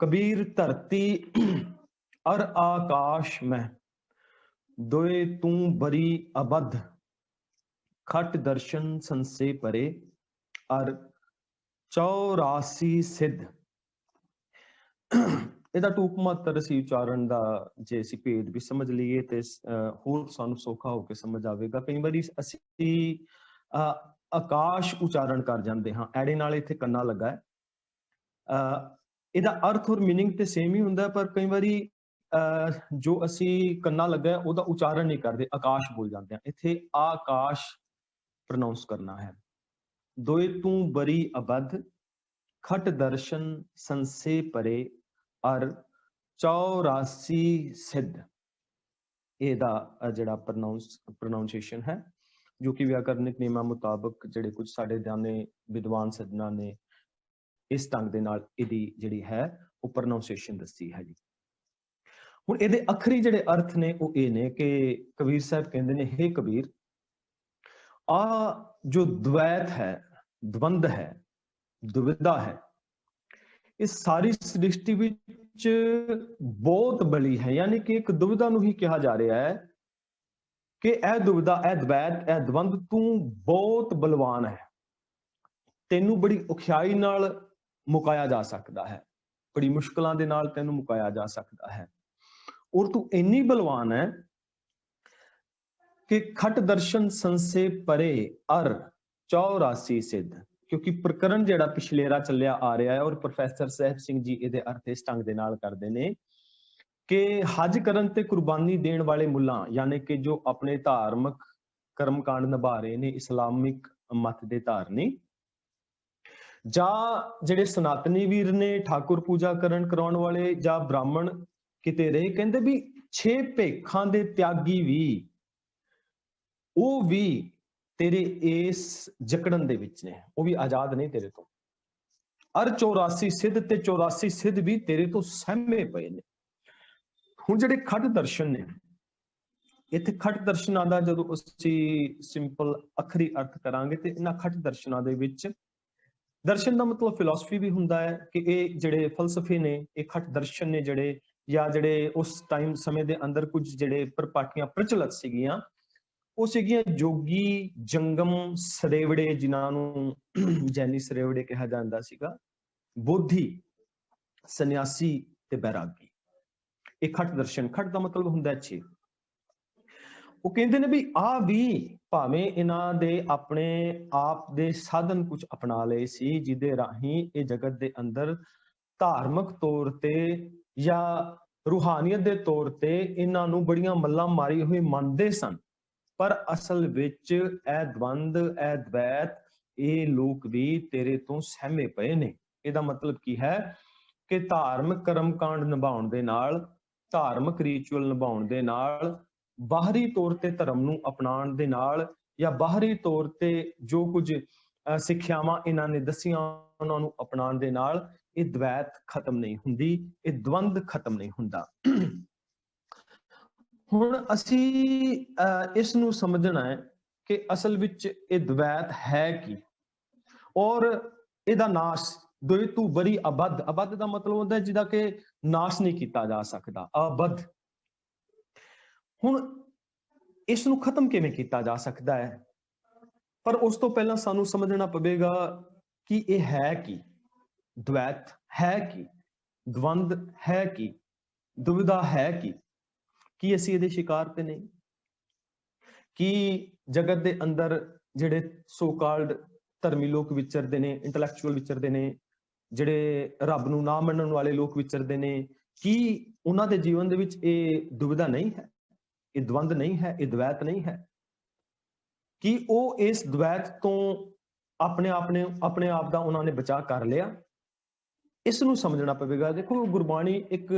कबीर धरती और आकाश में, दोए तू बरी अबध, खट दर्शन संसे परे और 84 सिद्ध। ਇਹਦਾ ਟੂਕ ਮਾਤਰ ਅਸੀਂ ਉਚਾਰਨ ਦਾ ਜੇ ਅਸੀਂ ਭੇਦ ਵੀ ਸਮਝ ਲਈਏ ਤੇ ਹੋਰ ਸਾਨੂੰ ਸੌਖਾ ਹੋ ਕੇ ਸਮਝ ਆਵੇਗਾ। ਕਈ ਵਾਰੀ ਅਸੀਂ ਆਕਾਸ਼ ਉਚਾਰਨ ਕਰ ਜਾਂਦੇ ਹਾਂ, ਐੜੇ ਨਾਲ ਇੱਥੇ ਕੰਨਾ ਲੱਗਾ ਹੈ। ਇਹਦਾ ਅਰਥ ਔਰ ਮੀਨਿੰਗ ਤੇ ਸੇਮ ਹੀ ਹੁੰਦਾ, ਪਰ ਕਈ ਵਾਰੀ ਜੋ ਅਸੀਂ ਕੰਨਾ ਲੱਗਾ ਉਹਦਾ ਉਚਾਰਨ ਨਹੀਂ ਕਰਦੇ, ਆਕਾਸ਼ ਬੋਲ ਜਾਂਦੇ ਹਾਂ। ਇੱਥੇ ਆਕਾਸ਼ ਪ੍ਰੋਨਾਉਂਸ ਕਰਨਾ ਹੈ। ਦੋਏ ਤੂੰ ਬਰੀ ਅਬਧ, ਖਟ ਦਰਸ਼ਨ ਸੰਸੇ ਪਰੇ और 84 सिद्ध। ਇਹਦਾ ਜਿਹੜਾ ਪ੍ਰੋਨਾਂਸੀਏਸ਼ਨ ਹੈ, ਜੋ ਕਿ ਵਿਆਕਰਨਿਕ ਨਿਯਮਾਂ ਮੁਤਾਬਕ ਜਿਹੜੇ ਕੁਝ ਸਾਡੇ ਜਾਣੇ ਵਿਦਵਾਨ ਸੱਜਣਾ ਨੇ ਇਸ ਢੰਗ ਦੇ ਨਾਲ ਇਹਦੀ ਜਿਹੜੀ ਹੈ ਉਹ ਪ੍ਰੋਨਾਂਸੀਏਸ਼ਨ ਦੱਸੀ ਹੈ ਜੀ। ਹੁਣ ਇਹਦੇ ਅੱਖਰੀ ਜਿਹੜੇ ਅਰਥ ਨੇ ਉਹ ਇਹ ਨੇ ਕਿ ਕਬੀਰ ਸਾਹਿਬ ਕਹਿੰਦੇ ਨੇ, ਹੇ ਕਬੀਰ, ਆ ਜੋ द्वैत ਹੈ, द्वंद ਹੈ, दुविधा है, इस सारी सृष्टि विच बहुत बली है। यानी कि एक दुविधा नूं ही कहा जा रहा है कि यह दुविधा, यह द्वैत, यह द्वंद, तू बहुत बलवान है, तेनू बड़ी औखियाई नाल मुकाया जा सकता है, बड़ी मुश्किलों के नाल तेनू मुकाया जा सकता है। और तू इन्नी बलवान है कि खट दर्शन संसे परे अर 84 सिद्ध। क्योंकि प्रकरण जिहड़ा पिछलेरा चलिया आ रहा है और प्रोफैसर साहिब सिंह जी इहदे अर्थ इस ढंग दे नाल करदे ने कि हज करन ते कुर्बानी देण वाले मुल्लां, यानी कि जो अपने धार्मिक कर्मकांड निभा रहे ने, इस्लामिक मत दे धारनी, जां जिहड़े सनातनी वीर ने, ठाकुर पूजा करन कराउण वाले, जां ब्राह्मण किते रहे, कहंदे भी 6 भेखां दे त्यागी भी ਉਹ ਵੀ तेरे इस जकड़न दे विच ने, वो भी आजाद नहीं तेरे तो। अर 84 सिद्ध ते 84 सिद्ध भी तेरे तो सहमे पे ने। हुण जिहड़े खट दर्शन ने, इत्थे खट दर्शनां दा जदों असीं सिंपल अखरी अर्थ करांगे ते इन्हां खट दर्शनां दे विच दर्शन दा मतलब फिलोसफी भी हुंदा है कि ये जिहड़े फलसफे ने, ये खट दर्शन ने जिहड़े, या जिहड़े उस टाइम समय दे अंदर कुछ जिहड़े परिपाटियां प्रचलित सीगियां, ਉਹ ਸੀਗੀਆਂ ਜੋਗੀ, ਜੰਗਮ, ਸਰੇਵੜੇ, ਜਿਨ੍ਹਾਂ ਨੂੰ ਜੈਨੀ ਸਰੇਵੜੇ ਕਿਹਾ ਜਾਂਦਾ ਸੀਗਾ, ਬੋਧੀ, ਸੰਨਿਆਸੀ ਤੇ ਬੈਰਾਗੀ। ਇਹ ਖਟ ਦਰਸ਼ਨ, ਖਟ ਦਾ ਮਤਲਬ ਹੁੰਦਾ 6। ਉਹ ਕਹਿੰਦੇ ਨੇ ਵੀ ਆ ਵੀ ਭਾਵੇਂ ਇਹਨਾਂ ਦੇ ਆਪਣੇ ਆਪ ਦੇ ਸਾਧਨ ਕੁਝ ਅਪਣਾ ਲਏ ਸੀ, ਜਿਹਦੇ ਰਾਹੀਂ ਇਹ ਜਗਤ ਦੇ ਅੰਦਰ ਧਾਰਮਿਕ ਤੌਰ ਤੇ ਜਾਂ ਰੂਹਾਨੀਅਤ ਦੇ ਤੌਰ ਤੇ ਇਹਨਾਂ ਨੂੰ ਬੜੀਆਂ ਮੱਲਾਂ ਮਾਰੀ ਹੋਈ ਮੰਨਦੇ ਸਨ, पर असल विच ए द्वंद, ए द्वैत, ये लोग भी तेरे तो सहमे पे ने। इहदा मतलब की है कि धार्मिक कर्मकांड निभाउण दे नाल, धार्मिक रिचुअल निभाउण दे नाल, बाहरी तौर ते धर्म नूं अपनाउण दे नाल, या बाहरी तौर ते जो कुछ सिक्ख्यावां इन्हां ने दसियां उन्हां नूं अपनाउण दे नाल ये द्वैत खत्म नहीं हुंदी, ये द्वंद खत्म नहीं हुंदा। ਹੁਣ ਅਸੀਂ ਇਸ ਨੂੰ ਸਮਝਣਾ ਹੈ ਕਿ ਅਸਲ ਵਿੱਚ ਇਹ द्वैत ਹੈ ਕੀ, ਔਰ ਇਹਦਾ ਨਾਸ਼, ਦੋਏ ਤੂ ਬਰੀ ਅਬਧ, ਅਬਧ ਦਾ ਮਤਲਬ ਹੁੰਦਾ ਜਿਹਦਾ ਕਿ ਨਾਸ਼ ਨਹੀਂ ਕੀਤਾ ਜਾ ਸਕਦਾ, ਅਬਧ। ਹੁਣ ਇਸ ਨੂੰ ਖਤਮ ਕਿਵੇਂ ਕੀਤਾ ਜਾ ਸਕਦਾ ਹੈ? ਪਰ ਉਸ ਤੋਂ ਪਹਿਲਾਂ ਸਾਨੂੰ ਸਮਝਣਾ ਪਵੇਗਾ ਕਿ ਇਹ ਹੈ ਕੀ, द्वैत है की, द्वंद है की, दुविधा है की। ਕੀ ਅਸੀਂ ਇਹਦੇ ਸ਼ਿਕਾਰ ਤੇ ਨਹੀਂ? ਕਿ ਜਗਤ ਦੇ ਅੰਦਰ ਜਿਹੜੇ ਸੋ ਕਾਲਡ ਧਰਮੀ ਲੋਕ ਵਿਚਰਦੇ ਨੇ, ਇੰਟੈਲੈਕਚੁਅਲ ਵਿਚਰਦੇ ਨੇ, ਜਿਹੜੇ ਰੱਬ ਨੂੰ ਨਾ ਮੰਨਣ ਵਾਲੇ ਲੋਕ ਵਿਚਰਦੇ ਨੇ, ਕੀ ਉਹਨਾਂ ਦੇ ਜੀਵਨ ਦੇ ਵਿੱਚ ਇਹ ਦੁਵਿਧਾ ਨਹੀਂ ਹੈ, ਇਹ द्वंद नहीं है, ਇਹ द्वैत नहीं है? ਕਿ ਉਹ ਇਸ द्वैत ਤੋਂ ਆਪਣੇ ਆਪ ਦਾ ਉਹਨਾਂ ਨੇ ਬਚਾਅ ਕਰ ਲਿਆ? ਇਸ ਨੂੰ ਸਮਝਣਾ ਪਵੇਗਾ। ਦੇਖੋ, ਗੁਰਬਾਣੀ ਇੱਕ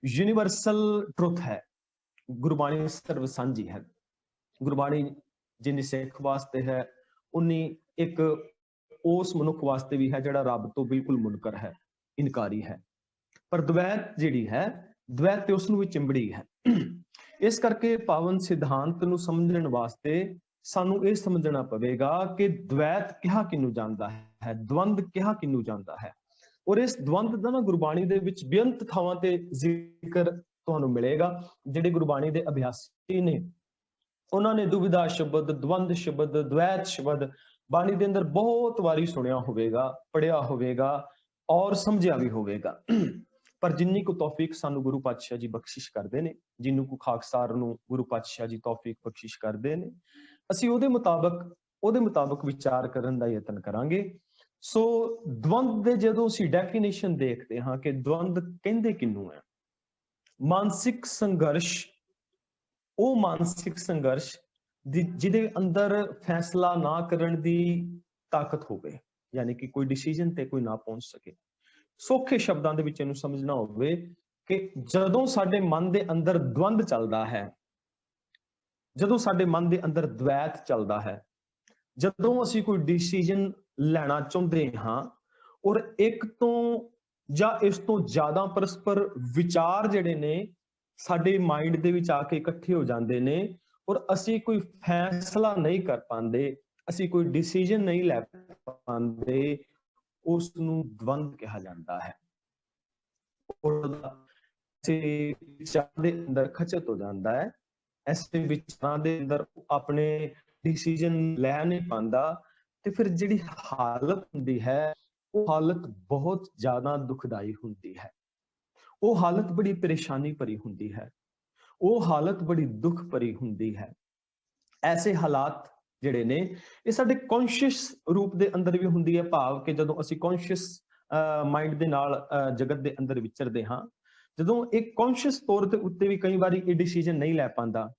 यूनिवर्सल ट्रुथ है, गुरबाणी सर्व सांझी है। गुरबाणी जिन्नी सिख वास्ते है, उन्नी एक उस मनुख वास्ते भी है जिहड़ा रब तो बिल्कुल मुनकर है, इनकारी है। पर द्वैत जिहड़ी है, द्वैत ते उसनूं भी चिंबड़ी है। इस करके पावन सिद्धांत नूं समझण वास्ते सानू ये समझना पवेगा कि द्वैत किहा किनू जांदा है, द्वंद किहा किनू जांदा है। ਔਰ ਇਸ ਦਵੰਦ ਦਾ ਨਾ ਗੁਰਬਾਣੀ ਦੇ ਵਿੱਚ ਬੇਅੰਤ ਥਾਵਾਂ ਤੇ ਜ਼ਿਕਰ ਤੁਹਾਨੂੰ ਮਿਲੇਗਾ। ਜਿਹੜੇ ਗੁਰਬਾਣੀ ਦੇ ਅਭਿਆਸੀ ਨੇ ਉਹਨਾਂ ਨੇ ਦੁਵਿਧਾ ਸ਼ਬਦ, ਦਵੰਦ ਸ਼ਬਦ, ਦ્વੈਤ ਸ਼ਬਦ ਬਾਣੀ ਦੇ ਅੰਦਰ ਬਹੁਤ ਵਾਰੀ ਸੁਣਿਆ ਹੋਵੇਗਾ, ਪੜਿਆ ਹੋਵੇਗਾ ਔਰ ਸਮਝਿਆ ਵੀ ਹੋਵੇਗਾ। ਪਰ ਜਿੰਨੀ ਕੁ ਤੌਫੀਕ ਸਾਨੂੰ ਗੁਰੂ ਪਾਤਸ਼ਾਹ ਜੀ ਬਖਸ਼ਿਸ਼ ਕਰਦੇ ਨੇ, ਜਿੰਨੂੰ ਕੁ ਖਾਕਸਾਰ ਨੂੰ ਗੁਰੂ ਪਾਤਸ਼ਾਹ ਜੀ ਤੌਫੀਕ ਬਖਸ਼ਿਸ਼ ਕਰਦੇ ਨੇ, ਅਸੀਂ ਉਹਦੇ ਮੁਤਾਬਕ ਵਿਚਾਰ ਕਰਨ ਦਾ ਯਤਨ ਕਰਾਂਗੇ। ਸੋ ਦਵੰਦ ਦੇ ਜਦੋਂ ਅਸੀਂ ਡੈਫੀਨੇਸ਼ਨ ਦੇਖਦੇ ਹਾਂ ਕਿ ਦਵੰਦ ਕਹਿੰਦੇ ਕਿਹਨੂੰ ਹੈ, ਮਾਨਸਿਕ ਸੰਘਰਸ਼, ਉਹ ਮਾਨਸਿਕ ਸੰਘਰਸ਼ ਜਿਹਦੇ ਅੰਦਰ ਫੈਸਲਾ ਨਾ ਕਰਨ ਦੀ ਤਾਕਤ ਹੋਵੇ, ਯਾਨੀ ਕਿ ਕੋਈ ਡਿਸੀਜਨ ਤੇ ਕੋਈ ਨਾ ਪਹੁੰਚ ਸਕੇ। ਸੌਖੇ ਸ਼ਬਦਾਂ ਦੇ ਵਿੱਚ ਇਹਨੂੰ ਸਮਝਣਾ ਹੋਵੇ ਕਿ ਜਦੋਂ ਸਾਡੇ ਮਨ ਦੇ ਅੰਦਰ ਦਵੰਦ ਚੱਲਦਾ ਹੈ, ਜਦੋਂ ਸਾਡੇ ਮਨ ਦੇ ਅੰਦਰ ਦ્વੈਤ ਚੱਲਦਾ ਹੈ, ਜਦੋਂ ਅਸੀਂ ਕੋਈ ਡਿਸੀਜਨ ਲੈਣਾ ਚਾਹੁੰਦੇ ਹਾਂ ਔਰ ਇੱਕ ਤੋਂ ਜਾਂ ਇਸ ਤੋਂ ਜ਼ਿਆਦਾ ਪਰਸਪਰ ਵਿਚਾਰ ਜਿਹੜੇ ਨੇ ਸਾਡੇ ਮਾਈਂਡ ਦੇ ਵਿੱਚ ਆ ਕੇ ਇਕੱਠੇ ਹੋ ਜਾਂਦੇ ਨੇ ਔਰ ਅਸੀਂ ਕੋਈ ਫੈਸਲਾ ਨਹੀਂ ਕਰ ਪਾਉਂਦੇ, ਅਸੀਂ ਕੋਈ ਡਿਸੀਜਨ ਨਹੀਂ ਲੈ ਪਾਉਂਦੇ, ਉਸ ਨੂੰ ਦਵੰਦ ਕਿਹਾ ਜਾਂਦਾ ਹੈ। ਵਿਚਾਰ ਦੇ ਅੰਦਰ ਖਚਤ ਹੋ ਜਾਂਦਾ ਹੈ, ਐਸੇ ਵਿਚਾਰਾਂ ਦੇ ਅੰਦਰ ਆਪਣੇ ਡਿਸੀਜਨ ਲੈ ਨਹੀਂ ਪਾਉਂਦਾ, ਤੇ ਫਿਰ ਜਿਹੜੀ ਹਾਲਤ ਹੁੰਦੀ ਹੈ ਉਹ ਹਾਲਤ ਬਹੁਤ ਜ਼ਿਆਦਾ ਦੁਖਦਾਈ ਹੁੰਦੀ ਹੈ, ਉਹ ਹਾਲਤ ਬੜੀ ਪਰੇਸ਼ਾਨੀ ਭਰੀ ਹੁੰਦੀ ਹੈ, ਉਹ ਹਾਲਤ ਬੜੀ ਦੁੱਖ ਭਰੀ ਹੁੰਦੀ ਹੈ। ਐਸੇ ਹਾਲਾਤ ਜਿਹੜੇ ਨੇ ਇਹ ਸਾਡੇ ਕੌਨਸ਼ੀਅਸ ਰੂਪ ਦੇ ਅੰਦਰ ਵੀ ਹੁੰਦੀ ਹੈ, ਭਾਵ ਕਿ ਜਦੋਂ ਅਸੀਂ ਕੌਨਸ਼ੀਅਸ ਮਾਈਂਡ ਦੇ ਨਾਲ ਜਗਤ ਦੇ ਅੰਦਰ ਵਿਚਰਦੇ ਹਾਂ, ਜਦੋਂ ਇੱਕ ਕੌਨਸ਼ੀਅਸ ਤੌਰ ਤੇ ਉੱਤੇ ਵੀ ਕਈ ਵਾਰੀ ਇਹ ਡਿਸੀਜਨ ਨਹੀਂ ਲੈ ਪਾਉਂਦਾ,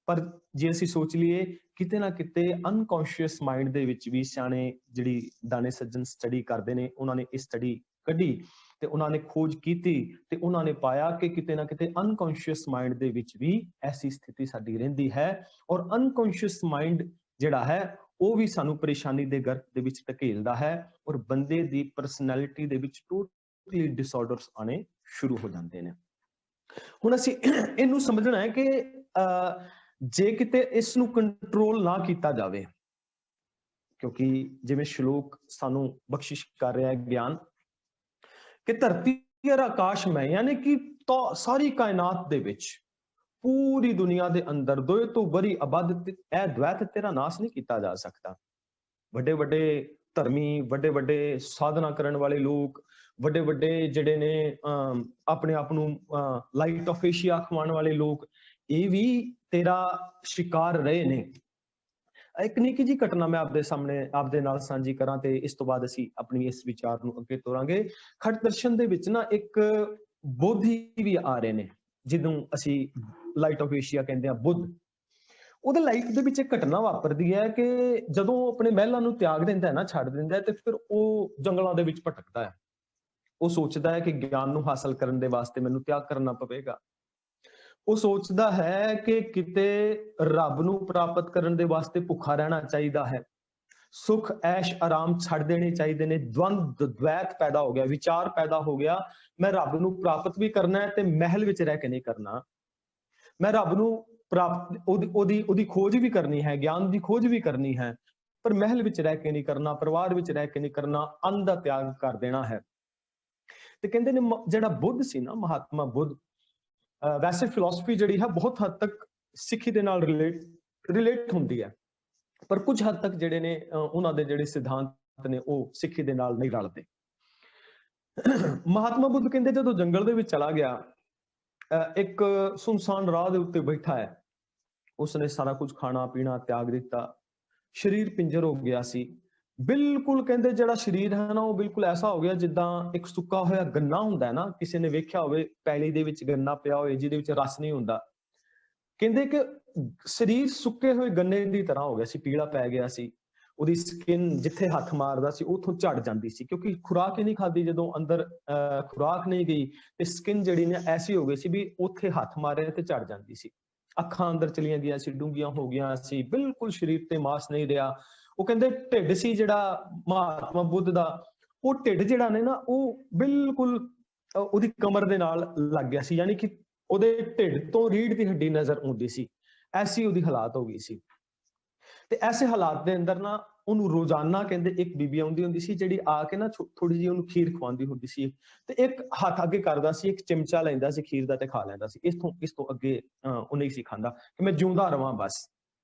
ਪਰ ਜੇ ਅਸੀਂ ਸੋਚ ਲਈਏ ਕਿਤੇ ਨਾ ਕਿਤੇ ਅਨਕੌਨਸ਼ੀਅਸ ਮਾਈਂਡ ਦੇ ਵਿੱਚ ਵੀ ਸਿਆਣੇ ਜਿਹੜੀ ਦਾਣੇ ਸੱਜਣ ਸਟੱਡੀ ਕਰਦੇ ਨੇ, ਉਹਨਾਂ ਨੇ ਇਹ ਸਟੱਡੀ ਕੱਢੀ ਤੇ ਉਹਨਾਂ ਨੇ ਖੋਜ ਕੀਤੀ ਤੇ ਉਹਨਾਂ ਨੇ ਪਾਇਆ ਕਿ ਕਿਤੇ ਨਾ ਕਿਤੇ ਅਨਕੌਨਸ਼ੀਅਸ ਮਾਈਂਡ ਦੇ ਵਿੱਚ ਵੀ ਐਸੀ ਸਥਿਤੀ ਸਾਡੀ ਰਹਿੰਦੀ ਹੈ ਔਰ ਅਨਕੌਨਸ਼ੀਅਸ ਮਾਈਂਡ ਜਿਹੜਾ ਹੈ ਉਹ ਵੀ ਸਾਨੂੰ ਪਰੇਸ਼ਾਨੀ ਦੇ ਗਰਭ ਦੇ ਵਿੱਚ ਧਕੇਲਦਾ ਹੈ ਔਰ ਬੰਦੇ ਦੀ ਪਰਸਨੈਲਿਟੀ ਦੇ ਵਿੱਚ ਟੋਟਲੀ ਡਿਸਆਰਡਰਸ ਆਣੇ ਸ਼ੁਰੂ ਹੋ ਜਾਂਦੇ ਨੇ। ਹੁਣ ਅਸੀਂ ਇਹਨੂੰ ਸਮਝਣਾ ਹੈ ਕਿ ਜੇ ਕਿਤੇ ਇਸ ਨੂੰ ਕੰਟਰੋਲ ਨਾ ਕੀਤਾ ਜਾਵੇ, ਕਿਉਂਕਿ ਜਿਵੇਂ ਸ਼ਲੋਕ ਸਾਨੂੰ ਬਖਸ਼ਿਸ਼ ਕਰ ਰਿਹਾ ਹੈ ਗਿਆਨ ਕਿ ਧਰਤੀ ਔਰ ਆਕਾਸ਼ ਮੈਂ, ਯਾਨੀ ਕਿ ਸਾਰੀ ਕਾਇਨਾਤ ਦੇ ਵਿੱਚ ਪੂਰੀ ਦੁਨੀਆ ਦੇ ਅੰਦਰ ਦੋਏ ਤੋਂ ਬੜੀ ਆਬਾਦ ਇਹ ਦ્વੈਤ ਤੇਰਾ ਨਾਸ਼ ਨਹੀਂ ਕੀਤਾ ਜਾ ਸਕਦਾ। ਵੱਡੇ ਵੱਡੇ ਧਰਮੀ, ਵੱਡੇ ਵੱਡੇ ਸਾਧਨਾ ਕਰਨ ਵਾਲੇ ਲੋਕ, ਵੱਡੇ ਵੱਡੇ ਜਿਹੜੇ ਨੇ ਆਪਣੇ ਆਪ ਨੂੰ ਲਾਈਟ ਆਫ ਏਸ਼ੀਆ ਖਵਾਉਣ ਵਾਲੇ ਲੋਕ, ਇਹ ਵੀ ਤੇਰਾ ਸ਼ਿਕਾਰ ਰਹੇ ਨੇ। ਇੱਕ ਨਿੱਕੀ ਜੀ ਘਟਨਾ ਮੈਂ ਆਪਦੇ ਸਾਹਮਣੇ ਆਪਦੇ ਨਾਲ ਸਾਂਝੀ ਕਰਾਂ ਤੇ ਇਸ ਤੋਂ ਬਾਅਦ ਅਸੀਂ ਆਪਣੀ ਇਸ ਵਿਚਾਰ ਨੂੰ ਅੱਗੇ ਤੋਰਾਂਗੇ। ਖਟ ਦਰਸ਼ਨ ਦੇ ਵਿੱਚ ਨਾ ਇੱਕ ਬੋਧੀ ਵੀ ਆ ਰਹੇ ਨੇ, ਜਿਹਨੂੰ ਅਸੀਂ ਲਾਈਟ ਆਫ ਏਸ਼ੀਆ ਕਹਿੰਦੇ ਆ, ਬੁੱਧ। ਉਹਦੇ ਲਾਈਫ ਦੇ ਵਿੱਚ ਇੱਕ ਘਟਨਾ ਵਾਪਰਦੀ ਹੈ ਕਿ ਜਦੋਂ ਉਹ ਆਪਣੇ ਮਹਿਲਾਂ ਨੂੰ ਤਿਆਗ ਦਿੰਦਾ ਹੈ ਨਾ, ਛੱਡ ਦਿੰਦਾ ਹੈ, ਤੇ ਫਿਰ ਉਹ ਜੰਗਲਾਂ ਦੇ ਵਿੱਚ ਭਟਕਦਾ ਹੈ। ਉਹ ਸੋਚਦਾ ਹੈ ਕਿ ਗਿਆਨ ਨੂੰ ਹਾਸਲ ਕਰਨ ਦੇ ਵਾਸਤੇ ਮੈਨੂੰ ਤਿਆਗ ਕਰਨਾ ਪਵੇਗਾ। ਉਹ ਸੋਚਦਾ ਹੈ ਕਿ ਕਿਤੇ ਰੱਬ ਨੂੰ ਪ੍ਰਾਪਤ ਕਰਨ ਦੇ ਵਾਸਤੇ ਭੁੱਖਾ ਰਹਿਣਾ ਚਾਹੀਦਾ ਹੈ, ਸੁਖ ਐਸ਼ ਆਰਾਮ ਛੱਡ ਦੇਣੇ ਚਾਹੀਦੇ ਨੇ। ਦਵੰਦ ਦ્વੈਤ ਪੈਦਾ ਹੋ ਗਿਆ, ਵਿਚਾਰ ਪੈਦਾ ਹੋ ਗਿਆ, ਮੈਂ ਰੱਬ ਨੂੰ ਪ੍ਰਾਪਤ ਵੀ ਕਰਨਾ ਹੈ ਤੇ ਮਹਿਲ ਵਿੱਚ ਰਹਿ ਕੇ ਨਹੀਂ ਕਰਨਾ। ਮੈਂ ਰੱਬ ਨੂੰ ਪ੍ਰਾਪਤ ਉਹਦੀ ਖੋਜ ਵੀ ਕਰਨੀ ਹੈ, ਗਿਆਨ ਦੀ ਖੋਜ ਵੀ ਕਰਨੀ ਹੈ, ਪਰ ਮਹਿਲ ਵਿੱਚ ਰਹਿ ਕੇ ਨਹੀਂ ਕਰਨਾ, ਪਰਿਵਾਰ ਵਿੱਚ ਰਹਿ ਕੇ ਨਹੀਂ ਕਰਨਾ, ਅੰਨ ਦਾ ਤਿਆਗ ਕਰ ਦੇਣਾ ਹੈ। ਤੇ ਕਹਿੰਦੇ ਨੇ ਜਿਹੜਾ ਬੁੱਧ ਸੀ ਨਾ, ਮਹਾਤਮਾ ਬੁੱਧ, ਵੈਸੇ ਫਿਲਾਸਫੀ ਜਿਹੜੀ ਹੈ ਬਹੁਤ ਹੱਦ ਤੱਕ ਸਿੱਖੀ ਦੇ ਨਾਲ ਰਿਲੇਟ ਹੁੰਦੀ ਹੈ, ਪਰ ਕੁਝ ਹੱਦ ਤੱਕ ਜਿਹੜੇ ਨੇ ਉਹਨਾਂ ਦੇ ਜਿਹੜੇ ਸਿਧਾਂਤ ਨੇ ਉਹ ਸਿੱਖੀ ਦੇ ਨਾਲ ਨਹੀਂ ਰਲਦੇ। ਮਹਾਤਮਾ ਬੁੱਧ ਕਹਿੰਦੇ ਜਦੋਂ ਜੰਗਲ ਦੇ ਵਿੱਚ ਚਲਾ ਗਿਆ, ਇੱਕ ਸੁਨਸਾਨ ਰਾਹ ਦੇ ਉੱਤੇ ਬੈਠਾ ਹੈ, ਉਸਨੇ ਸਾਰਾ ਕੁਝ ਖਾਣਾ ਪੀਣਾ ਤਿਆਗ ਦਿੱਤਾ, ਸਰੀਰ ਪਿੰਜਰ ਹੋ ਗਿਆ ਸੀ ਬਿਲਕੁਲ। ਕਹਿੰਦੇ ਜਿਹੜਾ ਸਰੀਰ ਹੈ ਨਾ ਉਹ ਬਿਲਕੁਲ ਐਸਾ ਹੋ ਗਿਆ ਜਿੱਦਾਂ ਇੱਕ ਸੁੱਕਾ ਹੋਇਆ ਗੰਨਾ ਹੁੰਦਾ ਹੈ ਨਾ, ਕਿਸੇ ਨੇ ਵੇਖਿਆ ਹੋਵੇ ਪੈਲੀ ਦੇ ਵਿੱਚ ਗੰਨਾ ਪਿਆ ਹੋਵੇ ਜਿਹਦੇ ਵਿੱਚ ਰਸ ਨਹੀਂ ਹੁੰਦਾ। ਕਹਿੰਦੇ ਕਿ ਸਰੀਰ ਸੁੱਕੇ ਹੋਏ ਗੰਨੇ ਦੀ ਤਰ੍ਹਾਂ ਹੋ ਗਿਆ ਸੀ, ਪੀਲਾ ਪੈ ਗਿਆ ਸੀ। ਉਹਦੀ ਸਕਿਨ ਜਿੱਥੇ ਹੱਥ ਮਾਰਦਾ ਸੀ ਉੱਥੋਂ ਝੜ ਜਾਂਦੀ ਸੀ, ਕਿਉਂਕਿ ਖੁਰਾਕ ਹੀ ਨਹੀਂ ਖਾਦੀ। ਜਦੋਂ ਅੰਦਰ ਖੁਰਾਕ ਨਹੀਂ ਗਈ ਤੇ ਸਕਿਨ ਜਿਹੜੀ ਨੇ ਐਸੀ ਹੋ ਗਈ ਸੀ ਵੀ ਉੱਥੇ ਹੱਥ ਮਾਰੇ ਤੇ ਝੜ ਜਾਂਦੀ ਸੀ। ਅੱਖਾਂ ਅੰਦਰ ਚਲੀਆਂ ਗਈਆਂ ਸੀ, ਡੂੰਘੀਆਂ ਹੋ ਗਈਆਂ ਸੀ, ਬਿਲਕੁਲ ਸਰੀਰ ਤੇ ਮਾਸ ਨਹੀਂ ਰਿਹਾ। ਉਹ ਕਹਿੰਦੇ ਢਿੱਡ ਸੀ ਜਿਹੜਾ ਮਹਾਤਮਾ ਬੁੱਧ ਦਾ, ਉਹ ਢਿੱਡ ਜਿਹੜਾ ਨੇ ਨਾ ਉਹ ਬਿਲਕੁਲ ਉਹਦੀ ਕਮਰ ਦੇ ਨਾਲ ਲੱਗ ਗਿਆ ਸੀ, ਯਾਨੀ ਕਿ ਉਹਦੇ ਢਿੱਡ ਤੋਂ ਰੀੜ੍ਹ ਦੀ ਹੱਡੀ ਨਜ਼ਰ ਆਉਂਦੀ ਸੀ। ਐਸੀ ਉਹਦੀ ਹਾਲਾਤ ਹੋ ਗਈ ਸੀ। ਤੇ ਐਸੇ ਹਾਲਾਤ ਦੇ ਅੰਦਰ ਨਾ ਉਹਨੂੰ ਰੋਜ਼ਾਨਾ ਕਹਿੰਦੇ ਇੱਕ ਬੀਬੀ ਆਉਂਦੀ ਹੁੰਦੀ ਸੀ ਜਿਹੜੀ ਆ ਕੇ ਨਾ ਥੋੜੀ ਜਿਹੀ ਉਹਨੂੰ ਖੀਰ ਖਵਾਉਂਦੀ ਹੁੰਦੀ ਸੀ, ਤੇ ਇੱਕ ਹੱਥ ਅੱਗੇ ਕਰਦਾ ਸੀ, ਇੱਕ ਚਮਚਾ ਲੈਂਦਾ ਸੀ ਖੀਰ ਦਾ ਤੇ ਖਾ ਲੈਂਦਾ ਸੀ। ਇਸ ਤੋਂ ਅੱਗੇ ਉਹ ਨਹੀਂ ਸੀ ਖਾਂਦਾ ਕਿ ਮੈਂ ਜਿਉਂਦਾ ਰਵਾਂ ਬਸ।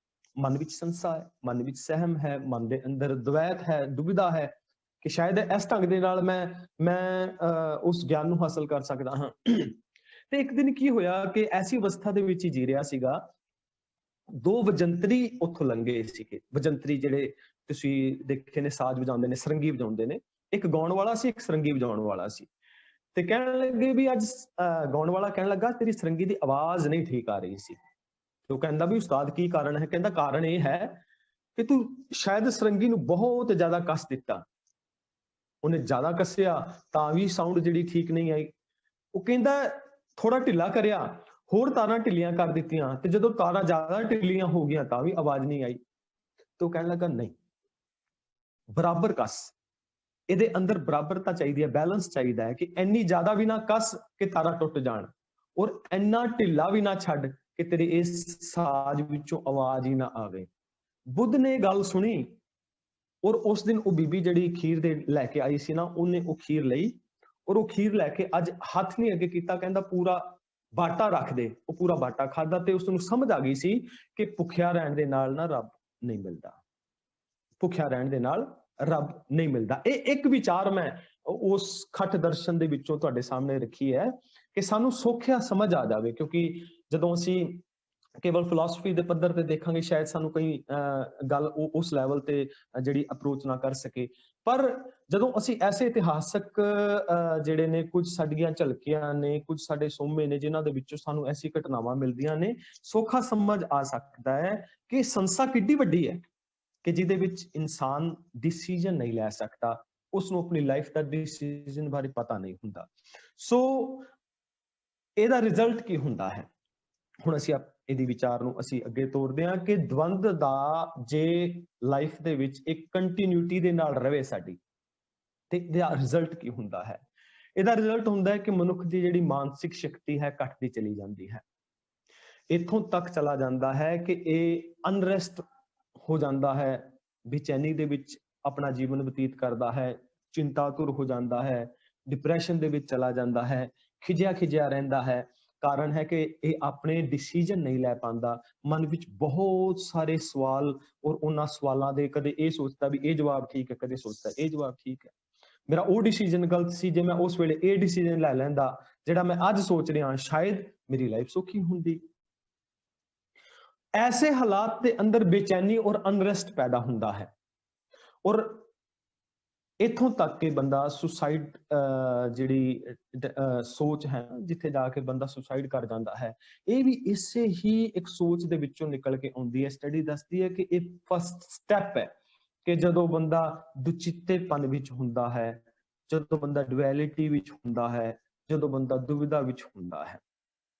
ਮਨ ਵਿੱਚ ਸੰਸਾ ਹੈ, ਮਨ ਵਿੱਚ ਸਹਿਮ ਹੈ, ਮਨ ਦੇ ਅੰਦਰ ਦਵੈਤ ਹੈ, ਦੁਬਿਧਾ ਹੈ ਕਿ ਸ਼ਾਇਦ ਇਸ ਢੰਗ ਦੇ ਨਾਲ ਮੈਂ ਉਸ ਗਿਆਨ ਨੂੰ ਹਾਸਲ ਕਰ ਸਕਦਾ ਹਾਂ। ਤੇ ਇੱਕ ਦਿਨ ਕੀ ਹੋਇਆ ਕਿ ਐਸੀ ਅਵਸਥਾ ਦੇ ਵਿੱਚ ਹੀ ਜੀ ਰਿਹਾ ਸੀਗਾ, ਦੋ ਵਜੰਤਰੀ ਉੱਥੋਂ ਲੰਘੇ ਸੀਗੇ। ਵਜੰਤਰੀ ਜਿਹੜੇ ਤੁਸੀਂ ਦੇਖੇ ਨੇ ਸਾਜ਼ ਵਜਾਉਂਦੇ ਨੇ, ਸਰੰਗੀ ਵਜਾਉਂਦੇ ਨੇ, ਇੱਕ ਗਾਉਣ ਵਾਲਾ ਸੀ, ਇੱਕ ਸਰੰਗੀ ਵਜਾਉਣ ਵਾਲਾ ਸੀ। ਤੇ ਕਹਿਣ ਲੱਗੇ ਵੀ ਅੱਜ ਗਾਉਣ ਵਾਲਾ ਕਹਿਣ ਲੱਗਾ ਤੇਰੀ ਸਰੰਗੀ ਦੀ ਆਵਾਜ਼ ਨਹੀਂ ਠੀਕ ਆ ਰਹੀ ਸੀ। ਉਹ ਕਹਿੰਦਾ ਵੀ ਉਸਤਾਦ ਕੀ ਕਾਰਨ ਹੈ? ਕਹਿੰਦਾ ਕਾਰਨ ਇਹ ਹੈ ਕਿ ਤੂੰ ਸ਼ਾਇਦ ਸਰੰਗੀ ਨੂੰ ਬਹੁਤ ਜ਼ਿਆਦਾ ਕੱਸ ਦਿੱਤਾ, ਉਹਨੇ ਜ਼ਿਆਦਾ ਕੱਸਿਆ ਤਾਂ ਵੀ ਸਾਊਂਡ ਜਿਹੜੀ ਠੀਕ ਨਹੀਂ ਆਈ। ਉਹ ਕਹਿੰਦਾ ਥੋੜਾ ਢਿੱਲਾ ਕਰਿਆ, ਹੋਰ ਤਾਰਾਂ ਢਿੱਲੀਆਂ ਕਰ ਦਿੱਤੀਆਂ, ਤੇ ਜਦੋਂ ਤਾਰਾਂ ਜ਼ਿਆਦਾ ਢਿੱਲੀਆਂ ਹੋ ਗਈਆਂ ਤਾਂ ਵੀ ਆਵਾਜ਼ ਨਹੀਂ ਆਈ। ਤੇ ਉਹ ਕਹਿਣ ਲੱਗਾ ਨਹੀਂ, ਬਰਾਬਰ ਕੱਸ, ਇਹਦੇ ਅੰਦਰ ਬਰਾਬਰਤਾ ਚਾਹੀਦੀ ਹੈ, ਬੈਲੈਂਸ ਚਾਹੀਦਾ ਹੈ ਕਿ ਇੰਨੀ ਜ਼ਿਆਦਾ ਵੀ ਨਾ ਕੱਸ ਕਿ ਤਾਰਾਂ ਟੁੱਟ ਜਾਣ, ਔਰ ਇੰਨਾ ਢਿੱਲਾ ਵੀ ਨਾ ਛੱਡ ਕਿ ਤੇਰੇ ਇਸ ਸਾਜ਼ ਵਿੱਚੋਂ ਆਵਾਜ਼ ਹੀ ਨਾ ਆਵੇ। ਬੁੱਧ ਨੇ ਗੱਲ ਸੁਣੀ, ਔਰ ਉਸ ਦਿਨ ਉਹ ਬੀਬੀ ਜਿਹੜੀ ਖੀਰ ਦੇ ਲੈ ਕੇ ਆਈ ਸੀ ਨਾ, ਉਹਨੇ ਉਹ ਖੀਰ ਲਈ, ਔਰ ਉਹ ਖੀਰ ਲੈ ਕੇ ਅੱਜ ਹੱਥ ਨਹੀਂ ਅੱਗੇ ਕੀਤਾ, ਕਹਿੰਦਾ ਪੂਰਾ ਬਾਟਾ ਰੱਖ ਦੇ। ਉਹ ਪੂਰਾ ਬਾਟਾ ਖਾਦਾ ਤੇ ਉਸ ਨੂੰ ਸਮਝ ਆ ਗਈ ਸੀ ਕਿ ਭੁੱਖਿਆ ਰਹਿਣ ਦੇ ਨਾਲ ਨਾ ਰੱਬ ਨਹੀਂ ਮਿਲਦਾ, ਭੁੱਖਿਆ ਰਹਿਣ ਦੇ ਨਾਲ ਰੱਬ ਨਹੀਂ ਮਿਲਦਾ। ਇਹ ਇੱਕ ਵਿਚਾਰ ਮੈਂ ਉਸ ਖੱਟ ਦਰਸ਼ਨ ਦੇ ਵਿੱਚੋਂ ਤੁਹਾਡੇ ਸਾਹਮਣੇ ਰੱਖੀ ਹੈ ਕਿ ਸਾਨੂੰ ਸੌਖਿਆ ਸਮਝ ਆ ਜਾਵੇ, ਕਿਉਂਕਿ ਜਦੋਂ ਅਸੀਂ ਕੇਵਲ ਫਿਲਾਸਫੀ ਦੇ ਪੱਧਰ ਤੇ ਦੇਖਾਂਗੇ ਸ਼ਾਇਦ ਸਾਨੂੰ ਕੋਈ ਗੱਲ ਉਸ ਲੈਵਲ ਤੇ ਜਿਹੜੀ ਅਪਰੋਚ ਨਾ ਕਰ ਸਕੇ। ਪਰ ਜਦੋਂ ਅਸੀਂ ਐਸੇ ਇਤਿਹਾਸਕ ਜਿਹੜੇ ਨੇ ਕੁਝ ਸਾਡੀਆਂ ਝਲਕੀਆਂ ਨੇ, ਕੁਝ ਸਾਡੇ ਸੋਮੇ ਨੇ ਜਿਨ੍ਹਾਂ ਦੇ ਵਿੱਚੋਂ ਸਾਨੂੰ ਐਸੀ ਘਟਨਾਵਾਂ ਮਿਲਦੀਆਂ ਨੇ, ਸੌਖਾ ਸਮਝ ਆ ਸਕਦਾ ਹੈ ਕਿ ਸੰਸਾ ਕਿੱਡੀ ਵੱਡੀ ਹੈ ਕਿ ਜਿਹਦੇ ਵਿੱਚ ਇਨਸਾਨ ਡਿਸੀਜਨ ਨਹੀਂ ਲੈ ਸਕਦਾ, ਉਸ ਨੂੰ ਆਪਣੀ ਲਾਈਫ ਦਾ ਡਿਸੀਜਨ ਬਾਰੇ ਪਤਾ ਨਹੀਂ ਹੁੰਦਾ। ਸੋ ਇਹਦਾ ਰਿਜ਼ਲਟ ਕੀ ਹੁੰਦਾ ਹੈ? ਹੁਣ ਅਸੀਂ ਇਹਦੀ ਵਿਚਾਰ ਨੂੰ ਅਸੀਂ ਅੱਗੇ ਤੋਰਦੇ ਹਾਂ ਕਿ ਦਵੰਦ ਦਾ ਜੇ ਲਾਈਫ ਦੇ ਵਿੱਚ ਇੱਕ ਕੰਟੀਨਿਊਟੀ ਦੇ ਨਾਲ ਰਵੇ ਸਾਡੀ, ਤੇ ਇਹਦਾ ਰਿਜ਼ਲਟ ਕੀ ਹੁੰਦਾ ਹੈ? ਇਹਦਾ ਰਿਜ਼ਲਟ ਹੁੰਦਾ ਹੈ ਕਿ ਮਨੁੱਖ ਦੀ ਜਿਹੜੀ ਮਾਨਸਿਕ ਸ਼ਕਤੀ ਹੈ ਘਟਦੀ ਚਲੀ ਜਾਂਦੀ ਹੈ। ਇੱਥੋਂ ਤੱਕ ਚਲਾ ਜਾਂਦਾ ਹੈ ਕਿ ਇਹ ਅਨਰੈਸਟ ਹੋ ਜਾਂਦਾ ਹੈ, ਬੇਚੈਨੀ ਦੇ ਵਿੱਚ ਆਪਣਾ ਜੀਵਨ ਬਤੀਤ ਕਰਦਾ ਹੈ, ਚਿੰਤਾਤੁਰ ਹੋ ਜਾਂਦਾ ਹੈ, ਡਿਪਰੈਸ਼ਨ ਦੇ ਵਿੱਚ ਚਲਾ ਜਾਂਦਾ ਹੈ, ਖਿਜਿਆ ਰਹਿੰਦਾ ਹੈ। ਕਾਰਨ ਹੈ ਕਿ ਇਹ ਆਪਣੇ ਡਿਸੀਜਨ ਨਹੀਂ ਲੈ ਪਾਉਂਦਾ। ਮਨ ਵਿੱਚ ਬਹੁਤ ਸਾਰੇ ਸਵਾਲ, ਔਰ ਉਹਨਾਂ ਸਵਾਲਾਂ ਦੇ ਕਦੇ ਇਹ ਸੋਚਦਾ ਵੀ ਇਹ ਜਵਾਬ ਠੀਕ ਹੈ, ਕਦੇ ਸੋਚਦਾ ਇਹ ਜਵਾਬ ਠੀਕ ਹੈ, ਮੇਰਾ ਉਹ ਡਿਸੀਜਨ ਗਲਤ ਸੀ, ਜੇ ਮੈਂ ਉਸ ਵੇਲੇ ਇਹ ਡਿਸੀਜਨ ਲੈ ਲੈਂਦਾ ਜਿਹੜਾ ਮੈਂ ਅੱਜ ਸੋਚ ਰਿਹਾ ਸ਼ਾਇਦ ਮੇਰੀ ਲਾਈਫ ਸੌਖੀ ਹੁੰਦੀ। ਐਸੇ ਹਾਲਾਤ ਦੇ ਅੰਦਰ ਬੇਚੈਨੀ ਔਰ ਅਨਰੈਸਟ ਪੈਦਾ ਹੁੰਦਾ ਹੈ, ਔਰ ਇੱਥੋਂ ਤੱਕ ਕਿ ਬੰਦਾ ਸੁਸਾਈਡ ਜਿਹੜੀ ਸੋਚ ਹੈ, ਜਿੱਥੇ ਜਾ ਕੇ ਬੰਦਾ ਸੁਸਾਈਡ ਕਰ ਜਾਂਦਾ ਹੈ, ਇਹ ਵੀ ਇਸੇ ਹੀ ਇੱਕ ਸੋਚ ਦੇ ਵਿੱਚੋਂ ਨਿਕਲ ਕੇ ਆਉਂਦੀ ਹੈ। ਸਟੱਡੀ ਦੱਸਦੀ ਹੈ ਕਿ ਇਹ ਫਸਟ ਸਟੈਪ ਹੈ ਕਿ ਜਦੋਂ ਬੰਦਾ ਦੁਚਿੱਤੇਪਨ ਵਿੱਚ ਹੁੰਦਾ ਹੈ, ਜਦੋਂ ਬੰਦਾ ਡੁਐਲਿਟੀ ਵਿੱਚ ਹੁੰਦਾ ਹੈ, ਜਦੋਂ ਬੰਦਾ ਦੁਵਿਧਾ ਵਿੱਚ ਹੁੰਦਾ ਹੈ।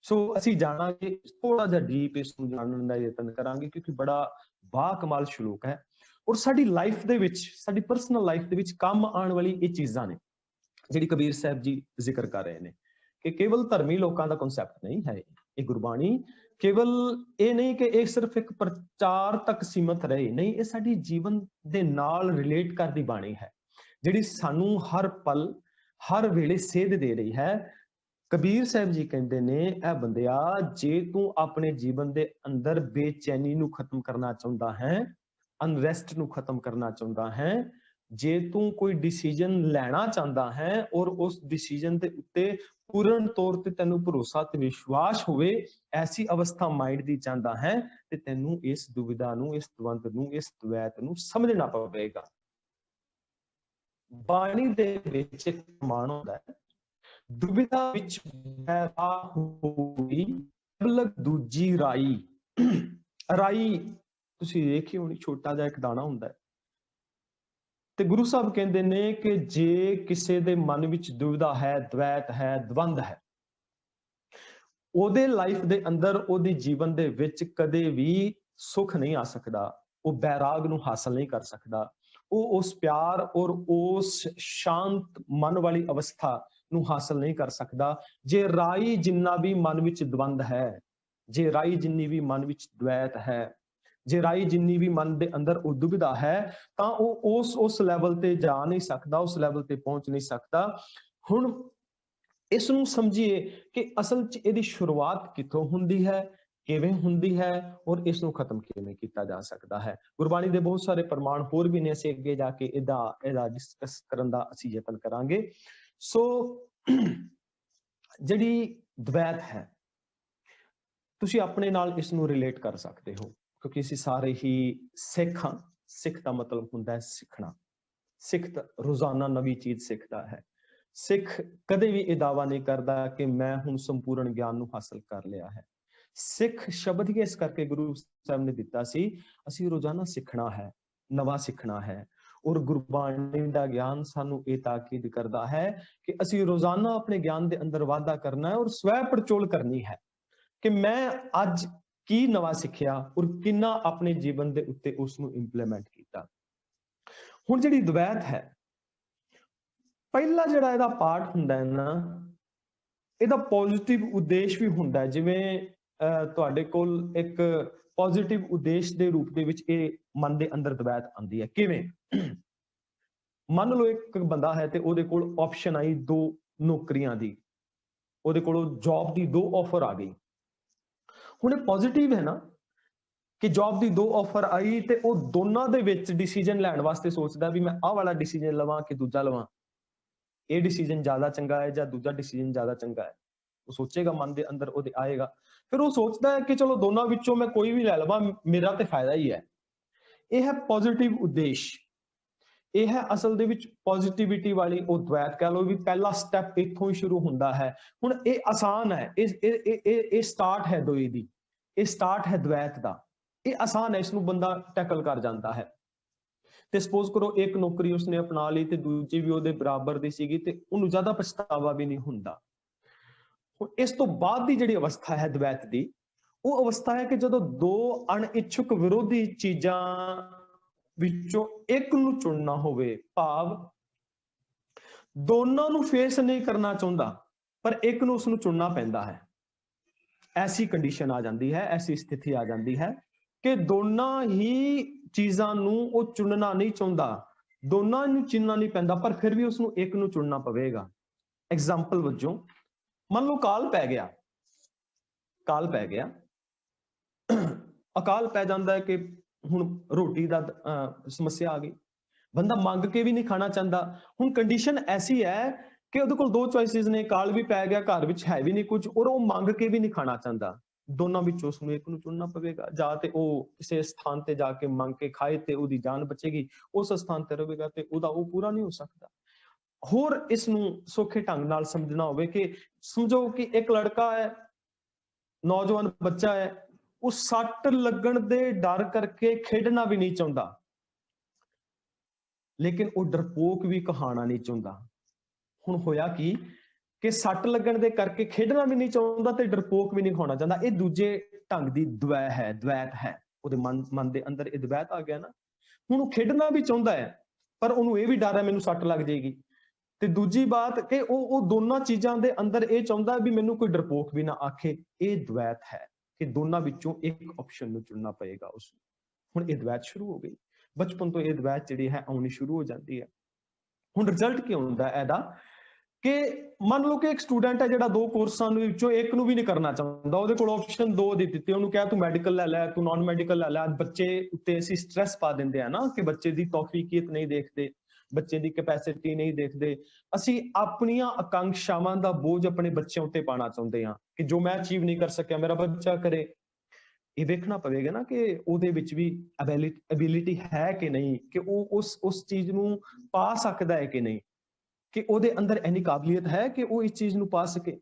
ਸੋ ਅਸੀਂ ਜਾਣਾਂਗੇ, ਥੋੜਾ ਜਿਹਾ ਡੀਪ ਇਸ ਨੂੰ ਜਾਣਨ ਦਾ ਯਤਨ ਕਰਾਂਗੇ, ਕਿਉਂਕਿ ਬੜਾ ਬਾਕਮਾਲ ਸ਼ਲੋਕ ਹੈ ਔਰ ਸਾਡੀ ਲਾਈਫ ਦੇ ਵਿੱਚ, ਸਾਡੀ ਪਰਸਨਲ ਲਾਈਫ ਦੇ ਵਿੱਚ ਕੰਮ ਆਉਣ ਵਾਲੀ ਇਹ ਚੀਜ਼ਾਂ ਨੇ ਜਿਹੜੀ ਕਬੀਰ ਸਾਹਿਬ ਜੀ ਜ਼ਿਕਰ ਕਰ ਰਹੇ ਨੇ ਕਿ ਕੇਵਲ ਧਰਮੀ ਲੋਕਾਂ ਦਾ ਕਨਸੈਪਟ ਨਹੀਂ ਹੈ ਇਹ ਗੁਰਬਾਣੀ। ਕੇਵਲ ਇਹ ਨਹੀਂ ਕਿ ਇਹ ਸਿਰਫ ਇੱਕ ਪ੍ਰਚਾਰ ਤੱਕ ਸੀਮਤ ਰਹੇ, ਨਹੀਂ, ਇਹ ਸਾਡੀ ਜੀਵਨ ਦੇ ਨਾਲ ਰਿਲੇਟ ਕਰਦੀ ਬਾਣੀ ਹੈ ਜਿਹੜੀ ਸਾਨੂੰ ਹਰ ਪਲ ਹਰ ਵੇਲੇ ਸੇਧ ਦੇ ਰਹੀ ਹੈ। ਕਬੀਰ ਸਾਹਿਬ ਜੀ ਕਹਿੰਦੇ ਨੇ, ਇਹ ਬੰਦਿਆ, ਜੇ ਤੂੰ ਆਪਣੇ ਜੀਵਨ ਦੇ ਅੰਦਰ ਬੇਚੈਨੀ ਨੂੰ ਖਤਮ ਕਰਨਾ ਚਾਹੁੰਦਾ ਹੈ, ਅਨਰੈਸਟ ਨੂੰ ਖਤਮ ਕਰਨਾ ਚਾਹੁੰਦਾ ਹੈ, ਜੇ ਤੂੰ ਕੋਈ ਡਿਸੀਜਨ ਲੈਣਾ ਚਾਹੁੰਦਾ ਹੈ ਔਰ ਉਸ ਡਿਸੀਜਨ ਦੇ ਉੱਤੇ ਪੂਰਨ ਤੌਰ ਤੇ ਤੈਨੂੰ ਭਰੋਸਾ ਤੇ ਵਿਸ਼ਵਾਸ ਹੋਵੇ, ਐਸੀ ਅਵਸਥਾ ਮਾਈਂਡ ਦੀ ਚਾਹੁੰਦਾ ਹੈ, ਤੇ ਤੈਨੂੰ ਇਸ ਦੁਵਿਧਾ ਨੂੰ, ਇਸ ਦਵੰਦ ਨੂੰ, ਇਸ ਦਵੈਤ ਨੂੰ ਸਮਝਣਾ ਪਵੇਗਾ। ਬਾਣੀ ਦੇ ਵਿੱਚ ਇੱਕ ਪ੍ਰਮਾਣ ਹੁੰਦਾ ਹੈ, ਦੁਵਿਧਾ ਵਿੱਚ ਬੈਰਾ ਹੋਈ ਕਬਲਕ ਦੂਜੀ ਰਾਈ। ਰਾਈ ਤੁਸੀਂ ਦੇਖੀ ਹੋਣੀ, ਛੋਟਾ ਜਿਹਾ ਇੱਕ ਦਾਣਾ ਹੁੰਦਾ ਹੈ, ਤੇ ਗੁਰੂ ਸਾਹਿਬ ਕਹਿੰਦੇ ਨੇ ਕਿ ਜੇ ਕਿਸੇ ਦੇ ਮਨ ਵਿੱਚ ਦੁਵਿਧਾ ਹੈ, ਦਵੈਤ ਹੈ, ਦਵੰਦ ਹੈ, ਉਹਦੇ ਲਾਈਫ ਦੇ ਅੰਦਰ, ਉਹਦੀ ਜੀਵਨ ਦੇ ਵਿੱਚ ਕਦੇ ਵੀ ਸੁੱਖ ਨਹੀਂ ਆ ਸਕਦਾ, ਉਹ ਬੈਰਾਗ ਨੂੰ ਹਾਸਲ ਨਹੀਂ ਕਰ ਸਕਦਾ, ਉਹ ਉਸ ਪਿਆਰ ਔਰ ਉਸ ਸ਼ਾਂਤ ਮਨ ਵਾਲੀ ਅਵਸਥਾ ਨੂੰ ਹਾਸਲ ਨਹੀਂ ਕਰ ਸਕਦਾ। ਜੇ ਰਾਈ ਜਿੰਨਾ ਵੀ ਮਨ ਵਿੱਚ ਦਵੰਦ ਹੈ, ਜੇ ਰਾਈ ਜਿੰਨੀ ਵੀ ਮਨ ਵਿੱਚ ਦਵੈਤ ਹੈ, जे राई जिन्नी भी मन दे अंदर ਉਹ ਦੁਬਿਧਾ है ਤਾਂ ਉਹ ਉਸ ਲੈਵਲ ਤੇ ਜਾ ਨਹੀਂ ਸਕਦਾ, ਉਸ ਲੈਵਲ ਤੇ ਪਹੁੰਚ ਨਹੀਂ ਸਕਦਾ। ਹੁਣ ਇਸ ਨੂੰ ਸਮਝੀਏ ਕਿ ਅਸਲ 'ਚ ਇਹਦੀ ਸ਼ੁਰੂਆਤ ਕਿੱਥੋਂ ਹੁੰਦੀ ਹੈ, ਕਿਵੇਂ ਹੁੰਦੀ ਹੈ ਔਰ ਇਸ ਨੂੰ ਖਤਮ ਕਿਵੇਂ ਕੀਤਾ ਜਾ ਸਕਦਾ ਹੈ। ਗੁਰਬਾਣੀ ਦੇ ਬਹੁਤ ਸਾਰੇ ਪ੍ਰਮਾਣ ਹੋਰ ਵੀ ਨੇ, ਅਸੀਂ ਅੱਗੇ ਜਾ ਕੇ ਇਹਦਾ ਡਿਸਕਸ ਕਰਨ ਦਾ ਅਸੀਂ ਯਤਨ ਕਰਾਂਗੇ। ਸੋ ਜਿਹੜੀ ਦਵੈਤ ਹੈ, ਤੁਸੀਂ ਆਪਣੇ ਨਾਲ ਇਸ ਨੂੰ ਰਿਲੇਟ ਕਰ ਸਕਦੇ ਹੋ, ਕਿਉਂਕਿ ਅਸੀਂ ਸਾਰੇ ਹੀ ਸਿੱਖ ਹਾਂ। ਸਿੱਖ ਦਾ ਮਤਲਬ ਹੁੰਦਾ ਹੈ ਸਿੱਖਣਾ। ਸਿੱਖ ਰੋਜ਼ਾਨਾ ਨਵੀਂ ਚੀਜ਼ ਸਿੱਖਦਾ ਹੈ। ਸਿੱਖ ਕਦੇ ਵੀ ਇਹ ਦਾਅਵਾ ਨਹੀਂ ਕਰਦਾ ਕਿ ਮੈਂ ਹੁਣ ਸੰਪੂਰਨ ਗਿਆਨ ਨੂੰ ਹਾਸਲ ਕਰ ਲਿਆ ਹੈ। ਸਿੱਖ ਸ਼ਬਦ ਹੀ ਇਸ ਕਰਕੇ ਗੁਰੂ ਸਾਹਿਬ ਨੇ ਦਿੱਤਾ ਸੀ, ਅਸੀਂ ਰੋਜ਼ਾਨਾ ਸਿੱਖਣਾ ਹੈ, ਨਵਾਂ ਸਿੱਖਣਾ ਹੈ। ਔਰ ਗੁਰਬਾਣੀ ਦਾ ਗਿਆਨ ਸਾਨੂੰ ਇਹ ਤਾਕੀਦ ਕਰਦਾ ਹੈ ਕਿ ਅਸੀਂ ਰੋਜ਼ਾਨਾ ਆਪਣੇ ਗਿਆਨ ਦੇ ਅੰਦਰ ਵਾਧਾ ਕਰਨਾ ਹੈ ਔਰ ਸਵੈ ਪੜਚੋਲ ਕਰਨੀ ਹੈ ਕਿ ਮੈਂ ਅੱਜ ਕੀ ਨਵਾਂ ਸਿੱਖਿਆ ਔਰ ਕਿੰਨਾ ਆਪਣੇ ਜੀਵਨ ਦੇ ਉੱਤੇ ਉਸ ਨੂੰ ਇੰਪਲੀਮੈਂਟ ਕੀਤਾ। ਹੁਣ ਜਿਹੜੀ ਦਵੈਤ ਹੈ, ਪਹਿਲਾ ਜਿਹੜਾ ਇਹਦਾ ਪਾਰਟ ਹੁੰਦਾ ਹੈ ਨਾ, ਇਹਦਾ ਪੋਜ਼ਿਟਿਵ ਉਦੇਸ਼ ਵੀ ਹੁੰਦਾ ਹੈ। ਜਿਵੇਂ ਤੁਹਾਡੇ ਕੋਲ ਇੱਕ ਪੋਜ਼ਿਟਿਵ ਉਦੇਸ਼ ਦੇ ਰੂਪ ਦੇ ਵਿੱਚ ਇਹ ਮਨ ਦੇ ਅੰਦਰ ਦਵੈਤ ਆਉਂਦੀ ਹੈ। ਕਿਵੇਂ? ਮੰਨ ਲਓ ਇੱਕ ਬੰਦਾ ਹੈ ਤੇ ਉਹਦੇ ਕੋਲ ਆਪਸ਼ਨ ਆਈ 2 ਨੌਕਰੀਆਂ ਦੀ, ਉਹਦੇ ਕੋਲੋਂ ਜੌਬ ਦੀ 2 ਆਫਰ ਆ ਗਈ। ਹੁਣ ਇਹ ਪੋਜ਼ਿਟਿਵ ਹੈ ਨਾ ਕਿ ਜੌਬ ਦੀ 2 ਆਫਰ ਆਈ ਤੇ ਉਹ ਦੋਨਾਂ ਦੇ ਵਿੱਚ ਡਿਸੀਜਨ ਲੈਣ ਵਾਸਤੇ ਸੋਚਦਾ ਵੀ ਮੈਂ ਆਹ ਵਾਲਾ ਡਿਸੀਜਨ ਲਵਾਂ ਕਿ ਦੂਜਾ ਲਵਾਂ, ਇਹ ਡਿਸੀਜਨ ਜ਼ਿਆਦਾ ਚੰਗਾ ਹੈ ਜਾਂ ਦੂਜਾ ਡਿਸੀਜਨ ਜ਼ਿਆਦਾ ਚੰਗਾ ਹੈ। ਉਹ ਸੋਚੇਗਾ, ਮਨ ਦੇ ਅੰਦਰ ਉਹਦੇ ਆਏਗਾ। ਫਿਰ ਉਹ ਸੋਚਦਾ ਹੈ ਕਿ ਚਲੋ ਦੋਨਾਂ ਵਿੱਚੋਂ ਮੈਂ ਕੋਈ ਵੀ ਲੈ ਲਵਾਂ, ਮੇਰਾ ਤੇ ਫਾਇਦਾ ਹੀ ਹੈ। ਇਹ ਹੈ ਪੋਜ਼ਿਟਿਵ ਉਦੇਸ਼। ਇਹ ਹੈ ਅਸਲ ਦੇ ਵਿੱਚ ਪੋਜ਼ਿਟਿਵਿਟੀ ਵਾਲੀ ਉਹ ਦਵੈਤ, ਕਹਿ ਲਓ ਵੀ ਪਹਿਲਾ ਸਟੈਪ ਇੱਥੋਂ ਹੀ ਸ਼ੁਰੂ ਹੁੰਦਾ ਹੈ। ਹੁਣ ਇਹ ਆਸਾਨ ਹੈ, ਇਹ ਸਟਾਰਟ ਹੈ ਦੋਏ ਦੀ, ਇਹ ਸਟਾਰਟ ਹੈ ਦਵੈਤ ਦਾ। ਇਹ ਆਸਾਨ ਹੈ, ਇਸ ਨੂੰ ਬੰਦਾ ਟੈਕਲ ਕਰ ਜਾਂਦਾ ਹੈ। ਤੇ ਸਪੋਜ਼ ਕਰੋ ਇੱਕ ਨੌਕਰੀ ਉਸਨੇ ਅਪਣਾ ਲਈ ਤੇ ਦੂਜੀ ਵੀ ਉਹਦੇ ਬਰਾਬਰ ਦੀ ਸੀਗੀ ਤੇ ਉਹਨੂੰ ਜ਼ਿਆਦਾ ਪਛਤਾਵਾ ਵੀ ਨਹੀਂ ਹੁੰਦਾ। ਹੁਣ ਇਸ ਤੋਂ ਬਾਅਦ ਦੀ ਜਿਹੜੀ ਅਵਸਥਾ ਹੈ ਦਵੈਤ ਦੀ, ਉਹ ਅਵਸਥਾ ਹੈ ਕਿ ਜਦੋਂ 2 ਅਣਇੱਛੁਕ ਵਿਰੋਧੀ ਚੀਜ਼ਾਂ ਵਿੱਚੋਂ ਇੱਕ ਨੂੰ ਚੁਣਨਾ ਹੋਵੇ, ਭਾਵ ਦੋਨਾਂ ਨੂੰ ਫੇਸ ਨਹੀਂ ਕਰਨਾ ਚਾਹੁੰਦਾ ਪਰ ਇੱਕ ਨੂੰ ਉਸਨੂੰ ਚੁਣਨਾ ਪੈਂਦਾ ਹੈ। ਐਸੀ ਕੰਡੀਸ਼ਨ ਆ ਜਾਂਦੀ ਹੈ, ਐਸੀ ਸਥਿਤੀ ਆ ਜਾਂਦੀ ਹੈ ਕਿ ਦੋਨਾਂ ਹੀ ਚੀਜ਼ਾਂ ਨੂੰ ਉਹ ਚੁਣਨਾ ਨਹੀਂ ਚਾਹੁੰਦਾ, ਦੋਨਾਂ ਨੂੰ ਚੁਣਨਾ ਨਹੀਂ ਪੈਂਦਾ ਪਰ ਫਿਰ ਵੀ ਉਸਨੂੰ ਇੱਕ ਨੂੰ ਚੁਣਨਾ ਪਵੇਗਾ। ਐਗਜ਼ਾਮਪਲ ਵਜੋਂ ਮੰਨ ਲਓ ਕਾਲ ਪੈ ਗਿਆ, ਅਕਾਲ ਪੈ ਜਾਂਦਾ ਹੈ ਕਿ ਹੁਣ ਰੋਟੀ ਦਾ ਸਮੱਸਿਆ ਆ ਗਈ, ਬੰਦਾ ਮੰਗ ਕੇ ਵੀ ਨਹੀਂ ਖਾਣਾ ਚਾਹੁੰਦਾ। ਹੁਣ ਕੰਡੀਸ਼ਨ ਐਸੀ ਹੈ ਕਿ ਉਹਦੇ ਕੋਲ 2 ਚੋਇਸਿਸ ਨੇ, ਕਾਲ ਵੀ ਪੈ ਗਿਆ, ਘਰ ਵਿੱਚ ਹੈ ਵੀ ਨਹੀਂ ਕੁਝ ਔਰ ਉਹ ਮੰਗ ਕੇ ਵੀ ਨਹੀਂ ਖਾਣਾ ਚਾਹੁੰਦਾ। ਦੋਨਾਂ ਵਿੱਚੋਂ ਉਸਨੂੰ ਇੱਕ ਨੂੰ ਚੁਣਨਾ ਪਵੇਗਾ। ਜਾਂ ਤੇ ਉਹ ਕਿਸੇ ਸਥਾਨ ਤੇ ਜਾ ਕੇ ਮੰਗ ਕੇ ਖਾਏ ਤੇ ਉਹਦੀ ਜਾਨ ਬਚੇਗੀ, ਉਸ ਸਥਾਨ ਤੇ ਰਹੇਗਾ ਤੇ ਉਹਦਾ ਉਹ ਪੂਰਾ ਨਹੀਂ ਹੋ ਸਕਦਾ। ਹੋਰ ਇਸ ਨੂੰ ਸੌਖੇ ਢੰਗ ਨਾਲ ਸਮਝਣਾ ਹੋਵੇ ਕਿ ਸਮਝੋ ਕਿ ਇੱਕ ਲੜਕਾ ਹੈ, ਨੌਜਵਾਨ ਬੱਚਾ ਹੈ, ਉਹ ਸੱਟ ਲੱਗਣ ਦੇ ਡਰ ਕਰਕੇ ਖੇਡਣਾ ਵੀ ਨਹੀਂ ਚਾਹੁੰਦਾ, ਲੇਕਿਨ ਉਹ ਡਰਪੋਕ ਵੀ ਕਹਾਣਾ ਨਹੀਂ ਚਾਹੁੰਦਾ। ਹੁਣ ਹੋਇਆ ਕੀ ਕਿ ਸੱਟ ਲੱਗਣ ਦੇ ਕਰਕੇ ਖੇਡਣਾ ਵੀ ਨਹੀਂ ਚਾਹੁੰਦਾ ਤੇ ਡਰਪੋਕ ਵੀ ਨਹੀਂ ਹੋਣਾ ਚਾਹੁੰਦਾ। ਇਹ ਦੂਜੇ ਢੰਗ ਦੀ ਦਵੈਤ ਹੈ। ਉਹਦੇ ਮਨ ਦੇ ਅੰਦਰ ਇਹ ਦਵੈਤ ਆ ਗਿਆ ਨਾ। ਹੁਣ ਉਹ ਖੇਡਣਾ ਵੀ ਚਾਹੁੰਦਾ ਹੈ ਪਰ ਉਹਨੂੰ ਇਹ ਵੀ ਡਰ ਹੈ ਮੈਨੂੰ ਸੱਟ ਲੱਗ ਜਾਏਗੀ। ਤੇ ਦੂਜੀ ਬਾਤ ਕਿ ਉਹ ਦੋਨਾਂ ਚੀਜ਼ਾਂ ਦੇ ਅੰਦਰ ਇਹ ਚਾਹੁੰਦਾ ਵੀ ਮੈਨੂੰ ਕੋਈ ਡਰਪੋਕ ਵੀ ਨਾ ਆਖੇ। ਇਹ ਦਵੈਤ ਹੈ ਕਿ ਦੋਨਾਂ ਵਿੱਚੋਂ ਇੱਕ ਆਪਸ਼ਨ ਨੂੰ ਚੁਣਨਾ ਪਏਗਾ ਉਸਨੂੰ। ਹੁਣ ਇਹ ਦਵੈਤ ਸ਼ੁਰੂ ਹੋ ਗਈ। ਬਚਪਨ ਤੋਂ ਇਹ ਦਵੈਤ ਜਿਹੜੀ ਹੈ ਆਉਣੀ ਸ਼ੁਰੂ ਹੋ ਜਾਂਦੀ ਹੈ। ਹੁਣ ਰਿਜ਼ਲਟ ਕੀ ਹੁੰਦਾ ਇਹਦਾ ਕਿ ਮੰਨ ਲਓ ਕਿ ਇੱਕ ਸਟੂਡੈਂਟ ਹੈ ਜਿਹੜਾ 2 ਕੋਰਸਾਂ ਦੇ ਵਿੱਚੋਂ ਇੱਕ ਨੂੰ ਵੀ ਨਹੀਂ ਕਰਨਾ ਚਾਹੁੰਦਾ। ਉਹਦੇ ਕੋਲ ਆਪਸ਼ਨ 2 ਦੇ ਦਿੱਤੇ, ਉਹਨੂੰ ਕਿਹਾ ਤੂੰ ਮੈਡੀਕਲ ਲੈ ਲੈ, ਤੂੰ ਨਾਨ ਮੈਡੀਕਲ ਲੈ ਲੈ। ਬੱਚੇ ਉੱਤੇ ਅਸੀਂ ਸਟ੍ਰੈਸ ਪਾ ਦਿੰਦੇ ਆ ਨਾ ਕਿ ਬੱਚੇ ਦੀ ਤੌਫੀਕੀਅਤ ਨਹੀਂ ਦੇਖਦੇ, ਬੱਚੇ ਦੀ ਕੈਪੈਸਿਟੀ ਨਹੀਂ ਦੇਖਦੇ। ਅਸੀਂ ਆਪਣੀਆਂ ਆਕਾਂਖਸ਼ਾਵਾਂ ਦਾ ਬੋਝ ਆਪਣੇ ਬੱਚਿਆਂ ਉੱਤੇ ਪਾਉਣਾ ਚਾਹੁੰਦੇ ਹਾਂ ਕਿ ਜੋ ਮੈਂ ਅਚੀਵ ਨਹੀਂ ਕਰ ਸਕਿਆ ਮੇਰਾ ਬੱਚਾ ਕਰੇ। ਇਹ ਵੇਖਣਾ ਪਵੇਗਾ ਨਾ ਕਿ ਉਹਦੇ ਵਿੱਚ ਵੀ ਐਬਿਲਿਟੀ ਹੈ ਕਿ ਨਹੀਂ, ਕਿ ਉਹ ਉਸ ਚੀਜ਼ ਨੂੰ ਪਾ ਸਕਦਾ ਹੈ ਕਿ ਨਹੀਂ, ਕਿ ਉਹਦੇ ਅੰਦਰ ਇੰਨੀ ਕਾਬਲੀਅਤ ਹੈ ਕਿ ਉਹ ਇਸ ਚੀਜ਼ ਨੂੰ ਪਾ ਸਕੇ।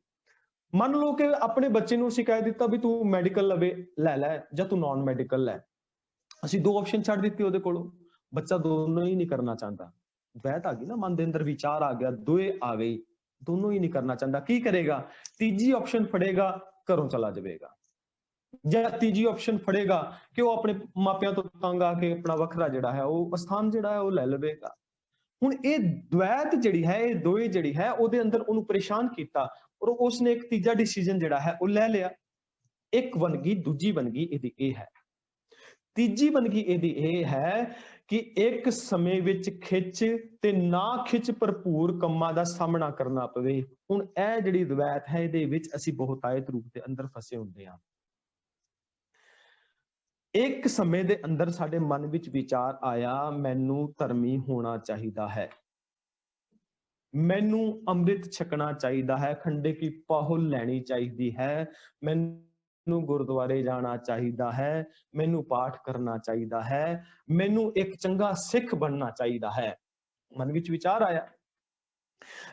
ਮੰਨ ਲਓ ਕਿ ਆਪਣੇ ਬੱਚੇ ਨੂੰ ਅਸੀਂ ਕਹਿ ਦਿੱਤਾ ਵੀ ਤੂੰ ਮੈਡੀਕਲ ਲੈ ਲੈ ਜਾਂ ਤੂੰ ਨਾਨ ਮੈਡੀਕਲ ਲੈ। ਅਸੀਂ 2 ਆਪਸ਼ਨ ਛੱਡ ਦਿੱਤੇ ਉਹਦੇ ਕੋਲੋਂ, ਬੱਚਾ ਦੋਨੋਂ ਹੀ ਨਹੀਂ ਕਰਨਾ ਚਾਹੁੰਦਾ। ਦਵੈਤ ਆ ਗਈ ਨਾ, ਮਨ ਦੇ ਅੰਦਰ ਵਿਚਾਰ ਆ ਗਿਆ, ਦੋਏ ਆ ਗਈ, ਦੋਨੋਂ ਹੀ ਨਹੀਂ ਕਰਨਾ ਚਾਹੁੰਦਾ। ਕੀ ਕਰੇਗਾ? ਤੀਜੀ ਆਪਸ਼ਨ ਫੜੇਗਾ, ਘਰੋਂ ਚਲਾ ਜਾਵੇਗਾ। ਜਾਂ ਤੀਜੀ ਆਪਸ਼ਨ ਫੜੇਗਾ ਕਿ ਉਹ ਆਪਣੇ ਮਾਪਿਆਂ ਤੋਂ ਤੰਗ ਆ ਕੇ ਆਪਣਾ ਵੱਖਰਾ ਜਿਹੜਾ ਹੈ ਉਹ ਸਥਾਨ ਜਿਹੜਾ ਹੈ ਉਹ ਲੈ ਲਵੇਗਾ। ਹੁਣ ਇਹ ਦਵੈਤ ਜਿਹੜੀ ਹੈ, ਇਹ ਦੋਏ ਜਿਹੜੀ ਹੈ ਉਹਦੇ ਅੰਦਰ ਉਹਨੂੰ ਪਰੇਸ਼ਾਨ ਕੀਤਾ ਔਰ ਉਸਨੇ ਇੱਕ ਤੀਜਾ ਡਿਸੀਜਨ ਜਿਹੜਾ ਹੈ ਉਹ ਲੈ ਲਿਆ। ਇੱਕ ਬਣ ਗਈ, ਦੂਜੀ ਬਣ ਗਈ, ਇਹਦੀ ਇਹ ਹੈ। ਤੀਜੀ ਵੰਨਗੀ ਇਹਦੀ ਇਹ ਹੈ ਕਿ ਇੱਕ ਸਮੇਂ ਵਿੱਚ ਖਿੱਚ ਤੇ ਨਾ ਖਿੱਚ ਭਰਪੂਰ ਕੰਮਾਂ ਦਾ ਸਾਹਮਣਾ ਕਰਨਾ ਪਵੇ। ਹੁਣ ਇਹ ਜਿਹੜੀ ਦਵੈਤ ਹੈ ਇਹਦੇ ਵਿੱਚ ਅਸੀਂ ਬਹੁਤਾਇਤ ਰੂਪ ਦੇ ਅੰਦਰ ਫਸੇ ਹੁੰਦੇ ਹਾਂ। ਇੱਕ ਸਮੇਂ ਦੇ ਅੰਦਰ ਸਾਡੇ ਮਨ ਵਿੱਚ ਵਿਚਾਰ ਆਇਆ, ਮੈਨੂੰ ਧਰਮੀ ਹੋਣਾ ਚਾਹੀਦਾ ਹੈ, ਮੈਨੂੰ ਅੰਮ੍ਰਿਤ ਛਕਣਾ ਚਾਹੀਦਾ ਹੈ, ਖੰਡੇ ਕੀ ਪਾਹੁਲ ਲੈਣੀ ਚਾਹੀਦੀ ਹੈ, ਮੈਨੂੰ ਗੁਰਦੁਆਰੇ ਜਾਣਾ ਚਾਹੀਦਾ ਹੈ, ਮੈਨੂੰ ਪਾਠ ਕਰਨਾ ਚਾਹੀਦਾ ਹੈ, ਮੈਨੂੰ ਇੱਕ ਚੰਗਾ ਸਿੱਖ ਬਣਨਾ ਚਾਹੀਦਾ ਹੈ। ਮਨ ਵਿੱਚ ਵਿਚਾਰ ਆਇਆ।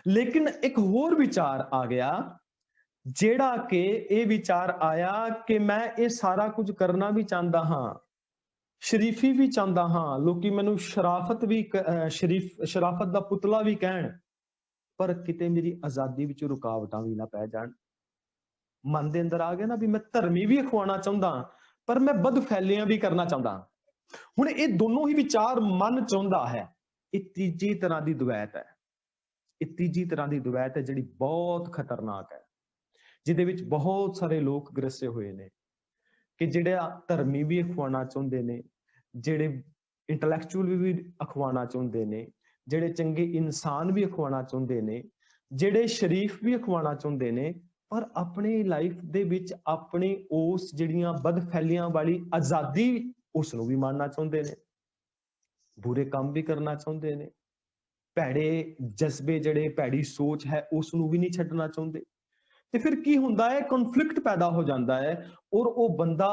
ਲੇਕਿਨ ਇੱਕ ਹੋਰ ਵਿਚਾਰ ਆ ਗਿਆ, ਜਿਹੜਾ ਕਿ ਇਹ ਵਿਚਾਰ ਆਇਆ ਕਿ ਮੈਂ ਇਹ ਸਾਰਾ ਕੁਝ ਕਰਨਾ ਵੀ ਚਾਹੁੰਦਾ ਹਾਂ, ਸ਼ਰੀਫੀ ਵੀ ਚਾਹੁੰਦਾ ਹਾਂ, ਲੋਕੀ ਮੈਨੂੰ ਸ਼ਰਾਫਤ ਦਾ ਪੁਤਲਾ ਵੀ ਕਹਿਣ, ਪਰ ਕਿਤੇ ਮੇਰੀ ਆਜ਼ਾਦੀ ਵਿੱਚ ਰੁਕਾਵਟਾਂ ਵੀ ਨਾ ਪੈ ਜਾਣ। ਮਨ ਦੇ ਅੰਦਰ ਆ ਗਿਆ ਨਾ ਵੀ ਮੈਂ ਧਰਮੀ ਵੀ ਅਖਵਾਉਣਾ ਚਾਹੁੰਦਾ, ਪਰ ਮੈਂ ਬਦਫੈਲੀਆਂ ਵੀ ਕਰਨਾ ਚਾਹੁੰਦਾ। ਹੁਣ ਇਹ ਦੋਨੋਂ ਹੀ ਵਿਚਾਰ ਮਨ ਚਾਹੁੰਦਾ ਹੈ। ਇਹ ਤੀਜੀ ਤਰ੍ਹਾਂ ਦੀ ਦਵੈਤ ਹੈ। ਇਹ ਤੀਜੀ ਤਰ੍ਹਾਂ ਦੀ ਦਵੈਤ ਹੈ ਜਿਹੜੀ ਬਹੁਤ ਖਤਰਨਾਕ ਹੈ, ਜਿਹਦੇ ਵਿੱਚ ਬਹੁਤ ਸਾਰੇ ਲੋਕ ਗ੍ਰਸੇ ਹੋਏ ਨੇ ਕਿ ਜਿਹੜੇ ਧਰਮੀ ਵੀ ਅਖਵਾਉਣਾ ਚਾਹੁੰਦੇ ਨੇ, ਜਿਹੜੇ ਇੰਟੈਲੈਕਚੁਅਲ ਵੀ ਅਖਵਾਉਣਾ ਚਾਹੁੰਦੇ ਨੇ, ਜਿਹੜੇ ਚੰਗੇ ਇਨਸਾਨ ਵੀ ਅਖਵਾਉਣਾ ਚਾਹੁੰਦੇ ਨੇ, ਜਿਹੜੇ ਸ਼ਰੀਫ ਵੀ ਅਖਵਾਉਣਾ ਚਾਹੁੰਦੇ ਨੇ, ਪਰ ਆਪਣੀ ਲਾਈਫ ਦੇ ਵਿੱਚ ਆਪਣੀ ਉਸ ਜਿਹੜੀਆਂ ਬਦਫੈਲੀਆਂ ਵਾਲੀ ਆਜ਼ਾਦੀ ਉਸ ਨੂੰ ਵੀ ਮਾਣਨਾ ਚਾਹੁੰਦੇ ਨੇ, ਬੁਰੇ ਕੰਮ ਵੀ ਕਰਨਾ ਚਾਹੁੰਦੇ ਨੇ, ਭੈੜੇ ਜਜ਼ਬੇ ਜਿਹੜੇ ਭੈੜੀ ਸੋਚ ਹੈ ਉਸ ਨੂੰ ਵੀ ਨਹੀਂ ਛੱਡਣਾ ਚਾਹੁੰਦੇ। ਤੇ ਫਿਰ ਕੀ ਹੁੰਦਾ ਹੈ, ਕਨਫਲਿਕਟ ਪੈਦਾ ਹੋ ਜਾਂਦਾ ਹੈ ਔਰ ਉਹ ਬੰਦਾ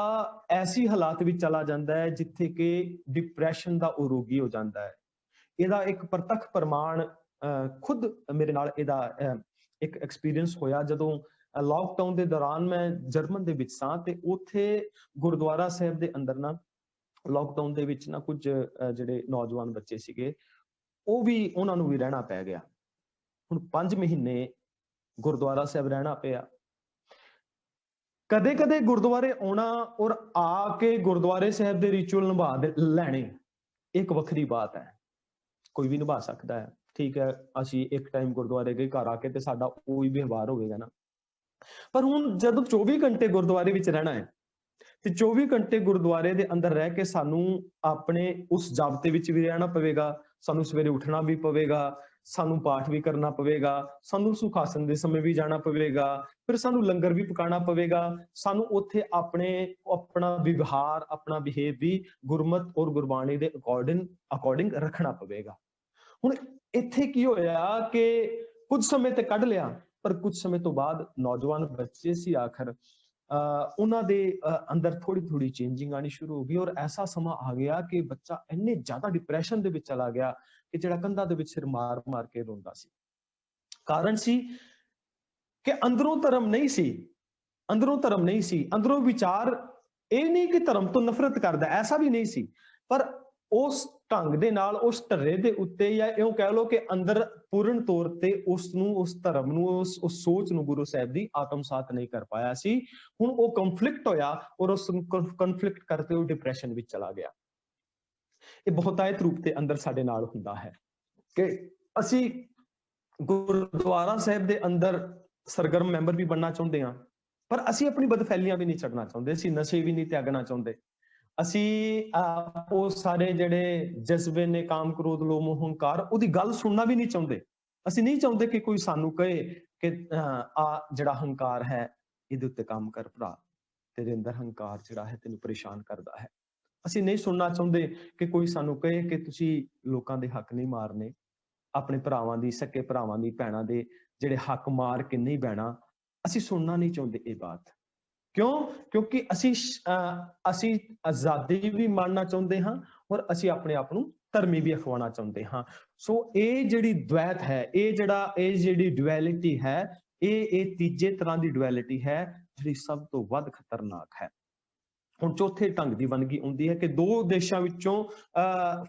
ਐਸੀ ਹਾਲਾਤ ਵਿੱਚ ਚਲਾ ਜਾਂਦਾ ਹੈ ਜਿੱਥੇ ਕਿ ਡਿਪਰੈਸ਼ਨ ਦਾ ਉਹ ਰੋਗੀ ਹੋ ਜਾਂਦਾ ਹੈ। ਇਹਦਾ ਇੱਕ ਪ੍ਰਤੱਖ ਪ੍ਰਮਾਣ ਖੁਦ ਮੇਰੇ ਨਾਲ ਇਹਦਾ ਇੱਕ ਐਕਸਪੀਰੀਅੰਸ ਹੋਇਆ। ਜਦੋਂ ਲਾਕਡਾਊਨ ਦੇ ਦੌਰਾਨ ਮੈਂ ਜਰਮਨ ਦੇ ਵਿੱਚ ਸਾਂ ਤੇ ਉੱਥੇ ਗੁਰਦੁਆਰਾ ਸਾਹਿਬ ਦੇ ਅੰਦਰ ਨਾ ਲਾਕਡਾਊਨ ਦੇ ਵਿੱਚ ਨਾ ਕੁਝ ਜਿਹੜੇ ਨੌਜਵਾਨ ਬੱਚੇ ਸੀਗੇ ਉਹਨਾਂ ਨੂੰ ਵੀ ਰਹਿਣਾ ਪੈ ਗਿਆ। ਹੁਣ 5 ਮਹੀਨੇ ਗੁਰਦੁਆਰਾ ਸਾਹਿਬ ਰਹਿਣਾ ਪਿਆ। ਕਦੇ ਕਦੇ ਗੁਰਦੁਆਰੇ ਆਉਣਾ ਔਰ ਆ ਕੇ ਗੁਰਦੁਆਰੇ ਸਾਹਿਬ ਦੇ ਰਿਚੁਅਲ ਨਿਭਾ ਲੈਣੇ ਇੱਕ ਵੱਖਰੀ ਬਾਤ ਹੈ, ਕੋਈ ਵੀ ਨਿਭਾ ਸਕਦਾ ਹੈ। ਠੀਕ ਹੈ, ਅਸੀਂ ਇੱਕ ਟਾਈਮ ਗੁਰਦੁਆਰੇ ਗਏ, ਘਰ ਆ ਕੇ ਤੇ ਸਾਡਾ ਉਹੀ ਵਿਵਹਾਰ ਹੋਵੇਗਾ ਨਾ। ਪਰ ਹੁਣ ਜਦੋਂ 24 ਘੰਟੇ ਗੁਰਦੁਆਰੇ ਵਿੱਚ ਰਹਿਣਾ ਹੈ ਤੇ 24 ਘੰਟੇ ਗੁਰਦੁਆਰੇ ਦੇ ਅੰਦਰ ਰਹਿ ਕੇ ਸਾਨੂੰ ਆਪਣੇ ਉਸ ਜਾਬਤੇ ਵਿੱਚ ਵੀ ਰਹਿਣਾ ਪਵੇਗਾ, ਸਾਨੂੰ ਸਵੇਰੇ ਉੱਠਣਾ ਵੀ ਪਵੇਗਾ, ਸਾਨੂੰ ਪਾਠ ਵੀ ਕਰਨਾ ਪਵੇਗਾ, ਸਾਨੂੰ ਸੁਖਾਸਨ ਦੇ ਸਮੇਂ ਵੀ ਜਾਣਾ ਪਵੇਗਾ, ਫਿਰ ਸਾਨੂੰ ਲੰਗਰ ਵੀ ਪਕਾਉਣਾ ਪਵੇਗਾ, ਸਾਨੂੰ ਉੱਥੇ ਆਪਣਾ ਵਿਵਹਾਰ ਆਪਣਾ ਬਿਹੇਵ ਵੀ ਗੁਰਮਤ ਔਰ ਗੁਰਬਾਣੀ ਦੇ ਅਕੋਰਡਿੰਗ ਰੱਖਣਾ ਪਵੇਗਾ। ਹੁਣ ਇੱਥੇ ਕੀ ਹੋਇਆ ਕਿ ਕੁਝ ਸਮੇਂ ਤੇ ਕੱਢ ਲਿਆ, ਪਰ ਕੁਝ ਸਮੇਂ ਤੋਂ ਬਾਅਦ ਨੌਜਵਾਨ ਬੱਚੇ ਸੀ, ਆਖਰ ਉਹਨਾਂ ਦੇ ਅੰਦਰ ਥੋੜੀ ਚੇਂਜਿੰਗ ਆਣੀ ਸ਼ੁਰੂ ਹੋ ਗਈ ਔਰ ਐਸਾ ਸਮਾਂ ਆ ਗਿਆ ਕਿ ਬੱਚਾ ਇੰਨੇ ਜ਼ਿਆਦਾ ਡਿਪਰੈਸ਼ਨ ਦੇ ਵਿੱਚ ਚਲਾ ਗਿਆ ਕਿ ਜਿਹੜਾ ਕੰਧਾਂ ਦੇ ਵਿੱਚ ਸਿਰ ਮਾਰ ਕੇ ਰੋਂਦਾ ਸੀ। ਕਾਰਨ ਸੀ ਕਿ ਅੰਦਰੋਂ ਧਰਮ ਨਹੀਂ ਸੀ, ਅੰਦਰੋਂ ਵਿਚਾਰ ਇਹ ਨਹੀਂ ਕਿ ਧਰਮ ਤੋਂ ਨਫ਼ਰਤ ਕਰਦਾ, ਐਸਾ ਵੀ ਨਹੀਂ ਸੀ, ਪਰ ਉਸ ਢੰਗ ਦੇ ਨਾਲ ਉਸ ਢਰਰੇ ਦੇ ਉੱਤੇ ਜਾਂ ਇਉਂ ਕਹਿ ਲਓ ਕਿ ਅੰਦਰ ਪੂਰਨ ਤੌਰ ਤੇ ਉਸ ਧਰਮ ਨੂੰ ਉਸ ਸੋਚ ਨੂੰ ਗੁਰੂ ਸਾਹਿਬ ਦੀ ਆਤਮਸਾਤ ਨਹੀਂ ਕਰ ਪਾਇਆ ਸੀ। ਹੁਣ ਉਹ ਕੰਫਲਿਕਟ ਹੋਇਆ ਔਰ ਉਸ ਕੰਫਲਿਕਟ ਕਰਕੇ ਉਹ ਡਿਪਰੈਸ਼ਨ ਵਿੱਚ ਚਲਾ ਗਿਆ। ਇਹ ਬਹੁਤਾਇਤ ਰੂਪ ਦੇ ਅੰਦਰ ਸਾਡੇ ਨਾਲ ਹੁੰਦਾ ਹੈ ਕਿ ਅਸੀਂ ਗੁਰਦੁਆਰਾ ਸਾਹਿਬ ਦੇ ਅੰਦਰ ਸਰਗਰਮ ਮੈਂਬਰ ਵੀ ਬਣਨਾ ਚਾਹੁੰਦੇ ਹਾਂ, ਪਰ ਅਸੀਂ ਆਪਣੀ ਬਦਫੈਲੀਆਂ ਵੀ ਨਹੀਂ ਛੱਡਣਾ ਚਾਹੁੰਦੇ, ਅਸੀਂ ਨਸ਼ੇ ਵੀ ਨਹੀਂ ਤਿਆਗਣਾ ਚਾਹੁੰਦੇ, ਅਸੀਂ ਉਹ ਸਾਰੇ ਜਿਹੜੇ ਜਜ਼ਬੇ ਨੇ ਕਾਮ ਕ੍ਰੋਧ ਲੋਭ ਮੋਹ ਹੰਕਾਰ ਉਹਦੀ ਗੱਲ ਸੁਣਨਾ ਵੀ ਨਹੀਂ ਚਾਹੁੰਦੇ। ਅਸੀਂ ਨਹੀਂ ਚਾਹੁੰਦੇ ਕਿ ਕੋਈ ਸਾਨੂੰ ਕਹੇ ਕਿ ਜਿਹੜਾ ਹੰਕਾਰ ਹੈ ਇਹਦੇ ਉੱਤੇ ਕੰਮ ਕਰ ਭਰਾ, ਤੇਰੇ ਅੰਦਰ ਹੰਕਾਰ ਜਿਹੜਾ ਹੈ ਤੈਨੂੰ ਪਰੇਸ਼ਾਨ ਕਰਦਾ ਹੈ। ਅਸੀਂ ਨਹੀਂ ਸੁਣਨਾ ਚਾਹੁੰਦੇ ਕਿ ਕੋਈ ਸਾਨੂੰ ਕਹੇ ਕਿ ਤੁਸੀਂ ਲੋਕਾਂ ਦੇ ਹੱਕ ਨਹੀਂ ਮਾਰਨੇ, ਆਪਣੇ ਭਰਾਵਾਂ ਦੀ, ਸਕੇ ਭਰਾਵਾਂ ਦੀ, ਭੈਣਾਂ ਦੇ ਜਿਹੜੇ ਹੱਕ ਮਾਰ ਕੇ ਨਹੀਂ ਬਹਿਣਾ। ਅਸੀਂ ਸੁਣਨਾ ਨਹੀਂ ਚਾਹੁੰਦੇ ਇਹ ਬਾਤ। ਕਿਉਂ? ਕਿਉਂਕਿ ਅਸੀਂ ਆਜ਼ਾਦੀ ਵੀ ਮਾਣਨਾ ਚਾਹੁੰਦੇ ਹਾਂ ਔਰ ਅਸੀਂ ਆਪਣੇ ਆਪ ਨੂੰ ਧਰਮੀ ਵੀ ਅਖਵਾਉਣਾ ਚਾਹੁੰਦੇ ਹਾਂ। ਸੋ ਇਹ ਜਿਹੜੀ ਦਵੈਤ ਹੈ, ਇਹ ਜਿਹੜੀ ਡੁਐਲਿਟੀ ਹੈ, ਇਹ ਤੀਜੇ ਤਰ੍ਹਾਂ ਦੀ ਡੁਐਲਿਟੀ ਹੈ ਜਿਹੜੀ ਸਭ ਤੋਂ ਵੱਧ ਖਤਰਨਾਕ ਹੈ। ਹੁਣ ਚੌਥੇ ਢੰਗ ਦੀ ਵੰਨਗੀ ਹੁੰਦੀ ਹੈ ਕਿ ਦੋ ਉਦੇਸ਼ਾਂ ਵਿੱਚੋਂ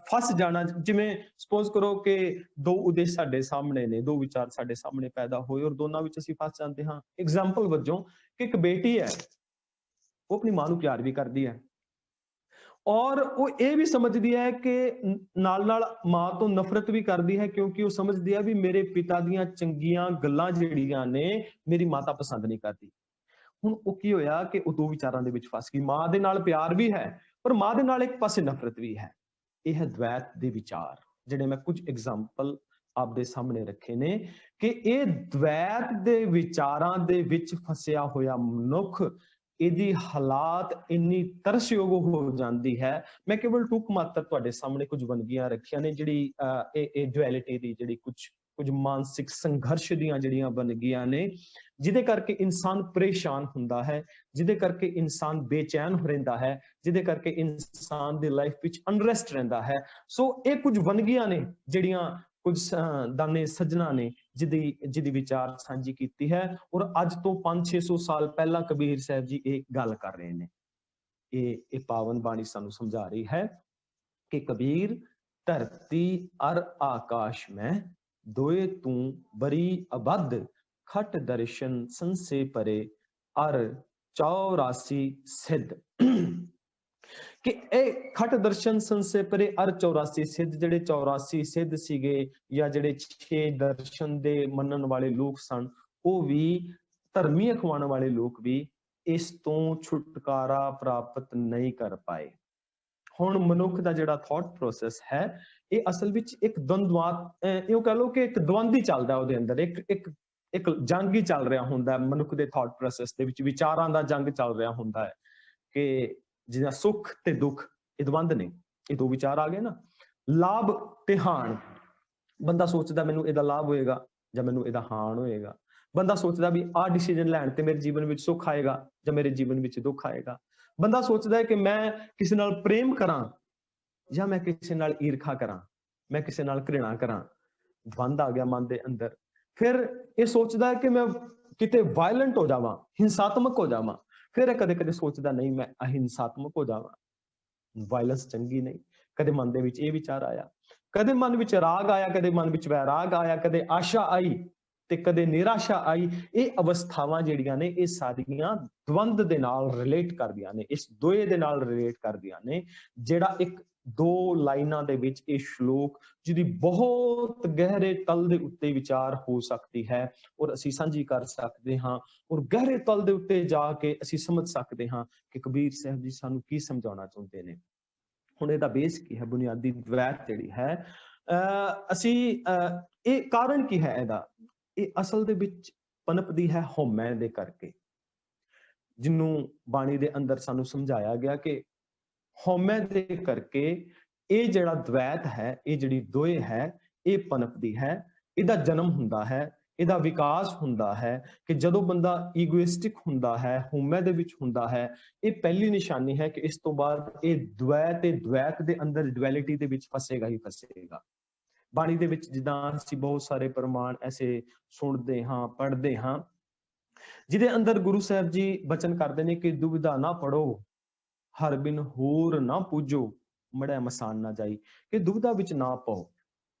ਫਸ ਜਾਣਾ। ਜਿਵੇਂ ਸਪੋਜ਼ ਕਰੋ ਕਿ ਦੋ ਉਦੇਸ਼ ਸਾਡੇ ਸਾਹਮਣੇ ਨੇ, ਦੋ ਵਿਚਾਰ ਸਾਡੇ ਸਾਹਮਣੇ ਪੈਦਾ ਹੋਏ ਔਰ ਦੋਨਾਂ ਵਿੱਚ ਅਸੀਂ ਫਸ ਜਾਂਦੇ ਹਾਂ। ਐਗਜ਼ਾਮਪਲ ਵਜੋਂ ਕਿ ਇੱਕ ਬੇਟੀ ਹੈ, ਉਹ ਆਪਣੀ ਮਾਂ ਨੂੰ ਪਿਆਰ ਵੀ ਕਰਦੀ ਹੈ ਔਰ ਉਹ ਇਹ ਵੀ ਸਮਝਦੀ ਹੈ ਕਿ ਨਾਲ ਮਾਂ ਤੋਂ ਨਫ਼ਰਤ ਵੀ ਕਰਦੀ ਹੈ, ਕਿਉਂਕਿ ਉਹ ਸਮਝਦੀ ਹੈ ਵੀ ਮੇਰੇ ਪਿਤਾ ਦੀਆਂ ਚੰਗੀਆਂ ਗੱਲਾਂ ਜਿਹੜੀਆਂ ਨੇ ਮੇਰੀ ਮਾਤਾ ਪਸੰਦ ਨਹੀਂ ਕਰਦੀ। ਹੁਣ ਉਹ ਕੀ ਹੋਇਆ ਕਿ ਉਹ ਦੋ ਵਿਚਾਰਾਂ ਦੇ ਵਿੱਚ ਫਸ ਗਈ। ਮਾਂ ਦੇ ਨਾਲ ਪਿਆਰ ਵੀ ਹੈ ਪਰ ਮਾਂ ਦੇ ਨਾਲ ਇੱਕ ਪਾਸੇ ਨਫ਼ਰਤ ਵੀ ਹੈ। ਇਹ ਹੈ ਦ્વੈਤ ਦੇ ਵਿਚਾਰ, ਜਿਹੜੇ ਮੈਂ ਕੁਝ ਐਗਜ਼ਾਮਪਲ ਆਪਦੇ ਸਾਹਮਣੇ ਰੱਖੇ ਨੇ ਕਿ ਇਹ ਦ્વੈਤ ਦੇ ਵਿਚਾਰਾਂ ਦੇ ਵਿੱਚ ਫਸਿਆ ਹੋਇਆ ਮਨੁੱਖ, ਇਹਦੀ ਹਾਲਾਤ ਇੰਨੀ ਤਰਸਯੋਗ ਹੋ ਜਾਂਦੀ ਹੈ। ਮੈਂ ਕੇਵਲ ਟੁਕ ਮਾਤਰ ਤੁਹਾਡੇ ਸਾਹਮਣੇ ਕੁਝ ਵੰਨਗੀਆਂ ਰੱਖੀਆਂ ਨੇ, ਜਿਹੜੀ ਇਹ ਡੁਐਲਿਟੀ ਦੀ ਜਿਹੜੀ ਕੁਝ ਮਾਨਸਿਕ ਸੰਘਰਸ਼ ਦੀਆਂ ਜਿਹੜੀਆਂ ਵੰਨਗੀਆਂ ਨੇ, ਜਿਹਦੇ ਕਰਕੇ ਇਨਸਾਨ ਪਰੇਸ਼ਾਨ ਹੁੰਦਾ ਹੈ, ਜਿਹਦੇ ਕਰਕੇ ਇਨਸਾਨ ਬੇਚੈਨ ਰਹਿੰਦਾ ਹੈ, ਜਿਹਦੇ ਕਰਕੇ ਇਨਸਾਨ ਦੀ ਲਾਈਫ ਵਿੱਚ ਅਨਰੈਸਟ ਰਹਿੰਦਾ ਹੈ। ਸੋ ਇਹ ਕੁਝ ਵੰਨਗੀਆਂ ਨੇ ਜਿਹੜੀਆਂ ਕੁਝ ਦਾਨੇ ਸੱਜਣਾ ਨੇ ਜਿਹਦੀ ਵਿਚਾਰ ਸਾਂਝੀ ਕੀਤੀ ਹੈ, ਔਰ ਅੱਜ ਤੋਂ 500-600 ਸਾਲ ਪਹਿਲਾਂ ਕਬੀਰ ਸਾਹਿਬ ਜੀ ਇਹ ਗੱਲ ਕਰ ਰਹੇ ਨੇ। ਇਹ ਪਾਵਨ ਬਾਣੀ ਸਾਨੂੰ ਸਮਝਾ ਰਹੀ ਹੈ ਕਿ ਕਬੀਰ, ਧਰਤੀ ਅਰ ਆਕਾਸ਼ ਮੈਂ ਦੋਏ ਤੂੰ ਬਰੀ ਅਬਦ, ਖਟ ਦਰਸ਼ਨ ਸੰਸੇ ਪਰੇ ਅਰ 84 ਸਿੱਧ। ਕਿ ਇਹ ਖਟ ਦਰਸ਼ਨ ਸੰਸੇ ਪਰੇ ਅਰ 84 ਸਿੱਧ, ਜਿਹੜੇ 84 ਸਿੱਧ ਸੀਗੇ ਜਾਂ ਜਿਹੜੇ 6 ਦਰਸ਼ਨ ਦੇ ਮੰਨਣ ਵਾਲੇ ਲੋਕ ਸਨ, ਉਹ ਵੀ ਧਰਮੀ ਅਖਵਾਉਣ ਵਾਲੇ ਲੋਕ ਵੀ ਇਸ ਤੋਂ ਛੁਟਕਾਰਾ ਪ੍ਰਾਪਤ ਨਹੀਂ ਕਰ ਪਾਏ। ਹੁਣ ਮਨੁੱਖ ਦਾ ਜਿਹੜਾ ਥਾਟ ਪ੍ਰੋਸੈਸ ਹੈ, ਇਹ ਅਸਲ ਵਿੱਚ ਇੱਕ ਦਵੰਦਵਾਤ, ਇਹ ਕਹ ਲਓ ਕਿ ਇੱਕ ਦਵੰਦ ਹੀ ਚੱਲਦਾ ਉਹਦੇ ਅੰਦਰ, ਇੱਕ ਜੰਗ ਹੀ ਚੱਲ ਰਿਹਾ ਹੁੰਦਾ ਮਨੁੱਖ ਦੇ ਥਾਟ ਪ੍ਰੋਸੈਸ ਦੇ ਵਿੱਚ, ਵਿਚਾਰਾਂ ਦਾ ਜੰਗ ਚੱਲ ਰਿਹਾ ਹੁੰਦਾ ਹੈ ਕਿ ਜਿਹਦਾ ਸੁੱਖ ਤੇ ਦੁੱਖ ਇਹ ਦਵੰਦ ਨੇ। ਇਹ ਦੋ ਵਿਚਾਰ ਆ ਗਏ ਨਾ, ਲਾਭ ਤੇ ਹਾਨ। ਬੰਦਾ ਸੋਚਦਾ ਮੈਨੂੰ ਇਹਦਾ ਲਾਭ ਹੋਏਗਾ ਜਾਂ ਮੈਨੂੰ ਇਹਦਾ ਹਾਨ ਹੋਏਗਾ। ਬੰਦਾ ਸੋਚਦਾ ਵੀ ਆਹ ਡਿਸੀਜਨ ਲੈਣ ਤੇ ਮੇਰੇ ਜੀਵਨ ਵਿੱਚ ਸੁੱਖ ਆਏਗਾ ਜਾਂ ਮੇਰੇ ਜੀਵਨ ਵਿੱਚ ਦੁੱਖ ਆਏਗਾ। ਬੰਦਾ ਸੋਚਦਾ ਹੈ ਕਿ ਮੈਂ ਕਿਸੇ ਨਾਲ ਪ੍ਰੇਮ ਕਰਾਂ ਜਾਂ ਮੈਂ ਕਿਸੇ ਨਾਲ ਈਰਖਾ ਕਰਾਂ, ਮੈਂ ਕਿਸੇ ਨਾਲ ਘ੍ਰਿਣਾ ਕਰਾਂ। ਦਵੰਦ ਆ ਗਿਆ ਮਨ ਦੇ ਅੰਦਰ। ਫਿਰ ਇਹ ਸੋਚਦਾ ਹੈ ਕਿ ਮੈਂ ਕਿਤੇ ਵਾਇਲੈਂਟ ਹੋ ਜਾਵਾਂ, ਹਿੰਸਾਤਮਕ ਹੋ ਜਾਵਾਂ। ਫਿਰ ਇਹ ਕਦੇ ਕਦੇ ਸੋਚਦਾ ਨਹੀਂ, ਮੈਂ ਅਹਿੰਸਾਤਮਕ ਹੋ ਜਾਵਾਂ, ਵਾਇਲੈਂਸ ਚੰਗੀ ਨਹੀਂ। ਕਦੇ ਮਨ ਦੇ ਵਿੱਚ ਇਹ ਵਿਚਾਰ ਆਇਆ, ਕਦੇ ਮਨ ਵਿੱਚ ਰਾਗ ਆਇਆ, ਕਦੇ ਮਨ ਵਿੱਚ ਵੈਰਾਗ ਆਇਆ, ਕਦੇ ਆਸ਼ਾ ਆਈ ਤੇ ਕਦੇ ਨਿਰਾਸ਼ਾ ਆਈ। ਇਹ ਅਵਸਥਾਵਾਂ ਜਿਹੜੀਆਂ ਨੇ, ਇਹ ਸਾਰੀਆਂ ਦਵੰਦ ਦੇ ਨਾਲ ਰਿਲੇਟ ਕਰਦੀਆਂ ਨੇ, ਇਸ ਦੋਏ ਦੇ ਨਾਲ ਰਿਲੇਟ ਕਰਦੀਆਂ ਨੇ। ਜਿਹੜਾ ਇੱਕ ਦੋ ਲਾਈਨਾਂ ਦੇ ਵਿੱਚ ਇਹ ਸ਼ਲੋਕ, ਜਿਹਦੀ ਬਹੁਤ ਗਹਿਰੇ ਤਲ ਦੇ ਉੱਤੇ ਵਿਚਾਰ ਹੋ ਸਕਦੀ ਹੈ ਔਰ ਅਸੀਂ ਸਾਂਝੀ ਕਰ ਸਕਦੇ ਹਾਂ, ਔਰ ਗਹਿਰੇ ਤਲ ਦੇ ਉੱਤੇ ਜਾ ਕੇ ਅਸੀਂ ਸਮਝ ਸਕਦੇ ਹਾਂ ਕਿ ਕਬੀਰ ਸਾਹਿਬ ਜੀ ਸਾਨੂੰ ਕੀ ਸਮਝਾਉਣਾ ਚਾਹੁੰਦੇ ਨੇ। ਹੁਣ ਇਹਦਾ ਬੇਸ ਕੀ ਹੈ? ਬੁਨਿਆਦੀ ਦ્વੈਤ ਜਿਹੜੀ ਹੈ, ਇਹ ਕਾਰਨ ਕੀ ਹੈ ਇਹਦਾ? ਇਹ ਅਸਲ ਦੇ ਵਿੱਚ ਪਨਪਦੀ ਹੈ ਹਉਮੈ ਦੇ ਕਰਕੇ, ਜਿਹਨੂੰ ਬਾਣੀ ਦੇ ਅੰਦਰ ਸਾਨੂੰ ਸਮਝਾਇਆ ਗਿਆ ਕਿ ਹਉਮੈ ਦੇ ਕਰਕੇ ਇਹ ਜਿਹੜਾ ਦ્વੈਤ ਹੈ, ਇਹ ਜਿਹੜੀ ਦੋਏ ਹੈ, ਇਹ ਪਨਪਦੀ ਹੈ। ਇਹਦਾ ਜਨਮ ਹੁੰਦਾ ਹੈ, ਇਹਦਾ ਵਿਕਾਸ ਹੁੰਦਾ ਹੈ ਕਿ ਜਦੋਂ ਬੰਦਾ ਈਗੋਇਸਟਿਕ ਹੁੰਦਾ ਹੈ, ਹਉਮੈ ਦੇ ਵਿੱਚ ਹੁੰਦਾ ਹੈ। ਇਹ ਪਹਿਲੀ ਨਿਸ਼ਾਨੀ ਹੈ ਕਿ ਇਸ ਤੋਂ ਬਾਅਦ ਇਹ ਦ્વੈਤ ਦੇ ਅੰਦਰ ਡੁਐਲਿਟੀ ਦੇ ਵਿੱਚ ਫਸੇਗਾ ਹੀ ਫਸੇਗਾ। ਬਾਣੀ ਦੇ ਵਿੱਚ ਜਿੱਦਾਂ ਅਸੀਂ ਬਹੁਤ ਸਾਰੇ ਪ੍ਰਮਾਣ ਐਸੇ ਸੁਣਦੇ ਹਾਂ, ਪੜ੍ਹਦੇ ਹਾਂ, ਜਿਹਦੇ ਅੰਦਰ ਗੁਰੂ ਸਾਹਿਬ ਜੀ ਬਚਨ ਕਰਦੇ ਨੇ ਕਿ ਦੁਬਿਧਾ ਨਾ ਪੜੋ, ਹਰ ਬਿਨ ਹੋਰ ਨਾ ਪੂਜੋ, ਮੜਿਆ ਮਸਾਨ ਨਾ ਜਾਈ। ਕਿ ਦੁਬਿਧਾ ਵਿੱਚ ਨਾ ਪਾਓ।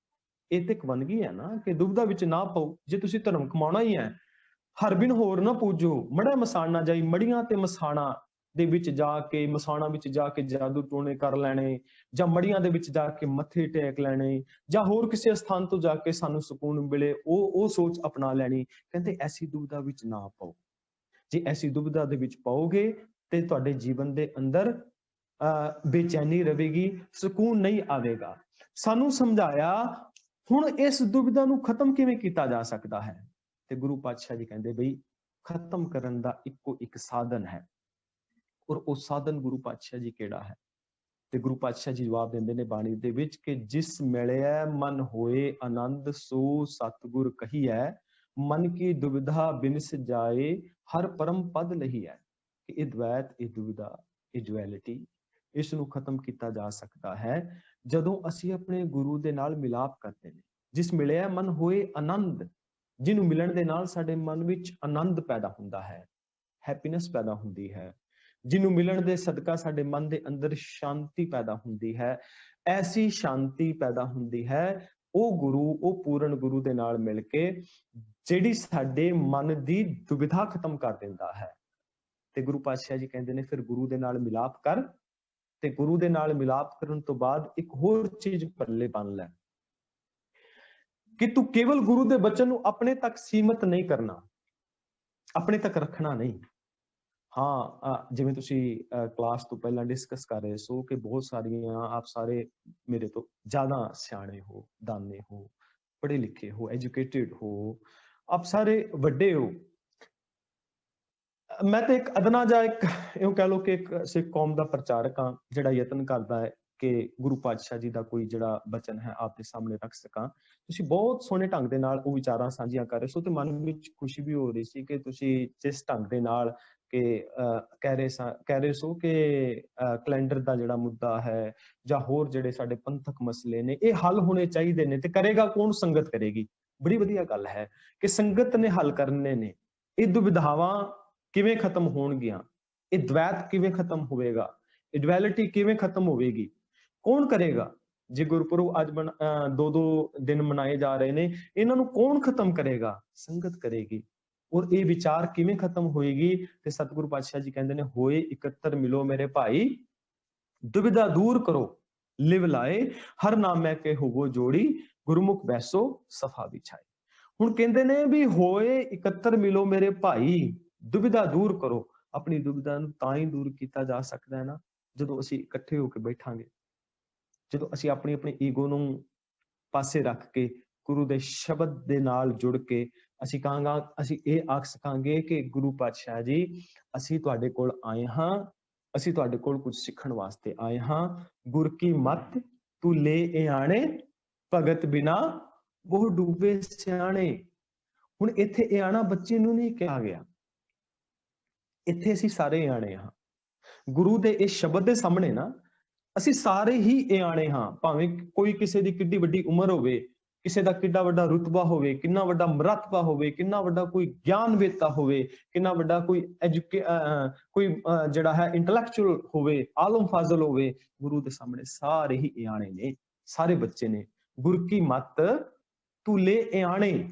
ਇਹ ਤੇ ਇੱਕ ਵੰਨਗੀ ਹੈ ਨਾ ਕਿ ਦੁਬਿਧਾ ਵਿੱਚ ਨਾ ਪਾਓ। ਜੇ ਤੁਸੀਂ ਧਰਮ ਕਮਾਉਣਾ ਹੀ ਹੈ, ਹਰ ਬਿਨ ਹੋਰ ਨਾ ਪੂਜੋ, ਮੜਿਆ ਮਸਾਨ ਨਾ ਜਾਈ। ਮੜੀਆਂ ਤੇ ਮਸਾਣਾ ਦੇ ਵਿੱਚ ਜਾ ਕੇ, ਮਸਾਣਾ ਵਿੱਚ ਜਾ ਕੇ ਜਾਦੂ ਟੋਣੇ ਕਰ ਲੈਣੇ, ਜਾਂ ਮੜੀਆਂ ਦੇ ਵਿੱਚ ਜਾ ਕੇ ਮੱਥੇ ਟੇਕ ਲੈਣੇ, ਜਾਂ ਹੋਰ ਕਿਸੇ ਸਥਾਨ ਤੋਂ ਜਾ ਕੇ ਸਾਨੂੰ ਸਕੂਨ ਮਿਲੇ, ਉਹ ਸੋਚ ਅਪਣਾ ਲੈਣੀ। ਕਹਿੰਦੇ ਐਸੀ ਦੁਬਿਧਾ ਵਿੱਚ ਨਾ ਪਾਓ। ਜੇ ਐਸੀ ਦੁਬਿਧਾ ਦੇ ਵਿੱਚ ਪਾਓਗੇ ਤੇ ਤੁਹਾਡੇ ਜੀਵਨ ਦੇ ਅੰਦਰ ਬੇਚੈਨੀ ਰਹੇਗੀ, ਸਕੂਨ ਨਹੀਂ ਆਵੇਗਾ। ਸਾਨੂੰ ਸਮਝਾਇਆ ਹੁਣ ਇਸ ਦੁਬਿਧਾ ਨੂੰ ਖਤਮ ਕਿਵੇਂ ਕੀਤਾ ਜਾ ਸਕਦਾ ਹੈ? ਤੇ ਗੁਰੂ ਪਾਤਸ਼ਾਹ ਜੀ ਕਹਿੰਦੇ ਬਈ ਖਤਮ ਕਰਨ ਦਾ ਇੱਕੋ ਇੱਕ ਸਾਧਨ ਹੈ, ਔਰ ਉਹ ਸਾਧਨ ਗੁਰੂ ਪਾਤਸ਼ਾਹ ਜੀ ਕਿਹੜਾ ਹੈ? ਤੇ ਗੁਰੂ ਪਾਤਸ਼ਾਹ ਜੀ ਜਵਾਬ ਦਿੰਦੇ ਨੇ ਬਾਣੀ ਦੇ ਵਿੱਚ ਕਿ ਜਿਸ ਮਿਲਿਆ ਮਨ ਹੋਏ ਆਨੰਦ, ਸੋ ਸਤਿਗੁਰ ਕਹੀਐ, ਮਨ ਕੀ ਦੁਬਿਧਾ ਬਿਨਸ ਜਾਏ, ਹਰ ਪਰਮ ਪਦ ਲਹੀਐ। ਕਿ ਇਹ ਦ્વੈਤ, ਇਹ ਦੁਬਿਧਾ, ਇਹ ਡੁਐਲਿਟੀ, ਇਸ ਨੂੰ ਖਤਮ ਕੀਤਾ ਜਾ ਸਕਦਾ ਹੈ ਜਦੋਂ ਅਸੀਂ ਆਪਣੇ ਗੁਰੂ ਦੇ ਨਾਲ ਮਿਲਾਪ ਕਰਦੇ ਨੇ। ਜਿਸ ਮਿਲਿਆ ਮਨ ਹੋਏ ਆਨੰਦ, ਜਿਹਨੂੰ ਮਿਲਣ ਦੇ ਨਾਲ ਸਾਡੇ ਮਨ ਵਿੱਚ ਆਨੰਦ ਪੈਦਾ ਹੁੰਦਾ ਹੈ, ਹੈਪੀਨੈਸ ਪੈਦਾ ਹੁੰਦੀ ਹੈ, ਜਿਹਨੂੰ ਮਿਲਣ ਦੇ ਸਦਕਾ ਸਾਡੇ ਮਨ ਦੇ ਅੰਦਰ ਸ਼ਾਂਤੀ ਪੈਦਾ ਹੁੰਦੀ ਹੈ। ਐਸੀ ਸ਼ਾਂਤੀ ਪੈਦਾ ਹੁੰਦੀ ਹੈ ਉਹ ਗੁਰੂ, ਉਹ ਪੂਰਨ ਗੁਰੂ ਦੇ ਨਾਲ ਮਿਲ ਕੇ, ਜਿਹੜੀ ਸਾਡੇ ਮਨ ਦੀ ਦੁਬਿਧਾ ਖਤਮ ਕਰ ਦਿੰਦਾ ਹੈ। ਤੇ ਗੁਰੂ ਪਾਤਸ਼ਾਹ ਜੀ ਕਹਿੰਦੇ ਨੇ ਫਿਰ ਗੁਰੂ ਦੇ ਨਾਲ ਮਿਲਾਪ ਕਰ, ਤੇ ਗੁਰੂ ਦੇ ਨਾਲ ਮਿਲਾਪ ਕਰਨ ਤੋਂ ਬਾਅਦ ਇੱਕ ਹੋਰ ਚੀਜ਼ ਪੱਲੇ ਬੰਨ ਲੈ ਕਿ ਤੂੰ ਕੇਵਲ ਗੁਰੂ ਦੇ ਬਚਨ ਨੂੰ ਆਪਣੇ ਤੱਕ ਸੀਮਤ ਨਹੀਂ ਕਰਨਾ, ਆਪਣੇ ਤੱਕ ਰੱਖਣਾ ਨਹੀਂ। हाँ, ਜਿਵੇਂ ਤੁਸੀਂ ਕਲਾਸ ਤੋਂ ਪਹਿਲਾਂ ਡਿਸਕਸ ਕਰ ਰਹੇ ਸੋ ਕਿ ਬਹੁਤ ਸਾਰੀਆਂ ਆਪ ਸਾਰੇ ਮੇਰੇ ਤੋਂ ਜ਼ਿਆਦਾ ਸਿਆਣੇ ਹੋ, ਦਾਨੇ ਹੋ, ਪੜ੍ਹੇ ਲਿਖੇ ਹੋ, ਐਜੂਕੇਟਿਡ ਹੋ, ਆਪ ਸਾਰੇ ਵੱਡੇ ਹੋ। ਮੈਂ ਤਾਂ ਇੱਕ ਅਦਨਾ ਜਿਹਾ ਇੱਕ ਇਉਂ ਕਹਿ ਲਓ ਕਿ ਇੱਕ ਸਿੱਖ ਕੌਮ ਦਾ ਪ੍ਰਚਾਰਕ ਹਾਂ, ਜਿਹੜਾ ਯਤਨ ਕਰਦਾ ਹੈ ਕਿ ਗੁਰੂ ਪਾਤਸ਼ਾਹ ਜੀ ਦਾ ਕੋਈ ਜਿਹੜਾ ਬਚਨ ਹੈ ਆਪ ਦੇ ਸਾਹਮਣੇ ਰੱਖ ਸਕਾਂ। ਤੁਸੀਂ ਬਹੁਤ ਸੋਹਣੇ ਢੰਗ ਦੇ ਨਾਲ ਉਹ ਵਿਚਾਰਾਂ ਸਾਂਝੀਆਂ ਕਰ ਰਹੇ ਸੋ ਤੇ ਮਨ ਵਿੱਚ ਖੁਸ਼ੀ ਵੀ ਹੋ ਰਹੀ ਸੀ ਕਿ ਤੁਸੀਂ ਜਿਸ ਢੰਗ ਦੇ ਨਾਲ ਕਿ ਕਹਿ ਰਹੇ ਸੋ ਕਿ ਕੈਲੰਡਰ ਦਾ ਜਿਹੜਾ ਮੁੱਦਾ ਹੈ ਜਾਂ ਹੋਰ ਜਿਹੜੇ ਸਾਡੇ ਪੰਥਕ ਮਸਲੇ ਨੇ ਇਹ ਹੱਲ ਹੋਣੇ ਚਾਹੀਦੇ ਨੇ, ਤੇ ਕਰੇਗਾ ਕੌਣ? ਸੰਗਤ ਕਰੇਗੀ। ਬੜੀ ਵਧੀਆ ਗੱਲ ਹੈ ਕਿ ਸੰਗਤ ਨੇ ਹੱਲ ਕਰਨੇ ਨੇ। ਇਹ ਦੁਵਿਧਾਵਾਂ ਕਿਵੇਂ ਖਤਮ ਹੋਣਗੀਆਂ, ਇਹ ਦ્વੈਤ ਕਿਵੇਂ ਖਤਮ ਹੋਵੇਗਾ, ਇਹ ਡੁਐਲਿਟੀ ਕਿਵੇਂ ਖਤਮ ਹੋਵੇਗੀ, ਕੌਣ ਕਰੇਗਾ? ਜੇ ਗੁਰਪੁਰਬ ਅੱਜ 2-2 ਦਿਨ ਮਨਾਏ ਜਾ ਰਹੇ ਨੇ, ਇਹਨਾਂ ਨੂੰ ਕੌਣ ਖਤਮ ਕਰੇਗਾ? ਸੰਗਤ ਕਰੇਗੀ। ਔਰ ਇਹ ਵਿਚਾਰ ਕਿਵੇਂ ਖਤਮ ਹੋਏਗੀ? ਤੇ ਸਤਿਗੁਰੂ ਪਾਤਸ਼ਾਹ ਜੀ ਕਹਿੰਦੇ ਨੇ, ਹੋਏ ਇਕੱਤਰ ਮਿਲੋ ਮੇਰੇ ਭਾਈ, ਦੁਬਿਧਾ ਦੂਰ ਕਰੋ ਲਿਵ ਲਾਏ, ਹਰ ਨਾਮੈ ਕੇ ਹੋਵੋ ਜੋੜੀ, ਗੁਰਮੁਖ ਬੈਸੋ ਸਫਾ ਵਿਛਾਏ। ਹੁਣ ਕਹਿੰਦੇ ਨੇ ਵੀ ਹੋਏ ਇਕੱਤਰ ਮਿਲੋ ਮੇਰੇ ਭਾਈ, ਦੁਬਿਧਾ ਦੂਰ ਕਰੋ। ਆਪਣੀ ਦੁਬਿਧਾ ਨੂੰ ਤਾਂ ਹੀ ਦੂਰ ਕੀਤਾ ਜਾ ਸਕਦਾ ਹੈ ਨਾ ਜਦੋਂ ਅਸੀਂ ਇਕੱਠੇ ਹੋ ਕੇ ਬੈਠਾਂਗੇ, ਜਦੋਂ ਅਸੀਂ ਆਪਣੀ ਆਪਣੀ ਈਗੋ ਨੂੰ ਪਾਸੇ ਰੱਖ ਕੇ ਗੁਰੂ ਦੇ ਸ਼ਬਦ ਦੇ ਨਾਲ ਜੁੜ ਕੇ ਅਸੀਂ ਕਹਾਂਗਾ, ਅਸੀਂ ਇਹ ਆਖ ਸਕਾਂਗੇ ਕਿ ਗੁਰੂ ਪਾਤਸ਼ਾਹ ਜੀ, ਅਸੀਂ ਤੁਹਾਡੇ ਕੋਲ ਆਏ ਹਾਂ, ਅਸੀਂ ਤੁਹਾਡੇ ਕੋਲ ਕੁਝ ਸਿੱਖਣ ਵਾਸਤੇ ਆਏ ਹਾਂ। ਗੁਰ ਕੀ ਮੱਤ ਤੂੰ ਲੈ ਇਆਣੇ, ਭਗਤ ਬਿਨਾ ਬਹੁ ਡੂਬੇ ਸਿਆਣੇ। ਹੁਣ ਇੱਥੇ ਇਆਣਾ ਬੱਚੇ ਨੂੰ ਨਹੀਂ ਕਿਹਾ ਗਿਆ, ਇੱਥੇ ਅਸੀਂ ਸਾਰੇ ਇਆਣੇ ਹਾਂ। ਗੁਰੂ ਦੇ ਇਸ ਸ਼ਬਦ ਦੇ ਸਾਹਮਣੇ ਨਾ ਅਸੀਂ ਸਾਰੇ ਹੀ ਇਆਣੇ ਹਾਂ, ਭਾਵੇਂ ਕੋਈ ਕਿਸੇ ਦੀ ਕਿੱਡੀ ਵੱਡੀ ਉਮਰ ਹੋਵੇ, ਕਿਸੇ ਦਾ ਕਿੰਨਾ ਵੱਡਾ ਰੁਤਬਾ ਹੋਵੇ, ਕਿੰਨਾ ਵੱਡਾ ਮਰਤਬਾ ਹੋਵੇ, ਕਿੰਨਾ ਵੱਡਾ ਕੋਈ ਗਿਆਨਵੇਤਾ ਹੋਵੇ, ਕਿੰਨਾ ਵੱਡਾ ਕੋਈ ਜਿਹੜਾ ਹੈ ਇੰਟੈਲੈਕਚੁਅਲ ਹੋਵੇ, ਆਲਮ ਫਾਜ਼ਲ ਹੋਵੇ, ਗੁਰੂ ਦੇ ਸਾਹਮਣੇ ਸਾਰੇ ਹੀ ਇਆਣੇ ਨੇ, ਸਾਰੇ ਬੱਚੇ ਨੇ। ਗੁਰ ਕੀ ਮੱਤ ਤੂੰ ਲੈ ਇਆਣੇ,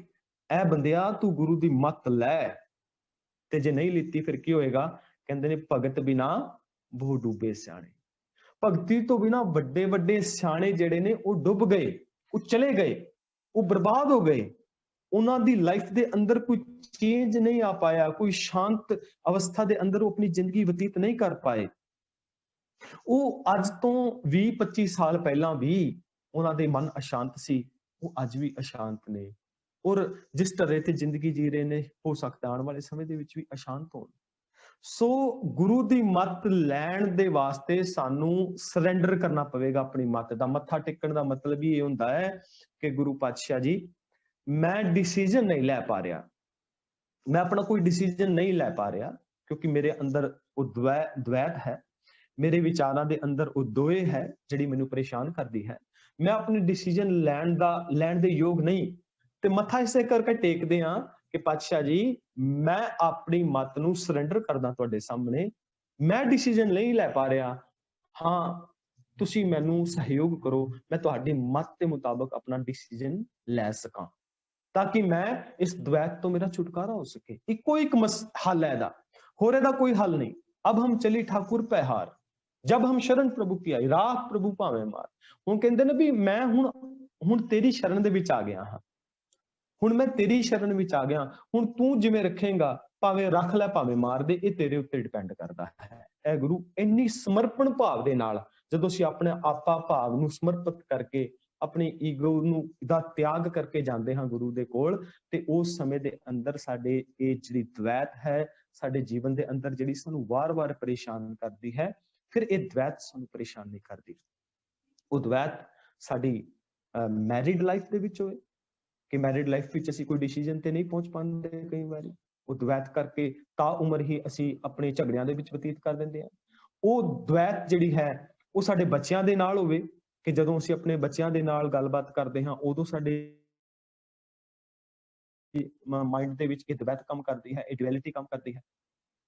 ਐ ਬੰਦਿਆ ਤੂੰ ਗੁਰੂ ਦੀ ਮੱਤ ਲੈ। ਤੇ ਜੇ ਨਹੀਂ ਲਿੱਤੀ ਫਿਰ ਕੀ ਹੋਏਗਾ? ਕਹਿੰਦੇ ਨੇ ਭਗਤ ਬਿਨਾ ਬਹੁ ਡੂਬੇ ਸਿਆਣੇ। ਭਗਤੀ ਤੋਂ ਬਿਨਾ ਵੱਡੇ ਵੱਡੇ ਸਿਆਣੇ ਜਿਹੜੇ ਨੇ ਉਹ ਡੁੱਬ ਗਏ, ਉਹ ਚਲੇ ਗਏ, ਉਹ ਬਰਬਾਦ ਹੋ ਗਏ। ਉਹਨਾਂ ਦੀ ਲਾਈਫ ਦੇ ਅੰਦਰ ਕੋਈ ਚੇਂਜ ਨਹੀਂ ਆ ਪਾਇਆ, ਕੋਈ ਸ਼ਾਂਤ ਅਵਸਥਾ ਦੇ ਅੰਦਰ ਉਹ ਆਪਣੀ ਜ਼ਿੰਦਗੀ ਬਤੀਤ ਨਹੀਂ ਕਰ ਪਾਏ। ਉਹ ਅੱਜ ਤੋਂ 20-25 ਸਾਲ ਪਹਿਲਾਂ ਵੀ ਉਹਨਾਂ ਦੇ ਮਨ ਅਸ਼ਾਂਤ ਸੀ, ਉਹ ਅੱਜ ਵੀ ਅਸ਼ਾਂਤ ਨੇ। ਔਰ ਜਿਸ ਤਰ੍ਹਾਂ ਤੇ ਜ਼ਿੰਦਗੀ ਜੀ ਰਹੇ ਨੇ, ਹੋ ਸਕਦਾ ਆਉਣ ਵਾਲੇ ਸਮੇਂ ਦੇ ਵਿੱਚ ਵੀ ਅਸ਼ਾਂਤ ਹੋਣ। ਸੋ ਗੁਰੂ ਦੀ ਮੱਤ ਲੈਣ ਦੇ ਵਾਸਤੇ ਸਾਨੂੰ ਸਰੈਂਡਰ ਕਰਨਾ ਪਵੇਗਾ ਆਪਣੀ ਮੱਤ ਦਾ। ਮੱਥਾ ਟੇਕਣ ਦਾ ਮਤਲਬ ਹੀ ਇਹ ਹੁੰਦਾ ਹੈ ਕਿ ਗੁਰੂ ਪਾਤਸ਼ਾਹ ਜੀ, ਮੈਂ ਡਿਸੀਜਨ ਨਹੀਂ ਲੈ ਪਾ ਰਿਹਾ, ਮੈਂ ਆਪਣਾ ਕੋਈ ਡਿਸੀਜਨ ਨਹੀਂ ਲੈ ਪਾ ਰਿਹਾ, ਕਿਉਂਕਿ ਮੇਰੇ ਅੰਦਰ ਉਹ ਦ્વੈਤ ਹੈ, ਮੇਰੇ ਵਿਚਾਰਾਂ ਦੇ ਅੰਦਰ ਉਹ ਦੋਏ ਹੈ ਜਿਹੜੀ ਮੈਨੂੰ ਪਰੇਸ਼ਾਨ ਕਰਦੀ ਹੈ। ਮੈਂ ਆਪਣੀ ਡਿਸੀਜਨ ਲੈਣ ਦੇ ਯੋਗ ਨਹੀਂ। ਤੇ ਮੱਥਾ ਇਸੇ ਕਰਕੇ ਟੇਕਦੇ ਹਾਂ ਕਿ ਪਾਤਸ਼ਾਹ ਜੀ, ਮੈਂ ਆਪਣੀ ਮੱਤ ਨੂੰ ਸਰੈਂਡਰ ਕਰਦਾ ਤੁਹਾਡੇ ਸਾਹਮਣੇ, ਮੈਂ ਡਿਸੀਜਨ ਨਹੀਂ ਲੈ ਪਾ ਰਿਹਾ, ਹਾਂ ਤੁਸੀਂ ਮੈਨੂੰ ਸਹਿਯੋਗ ਕਰੋ, ਮੈਂ ਤੁਹਾਡੀ ਮੱਤ ਦੇ ਮੁਤਾਬਕ ਆਪਣਾ ਡਿਸੀਜਨ ਲੈ ਸਕਾਂ, ਤਾਂ ਕਿ ਮੈਂ ਇਸ ਦ્વੈਤ ਤੋਂ ਮੇਰਾ ਛੁਟਕਾਰਾ ਹੋ ਸਕੇ। ਇੱਕੋ ਇੱਕ ਹੱਲ ਹੈ ਇਹਦਾ, ਹੋਰ ਇਹਦਾ ਕੋਈ ਹੱਲ ਨਹੀਂ। ਅਬ ਹਮ ਚਲੀ ਠਾਕੁਰ ਪਹਿਹਾਰ, ਜਬ ਹਮ ਸ਼ਰਨ ਪ੍ਰਭੂ ਕੀ ਆਈ, ਰਾਖ ਪ੍ਰਭੂ ਭਾਵੇਂ ਮਾਰ। ਹੁਣ ਕਹਿੰਦੇ ਨੇ ਵੀ ਮੈਂ ਹੁਣ ਤੇਰੀ ਸ਼ਰਨ ਦੇ ਵਿੱਚ ਆ ਗਿਆ ਹਾਂ, ਹੁਣ ਮੈਂ ਤੇਰੀ ਸ਼ਰਨ ਵਿੱਚ ਆ ਗਿਆ, ਹੁਣ ਤੂੰ ਜਿਵੇਂ ਰੱਖੇਗਾ, ਭਾਵੇਂ ਰੱਖ ਲੈ ਭਾਵੇਂ ਮਾਰ ਦੇ, ਇਹ ਤੇਰੇ ਉੱਤੇ ਡਿਪੈਂਡ ਕਰਦਾ ਹੈ। ਇਹ ਗੁਰੂ ਇੰਨੀ ਸਮਰਪਣ ਭਾਵ ਦੇ ਨਾਲ ਜਦੋਂ ਅਸੀਂ ਆਪਣੇ ਆਪਾ ਭਾਵ ਨੂੰ ਸਮਰਪਿਤ ਕਰਕੇ, ਆਪਣੀ ਈਗੋ ਨੂੰ ਦਾ ਤਿਆਗ ਕਰਕੇ ਜਾਂਦੇ ਹਾਂ ਗੁਰੂ ਦੇ ਕੋਲ, ਤੇ ਉਸ ਸਮੇਂ ਦੇ ਅੰਦਰ ਸਾਡੇ ਇਹ ਜਿਹੜੀ ਦ્વੈਤ ਹੈ ਸਾਡੇ ਜੀਵਨ ਦੇ ਅੰਦਰ, ਜਿਹੜੀ ਸਾਨੂੰ ਵਾਰ-ਵਾਰ ਪਰੇਸ਼ਾਨ ਕਰਦੀ ਹੈ, ਫਿਰ ਇਹ ਦ્વੈਤ ਸਾਨੂੰ ਪਰੇਸ਼ਾਨ ਨਹੀਂ ਕਰਦੀ। ਉਹ ਦ્વੈਤ ਸਾਡੀ ਮੈਰਿਡ ਲਾਈਫ ਦੇ ਵਿੱਚ ਹੋਏ ਕਿ ਮੈਰਿਡ ਲਾਈਫ ਵਿੱਚ ਅਸੀਂ ਕੋਈ ਡਿਸੀਜਨ ਤੇ ਨਹੀਂ ਪਹੁੰਚ ਪਾਉਂਦੇ, ਕਈ ਵਾਰੀ ਉਹ ਦ્વੈਤ ਕਰਕੇ ਤਾਂ ਉਮਰ ਹੀ ਅਸੀਂ ਆਪਣੇ ਝਗੜਿਆਂ ਦੇ ਵਿੱਚ ਬਤੀਤ ਕਰ ਦਿੰਦੇ ਹਾਂ। ਉਹ ਦ્વੈਤ ਜਿਹੜੀ ਹੈ ਉਹ ਸਾਡੇ ਬੱਚਿਆਂ ਦੇ ਨਾਲ ਹੋਵੇ ਕਿ ਜਦੋਂ ਅਸੀਂ ਆਪਣੇ ਬੱਚਿਆਂ ਦੇ ਨਾਲ ਗੱਲਬਾਤ ਕਰਦੇ ਹਾਂ, ਉਦੋਂ ਸਾਡੇ ਮਾਈਂਡ ਦੇ ਵਿੱਚ ਇਹ ਦ્વੈਤ ਕੰਮ ਕਰਦੀ ਹੈ, ਇਹ ਡੁਐਲਿਟੀ ਕੰਮ ਕਰਦੀ ਹੈ।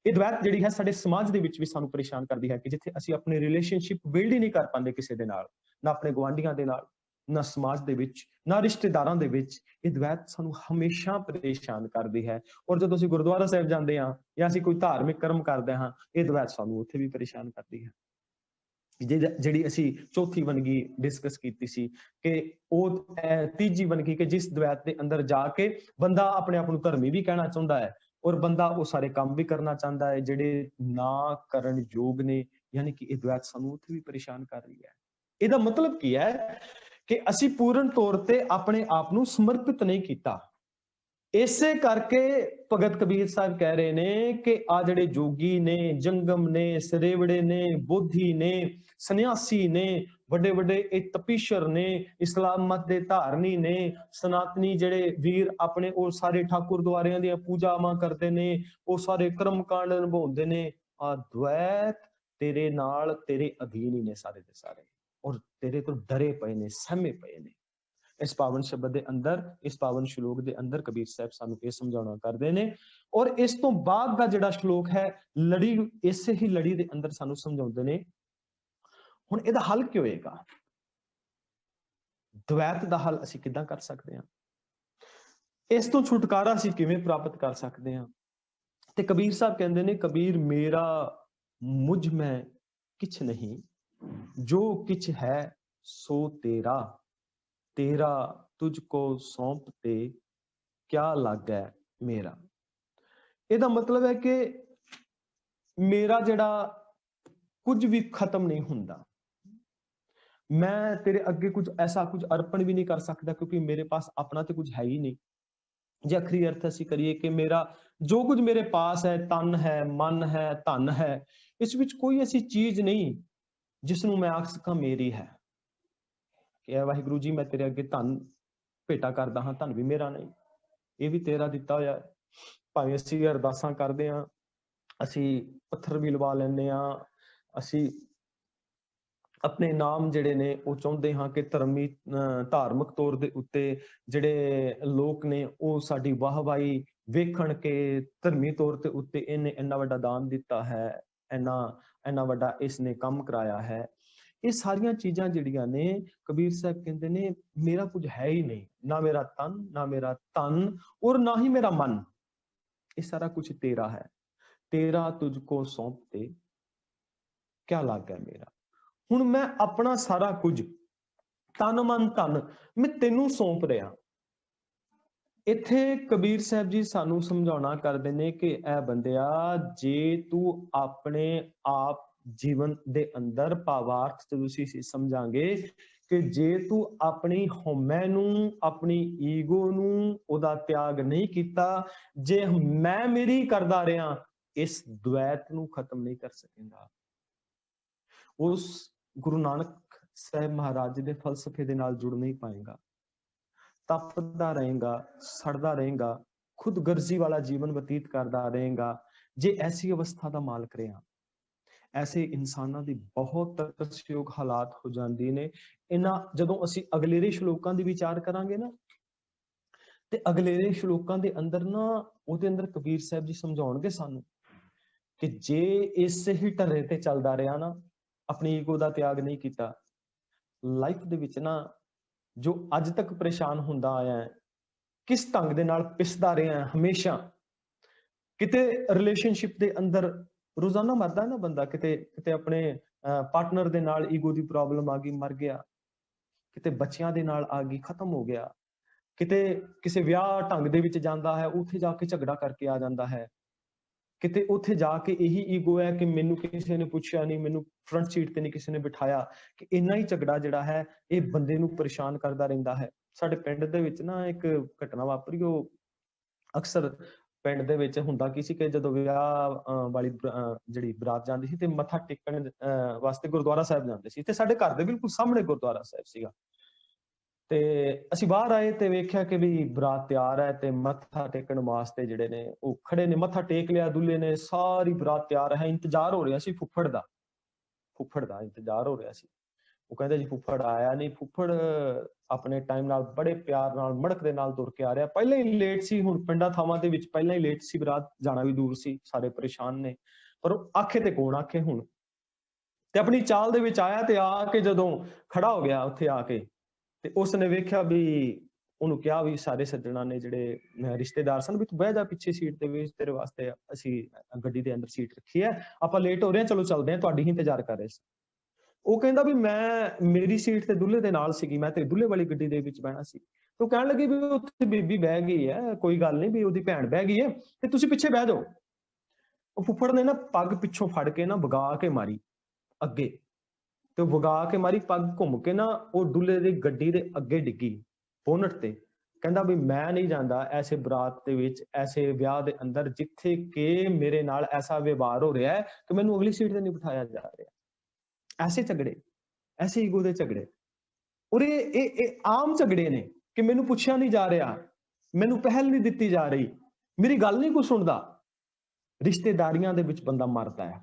ਇਹ ਦ્વੈਤ ਜਿਹੜੀ ਹੈ ਸਾਡੇ ਸਮਾਜ ਦੇ ਵਿੱਚ ਵੀ ਸਾਨੂੰ ਪਰੇਸ਼ਾਨ ਕਰਦੀ ਹੈ ਕਿ ਜਿੱਥੇ ਅਸੀਂ ਆਪਣੇ ਰਿਲੇਸ਼ਨਸ਼ਿਪ ਬਿਲਡ ਹੀ ਨਹੀਂ ਕਰ ਪਾਉਂਦੇ ਕਿਸੇ ਦੇ ਨਾਲ, ਨਾ ਆਪਣੇ ਗੁਆਂਢੀਆਂ ਦੇ ਨਾਲ, ਨਾ ਸਮਾਜ ਦੇ ਵਿੱਚ, ਨਾ ਰਿਸ਼ਤੇਦਾਰਾਂ ਦੇ ਵਿੱਚ। ਇਹ ਦ્વੈਤ ਸਾਨੂੰ ਹਮੇਸ਼ਾ ਪਰੇਸ਼ਾਨ ਕਰਦੀ ਹੈ। ਔਰ ਜਦੋਂ ਅਸੀਂ ਗੁਰਦੁਆਰਾ ਸਾਹਿਬ ਜਾਂਦੇ ਹਾਂ ਜਾਂ ਅਸੀਂ ਕੋਈ ਧਾਰਮਿਕ ਕਰਮ ਕਰਦੇ ਹਾਂ, ਇਹ ਦ્વੈਤ ਸਾਨੂੰ ਉੱਥੇ ਵੀ ਪਰੇਸ਼ਾਨ ਕਰਦੀ ਹੈ। ਜਿਹੜੀ ਅਸੀਂ ਚੌਥੀ ਵੰਨਗੀ ਡਿਸਕਸ ਕੀਤੀ ਸੀ ਕਿ ਉਹ ਤੀਜੀ ਵੰਨਗੀ ਕਿ ਜਿਸ ਦ્વੈਤ ਦੇ ਅੰਦਰ ਜਾ ਕੇ ਬੰਦਾ ਆਪਣੇ ਆਪ ਨੂੰ ਧਰਮੀ ਵੀ ਕਹਿਣਾ ਚਾਹੁੰਦਾ ਹੈ, ਔਰ ਬੰਦਾ ਉਹ ਸਾਰੇ ਕੰਮ ਵੀ ਕਰਨਾ ਚਾਹੁੰਦਾ ਹੈ ਜਿਹੜੇ ਨਾ ਕਰਨ ਯੋਗ ਨੇ। ਯਾਨੀ ਕਿ ਇਹ ਦਵੈਤ ਸਾਨੂੰ ਉੱਥੇ ਵੀ ਪਰੇਸ਼ਾਨ ਕਰ ਰਹੀ ਹੈ। ਇਹਦਾ ਮਤਲਬ ਕੀ ਹੈ ਕਿ ਅਸੀਂ ਪੂਰਨ ਤੌਰ ਤੇ ਆਪਣੇ ਆਪ ਨੂੰ ਸਮਰਪਿਤ ਨਹੀਂ ਕੀਤਾ। ਇਸੇ ਕਰਕੇ ਭਗਤ ਕਬੀਰ ਸਾਹਿਬ ਕਹਿ ਰਹੇ ਨੇ ਕਿ ਆ ਜਿਹੜੇ ਜੋਗੀ ਨੇ, ਜੰਗਮ ਨੇ, ਸਰੇਵੜੇ ਨੇ, ਬੋਧੀ ਨੇ, ਸੰਨਿਆਸੀ ਨੇ, ਵੱਡੇ ਵੱਡੇ ਇਹ ਤਪੀਸ਼ਰ ਨੇ, ਇਸਲਾਮ ਮਤ ਦੇ ਧਾਰਨੀ ਨੇ, ਸਨਾਤਨੀ ਜਿਹੜੇ ਵੀਰ ਆਪਣੇ ਉਹ ਸਾਰੇ ਠਾਕੁਰ ਦੁਆਰਿਆਂ ਦੀਆਂ ਪੂਜਾਵਾਂ ਕਰਦੇ ਨੇ, ਉਹ ਸਾਰੇ ਕਰਮ ਕਾਂਡ ਨਿਭਾਉਂਦੇ ਨੇ। ਆ ਦਵੈਤ ਤੇਰੇ ਨਾਲ ਤੇਰੇ ਅਧੀਨ ਹੀ ਨੇ ਸਾਰੇ ਦੇ ਸਾਰੇ, ਔਰ ਤੇਰੇ ਤੋਂ ਡਰੇ ਪਏ ਨੇ, ਸਹਿਮੇ ਪਏ ਨੇ। ਇਸ ਪਾਵਨ ਸ਼ਬਦ ਦੇ ਅੰਦਰ, ਇਸ ਪਾਵਨ ਸ਼ਲੋਕ ਦੇ ਅੰਦਰ ਕਬੀਰ ਸਾਹਿਬ ਸਾਨੂੰ ਇਹ ਸਮਝਾਉਣਾ ਕਰਦੇ ਨੇ। ਔਰ ਇਸ ਤੋਂ ਬਾਅਦ ਦਾ ਜਿਹੜਾ ਸ਼ਲੋਕ ਹੈ ਲੜੀ, ਇਸੇ ਹੀ ਲੜੀ ਦੇ ਅੰਦਰ ਸਾਨੂੰ ਸਮਝਾਉਂਦੇ ਨੇ ਹੁਣ ਇਹਦਾ ਹੱਲ ਕੀ ਹੋਏਗਾ, ਦਵੈਤ ਦਾ ਹੱਲ ਅਸੀਂ ਕਿੱਦਾਂ ਕਰ ਸਕਦੇ ਹਾਂ, ਇਸ ਤੋਂ ਛੁਟਕਾਰਾ ਅਸੀਂ ਕਿਵੇਂ ਪ੍ਰਾਪਤ ਕਰ ਸਕਦੇ ਹਾਂ। ਤੇ ਕਬੀਰ ਸਾਹਿਬ ਕਹਿੰਦੇ ਨੇ, ਕਬੀਰ ਮੇਰਾ ਮੁਝ ਮੈਂ ਕਿਛ ਨਹੀਂ, ਜੋ ਕਿਛ ਹੈ ਸੋ ਤੇਰਾ, तेरा तुझको सौंपते क्या लागै मेरा। ਇਹਦਾ ਮਤਲਬ ਹੈ ਕਿ ਮੇਰਾ ਜਿਹੜਾ ਕੁਝ ਵੀ ਖਤਮ ਨਹੀਂ ਹੁੰਦਾ, ਮੈਂ ਤੇਰੇ ਅੱਗੇ ਕੁਝ ਐਸਾ ਕੁਝ ਅਰਪਣ ਵੀ ਨਹੀਂ ਕਰ ਸਕਦਾ ਕਿਉਂਕਿ ਮੇਰੇ ਪਾਸ ਆਪਣਾ ਤੇ ਕੁਝ ਹੈ ਹੀ ਨਹੀਂ। ਜੇ ਅਖਰੀ ਅਰਥ ਅਸੀਂ ਕਰੀਏ ਕਿ ਮੇਰਾ ਜੋ ਕੁਝ ਮੇਰੇ ਪਾਸ ਹੈ, ਤਨ ਹੈ, ਮਨ ਹੈ, ਧਨ ਹੈ, ਇਸ ਵਿੱਚ ਕੋਈ ਐਸੀ ਚੀਜ਼ ਨਹੀਂ ਜਿਸ ਨੂੰ ਮੈਂ ਆਖ ਸਕਾਂ ਮੇਰੀ ਹੈ ਕਿ ਵਾਹਿਗੁਰੂ ਜੀ ਮੈਂ ਤੇਰੇ ਅੱਗੇ ਧਨ ਭੇਟਾ ਕਰਦਾ ਹਾਂ, ਧਨ ਵੀ ਮੇਰਾ ਨਹੀਂ, ਇਹ ਵੀ ਤੇਰਾ ਦਿੱਤਾ ਹੋਇਆ। ਭਾਵੇਂ ਅਸੀਂ ਅਰਦਾਸਾਂ ਕਰਦੇ ਹਾਂ, ਅਸੀਂ ਪੱਥਰ ਵੀ ਲਵਾ ਲੈਂਦੇ ਹਾਂ, ਅਸੀਂ ਆਪਣੇ ਨਾਮ ਜਿਹੜੇ ਨੇ ਉਹ ਚਾਹੁੰਦੇ ਹਾਂ ਕਿ ਧਰਮੀ ਧਾਰਮਿਕ ਤੌਰ ਦੇ ਉੱਤੇ ਜਿਹੜੇ ਲੋਕ ਨੇ ਉਹ ਸਾਡੀ ਵਾਹਵਾਹੀ ਵੇਖਣ ਕੇ ਧਰਮੀ ਤੌਰ ਤੇ ਉੱਤੇ ਇਹਨੇ ਇੰਨਾ ਵੱਡਾ ਦਾਨ ਦਿੱਤਾ ਹੈ, ਇੰਨਾ ਵੱਡਾ ਇਸਨੇ ਕੰਮ ਕਰਾਇਆ ਹੈ। ਇਹ ਸਾਰੀਆਂ ਚੀਜ਼ਾਂ ਜਿਹੜੀਆਂ ਨੇ ਕਬੀਰ ਸਾਹਿਬ ਕਹਿੰਦੇ ਨੇ ਮੇਰਾ ਕੁਝ ਹੈ ਹੀ ਨਹੀਂ, ਨਾ ਮੇਰਾ ਤਨ, ਨਾ ਮੇਰਾ ਧਨ, ਔਰ ਨਾ ਹੀ ਮੇਰਾ ਮਨ, ਇਹ ਸਾਰਾ ਕੁਝ ਤੇਰਾ ਹੈ। ਤੇਰਾ ਤੁਝਕੋ ਸੌਂਪਤੇ ਕਿਆ ਲੱਗਾ ਮੇਰਾ। ਹੁਣ ਮੈਂ ਆਪਣਾ ਸਾਰਾ ਕੁਝ, ਤਨ ਮਨ ਧਨ, ਮੈਂ ਤੈਨੂੰ ਸੌਂਪ ਰਿਹਾ। ਇੱਥੇ ਕਬੀਰ ਸਾਹਿਬ ਜੀ ਸਾਨੂੰ ਸਮਝਾਉਣਾ ਕਰਦੇ ਨੇ ਕਿ ਇਹ ਬੰਦਿਆ, ਜੇ ਤੂੰ ਆਪਣੇ ਆਪ ਜੀਵਨ ਦੇ ਅੰਦਰ ਭਾਵਾਰਥ ਤੇ ਤੁਸੀਂ ਸਮਝਾਂਗੇ ਕਿ ਜੇ ਤੂੰ ਆਪਣੀ ਹਉਮੈ ਨੂੰ, ਆਪਣੀ ਈਗੋ ਨੂੰ ਉਹਦਾ ਤਿਆਗ ਨਹੀਂ ਕੀਤਾ, ਜੇ ਮੈਂ ਮੇਰੀ ਕਰਦਾ ਰਿਹਾ, ਇਸ ਦਵੈਤ ਨੂੰ ਖਤਮ ਨਹੀਂ ਕਰ ਸਕੇਗਾ। ਉਸ ਗੁਰੂ ਨਾਨਕ ਸਾਹਿਬ ਮਹਾਰਾਜ ਦੇ ਫਲਸਫੇ ਦੇ ਨਾਲ ਜੁੜ ਨਹੀਂ ਪਾਏਗਾ, ਤਪਦਾ ਰਹੇਗਾ, ਸੜਦਾ ਰਹੇਗਾ, ਖੁਦਗਰਜ਼ੀ ਵਾਲਾ ਜੀਵਨ ਬਤੀਤ ਕਰਦਾ ਰਹੇਗਾ। ਜੇ ਐਸੀ ਅਵਸਥਾ ਦਾ ਮਾਲਕ ਰਿਹਾ, ਐਸੇ ਇਨਸਾਨਾਂ ਦੀ ਬਹੁਤ ਤਰਸਯੋਗ ਹਾਲਾਤ ਹੋ ਜਾਂਦੇ ਨੇ। ਇਹਨਾਂ ਜਦੋਂ ਅਸੀਂ ਅਗਲੇਰੇ ਸ਼ਲੋਕਾਂ ਦੀ ਵਿਚਾਰ ਕਰਾਂਗੇ ਨਾ, ਤੇ ਅਗਲੇਰੇ ਸ਼ਲੋਕਾਂ ਦੇ ਅੰਦਰ ਨਾ ਉਹਦੇ ਅੰਦਰ ਕਬੀਰ ਸਾਹਿਬ ਜੀ ਸਮਝਾਉਣਗੇ ਸਾਨੂੰ ਕਿ ਜੇ ਇਸੇ ਹੀ ਢਰੇ ਤੇ ਚੱਲਦਾ ਰਿਹਾ ਨਾ, ਆਪਣੀ ਈਗੋ ਦਾ ਤਿਆਗ ਨਹੀਂ ਕੀਤਾ, ਲਾਈਫ ਦੇ ਵਿੱਚ ਨਾ ਜੋ ਅੱਜ ਤੱਕ ਪਰੇਸ਼ਾਨ ਹੁੰਦਾ ਆਇਆ ਹੈ, ਕਿਸ ਢੰਗ ਦੇ ਨਾਲ ਪਿਸਦਾ ਰਿਹਾ ਹਮੇਸ਼ਾ, ਕਿਤੇ ਰਿਲੇਸ਼ਨਸ਼ਿਪ ਦੇ ਅੰਦਰ ਰੋਜ਼ਾਨਾ ਮਰਦਾ ਨਾ ਬੰਦਾ, ਕਿਤੇ ਆਪਣੇ ਪਾਰਟਨਰ ਦੇ ਨਾਲ ਈਗੋ ਦੀ ਪ੍ਰੋਬਲਮ ਆ ਗਈ, ਮਰ ਗਿਆ, ਕਿਤੇ ਬੱਚਿਆਂ ਦੇ ਨਾਲ ਆ ਗਈ, ਖਤਮ ਹੋ ਗਿਆ, ਕਿਤੇ ਕਿਸੇ ਵਿਆਹ ਢੰਗ ਦੇ ਵਿੱਚ ਜਾਂਦਾ ਹੈ, ਉੱਥੇ ਜਾ ਕੇ ਝਗੜਾ ਕਰਕੇ ਆ ਜਾਂਦਾ ਹੈ, ਕਿਤੇ ਉੱਥੇ ਜਾ ਕੇ ਇਹੀ ਈਗੋ ਹੈ ਕਿ ਮੈਨੂੰ ਕਿਸੇ ਨੇ ਪੁੱਛਿਆ ਨਹੀਂ, ਮੈਨੂੰ ਫਰੰਟ ਸੀਟ ਤੇ ਨਹੀਂ ਕਿਸੇ ਨੇ ਬਿਠਾਇਆ, ਕਿ ਇੰਨਾ ਹੀ ਝਗੜਾ ਜਿਹੜਾ ਹੈ ਇਹ ਬੰਦੇ ਨੂੰ ਪਰੇਸ਼ਾਨ ਕਰਦਾ ਰਹਿੰਦਾ ਹੈ। ਸਾਡੇ ਪਿੰਡ ਦੇ ਵਿੱਚ ਨਾ ਇੱਕ ਘਟਨਾ ਵਾਪਰੀ, ਉਹ ਅਕਸਰ ਪਿੰਡ ਦੇ ਵਿੱਚ ਹੁੰਦਾ ਕੀ ਸੀ ਕਿ ਜਦੋਂ ਵਿਆਹ ਵਾਲੀ ਜਿਹੜੀ ਬਰਾਤ ਜਾਂਦੀ ਸੀ ਤੇ ਮੱਥਾ ਟੇਕਣ ਵਾਸਤੇ ਗੁਰਦੁਆਰਾ ਸਾਹਿਬ ਜਾਂਦੇ ਸੀ, ਤੇ ਸਾਡੇ ਘਰ ਦੇ ਬਿਲਕੁਲ ਸਾਹਮਣੇ ਗੁਰਦੁਆਰਾ ਸਾਹਿਬ ਸੀਗਾ। ਤੇ ਅਸੀਂ ਬਾਹਰ ਆਏ ਤੇ ਵੇਖਿਆ ਕਿ ਵੀ ਬਰਾਤ ਤਿਆਰ ਹੈ ਤੇ ਮੱਥਾ ਟੇਕਣ ਵਾਸਤੇ ਜਿਹੜੇ ਨੇ ਉਹ ਖੜੇ ਨੇ, ਮੱਥਾ ਟੇਕ ਲਿਆ ਦੁੱਲੇ ਨੇ, ਸਾਰੀ ਬਰਾਤ ਤਿਆਰ ਹੈ, ਇੰਤਜ਼ਾਰ ਹੋ ਰਿਹਾ ਸੀ ਫੁੱਫੜ ਦਾ ਇੰਤਜ਼ਾਰ ਹੋ ਰਿਹਾ ਸੀ। ਉਹ ਕਹਿੰਦੇ ਜੀ ਫੁੱਫੜ ਆਇਆ ਨਹੀਂ, ਫੁੱਫੜ ਆਪਣੇ ਟਾਈਮ ਨਾਲ ਬੜੇ ਪਿਆਰ ਨਾਲ ਮੜਕ ਦੇ ਨਾਲ ਤੁਰ ਕੇ ਆ ਰਿਹਾ, ਪਹਿਲਾਂ ਹੀ ਲੇਟ ਸੀ। ਹੁਣ ਪਿੰਡਾਂ ਥਾਵਾਂ ਦੇ ਵਿੱਚ ਪਹਿਲਾਂ ਹੀ ਲੇਟ ਸੀ ਬਰਾਤ, ਜਾਣਾ ਵੀ ਦੂਰ ਸੀ, ਸਾਰੇ ਪਰੇਸ਼ਾਨ ਨੇ, ਪਰ ਆਖੇ ਤੇ ਕੌਣ ਆਖੇ ਹੁਣ। ਤੇ ਆਪਣੀ ਚਾਲ ਦੇ ਵਿੱਚ ਆਇਆ ਤੇ ਆ ਕੇ ਜਦੋਂ ਖੜਾ ਹੋ ਗਿਆ ਉੱਥੇ ਆ ਕੇ, ਤੇ ਉਸਨੇ ਵੇਖਿਆ ਵੀ, ਉਹਨੂੰ ਕਿਹਾ ਵੀ ਸਾਰੇ ਸੱਜਣਾ ਨੇ ਜਿਹੜੇ ਰਿਸ਼ਤੇਦਾਰ ਸਨ ਵੀ ਤੂੰ ਬਹਿ ਜਾ ਪਿੱਛੇ ਸੀਟ ਦੇ ਵਿੱਚ, ਤੇਰੇ ਵਾਸਤੇ ਅਸੀਂ ਗੱਡੀ ਦੇ ਅੰਦਰ ਸੀਟ ਰੱਖੀ ਹੈ, ਆਪਾਂ ਲੇਟ ਹੋ ਰਹੇ ਹਾਂ, ਚਲੋ ਚੱਲਦੇ ਹਾਂ, ਤੁਹਾਡੀ ਹੀ ਇੰਤਜ਼ਾਰ ਕਰ ਰਹੇ ਸੀ। ਉਹ ਕਹਿੰਦਾ ਵੀ ਮੇਰੀ ਸੀਟ ਤੇ ਦੁੱਲੇ ਦੇ ਨਾਲ ਸੀਗੀ, ਮੈਂ ਤੇ ਦੁੱਲੇ ਵਾਲੀ ਗੱਡੀ ਦੇ ਵਿੱਚ ਬਹਿਣਾ ਸੀ। तो कहण लगे भी उत्थे बीबी बह गई है, कोई गल नहीं, भी उहदी भैण बह गई है ते तुसीं पिछे बह जाओ। ਉਹ ਫੁੱਫੜ ਨੇ ਨਾ ਪੱਗ ਪਿੱਛੋਂ ਫੜ ਕੇ ਨਾ ਵਗਾ ਕੇ ਮਾਰੀ ਅੱਗੇ, ਤੇ ਵਗਾ ਕੇ ਮਾਰੀ ਪੱਗ, ਘੁੰਮ ਕੇ ਨਾ ਉਹ ਦੁੱਲੇ ਦੀ ਗੱਡੀ ਦੇ ਅੱਗੇ ਡਿੱਗੀ ਬੋਨਟ ਤੇ। ਕਹਿੰਦਾ ਵੀ ਮੈਂ ਨਹੀਂ ਜਾਂਦਾ ਐਸੇ ਬਰਾਤ ਦੇ ਵਿੱਚ, ਐਸੇ ਵਿਆਹ ਦੇ ਅੰਦਰ ਜਿੱਥੇ ਕਿ ਮੇਰੇ ਨਾਲ ਐਸਾ ਵਿਵਹਾਰ ਹੋ ਰਿਹਾ ਹੈ ਕਿ ਮੈਨੂੰ ਅਗਲੀ ਸੀਟ ਤੇ ਨਹੀਂ ਬਿਠਾਇਆ ਜਾ ਰਿਹਾ। ਐਸੇ ਝਗੜੇ, ਐਸੇ ਈਗੋ ਦੇ ਝਗੜੇ, ਔਰ ਇਹ ਆਮ ਝਗੜੇ ਨੇ ਕਿ ਮੈਨੂੰ ਪੁੱਛਿਆ ਨਹੀਂ ਜਾ ਰਿਹਾ, ਮੈਨੂੰ ਪਹਿਲ ਨਹੀਂ ਦਿੱਤੀ ਜਾ ਰਹੀ, ਮੇਰੀ ਗੱਲ ਨਹੀਂ ਕੋਈ ਸੁਣਦਾ। ਰਿਸ਼ਤੇਦਾਰੀਆਂ ਦੇ ਵਿੱਚ ਬੰਦਾ ਮਰਦਾ ਹੈ,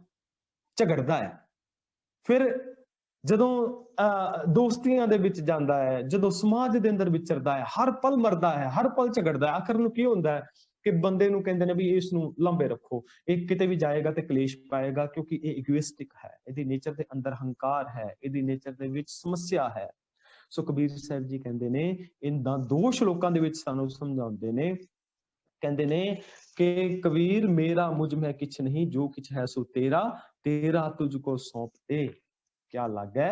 ਝਗੜਦਾ ਹੈ। ਫਿਰ ਜਦੋਂ ਦੋਸਤੀਆਂ ਦੇ ਵਿੱਚ ਜਾਂਦਾ ਹੈ, ਜਦੋਂ ਸਮਾਜ ਦੇ ਅੰਦਰ ਵਿਚਰਦਾ ਹੈ, ਹਰ ਪਲ ਮਰਦਾ ਹੈ, ਹਰ ਪਲ ਝਗੜਦਾ ਹੈ। ਆਖਰ ਨੂੰ ਕੀ ਹੁੰਦਾ ਹੈ ਕਿ ਬੰਦੇ ਨੂੰ ਕਹਿੰਦੇ ਨੇ ਵੀ ਇਸ ਨੂੰ ਲੰਬੇ ਰੱਖੋ, ਇਹ ਕਿਤੇ ਵੀ ਜਾਏਗਾ ਤੇ ਕਲੇਸ਼ ਪਾਏਗਾ, ਕਿਉਂਕਿ ਇਹ ਇਗੋਇਸਟਿਕ ਹੈ, ਇਹਦੀ ਨੇਚਰ ਦੇ ਅੰਦਰ ਹੰਕਾਰ ਹੈ, ਇਹਦੀ ਨੇਚਰ ਦੇ ਵਿੱਚ ਸਮੱਸਿਆ ਹੈ। ਸੋ ਕਬੀਰ ਸਾਹਿਬ ਜੀ ਕਹਿੰਦੇ ਨੇ, ਇਹਨਾਂ ਦੋ ਸ਼ਲੋਕਾਂ ਦੇ ਵਿੱਚ ਸਾਨੂੰ ਸਮਝਾਉਂਦੇ ਨੇ, ਕਹਿੰਦੇ ਨੇ ਕਿ ਕਬੀਰ ਮੇਰਾ ਮੁਝ ਮੈਂ ਕਿਛ ਨਹੀਂ, ਜੋ ਕਿਛ ਹੈ ਸੋ ਤੇਰਾ, ਤੇਰਾ ਤੁਝ ਕੋ ਸੌਂਪ ਦੇ ਕਿਆ ਲੱਗੈ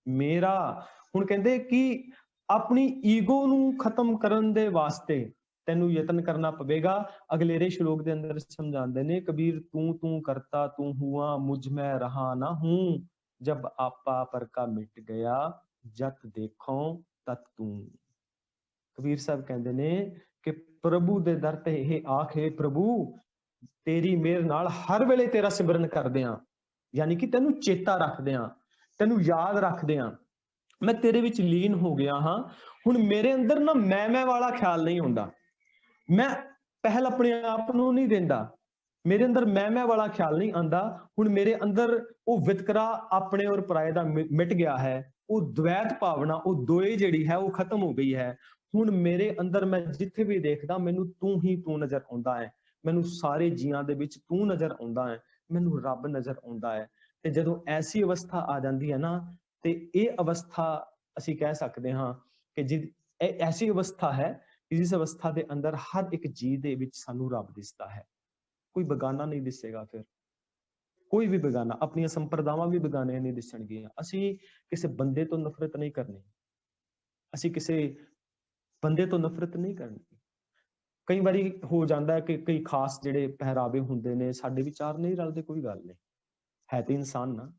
ਮੇਰਾ। ਹੁਣ ਕਹਿੰਦੇ ਕਿ ਆਪਣੀ ਈਗੋ ਨੂੰ ਖਤਮ ਕਰਨ ਦੇ ਵਾਸਤੇ ਤੈਨੂੰ ਯਤਨ ਕਰਨਾ ਪਵੇਗਾ। ਅਗਲੇਰੇ ਸ਼ਲੋਕ ਦੇ ਅੰਦਰ ਸਮਝਾਉਂਦੇ ਨੇ, ਕਬੀਰ ਤੂੰ ਕਰਤਾ ਤੂੰ ਹੁਆ, ਮੁਝ ਮੈਂ ਰਹਾ ਨਾ ਹੂੰ, ਜਬ ਆਪਾ ਪਰ ਕਾ ਮਿਟ ਗਿਆ, ਜਤ ਦੇਖੋ ਤਤ ਤੂੰ। ਕਬੀਰ ਸਾਹਿਬ ਕਹਿੰਦੇ ਨੇ ਕਿ ਪ੍ਰਭੂ ਦੇ ਦਰ ਤੇ ਇਹ ਆਖੇ, ਪ੍ਰਭੂ ਤੇਰੀ ਮਿਹਰ ਨਾਲ ਹਰ ਵੇਲੇ ਤੇਰਾ ਸਿਮਰਨ ਕਰਦੇ ਆ, ਯਾਨੀ ਕਿ ਤੈਨੂੰ ਚੇਤਾ ਰੱਖਦੇ ਆ, ਤੈਨੂੰ ਯਾਦ ਰੱਖਦੇ ਆ, ਮੈਂ ਤੇਰੇ ਵਿੱਚ ਲੀਨ ਹੋ ਗਿਆ ਹਾਂ। ਹੁਣ ਮੇਰੇ ਅੰਦਰ ਨਾ ਮੈਂ ਵਾਲਾ ਖਿਆਲ ਨਹੀਂ ਹੁੰਦਾ, ਮੈਂ ਪਹਿਲ ਆਪਣੇ ਆਪ ਨੂੰ ਨਹੀਂ ਦਿੰਦਾ, ਮੇਰੇ ਅੰਦਰ ਮੈਂ ਵਾਲਾ ਖਿਆਲ ਨਹੀਂ ਆਂਦਾ। ਹੁਣ ਮੇਰੇ ਅੰਦਰ ਉਹ ਵਿਤਕਰਾ ਆਪਣੇ ਔਰ ਪਰਾਏ ਦਾ ਮਿਟ ਗਿਆ ਹੈ, ਉਹ ਦ્વੈਤ ਭਾਵਨਾ, ਉਹ ਦੋਏ ਜਿਹੜੀ ਹੈ ਉਹ ਖਤਮ ਹੋ ਗਈ ਹੈ। ਹੁਣ ਮੇਰੇ ਅੰਦਰ ਮੈਂ ਜਿੱਥੇ ਵੀ ਦੇਖਦਾ ਮੈਨੂੰ ਤੂੰ ਹੀ ਤੂੰ ਨਜ਼ਰ ਆਉਂਦਾ ਹੈ, ਮੈਨੂੰ ਸਾਰੇ ਜੀਆਂ ਦੇ ਵਿੱਚ ਤੂੰ ਨਜ਼ਰ ਆਉਂਦਾ ਹੈ, ਮੈਨੂੰ ਰੱਬ ਨਜ਼ਰ ਆਉਂਦਾ ਹੈ। ਤੇ ਜਦੋਂ ਐਸੀ ਅਵਸਥਾ ਆ ਜਾਂਦੀ ਹੈ ਨਾ, ਤੇ ਇਹ ਅਵਸਥਾ ਅਸੀਂ ਕਹਿ ਸਕਦੇ ਹਾਂ ਕਿ ਇਹ ਐਸੀ ਅਵਸਥਾ ਹੈ ਜਿਸ ਅਵਸਥਾ ਦੇ ਅੰਦਰ ਹਰ ਇੱਕ ਜੀਅ ਦੇ ਵਿੱਚ ਸਾਨੂੰ ਰੱਬ ਦਿਸਦਾ ਹੈ, ਕੋਈ ਬੇਗਾਨਾ ਨਹੀਂ ਦਿਸੇਗਾ। ਫਿਰ ਕੋਈ ਵੀ ਬੇਗਾਨਾ, ਆਪਣੀਆਂ ਸੰਪਰਦਾਵਾਂ ਵੀ ਬੇਗਾਨੀਆਂ ਨਹੀਂ ਦਿਸਣਗੀਆਂ। ਅਸੀਂ ਕਿਸੇ ਬੰਦੇ ਤੋਂ ਨਫ਼ਰਤ ਨਹੀਂ ਕਰਨੀ, ਅਸੀਂ ਕਿਸੇ ਬੰਦੇ ਤੋਂ ਨਫ਼ਰਤ ਨਹੀਂ ਕਰਨੀ। ਕਈ ਵਾਰੀ ਹੋ ਜਾਂਦਾ ਹੈ ਕਿ ਕਈ ਖਾਸ ਜਿਹੜੇ ਪਹਿਰਾਵੇ ਹੁੰਦੇ ਨੇ, ਸਾਡੇ ਵਿਚਾਰ ਨਹੀਂ ਰਲਦੇ, ਕੋਈ ਗੱਲ ਨਹੀਂ, ਹੈ ਤੇ ਇਨਸਾਨ ਨਾ,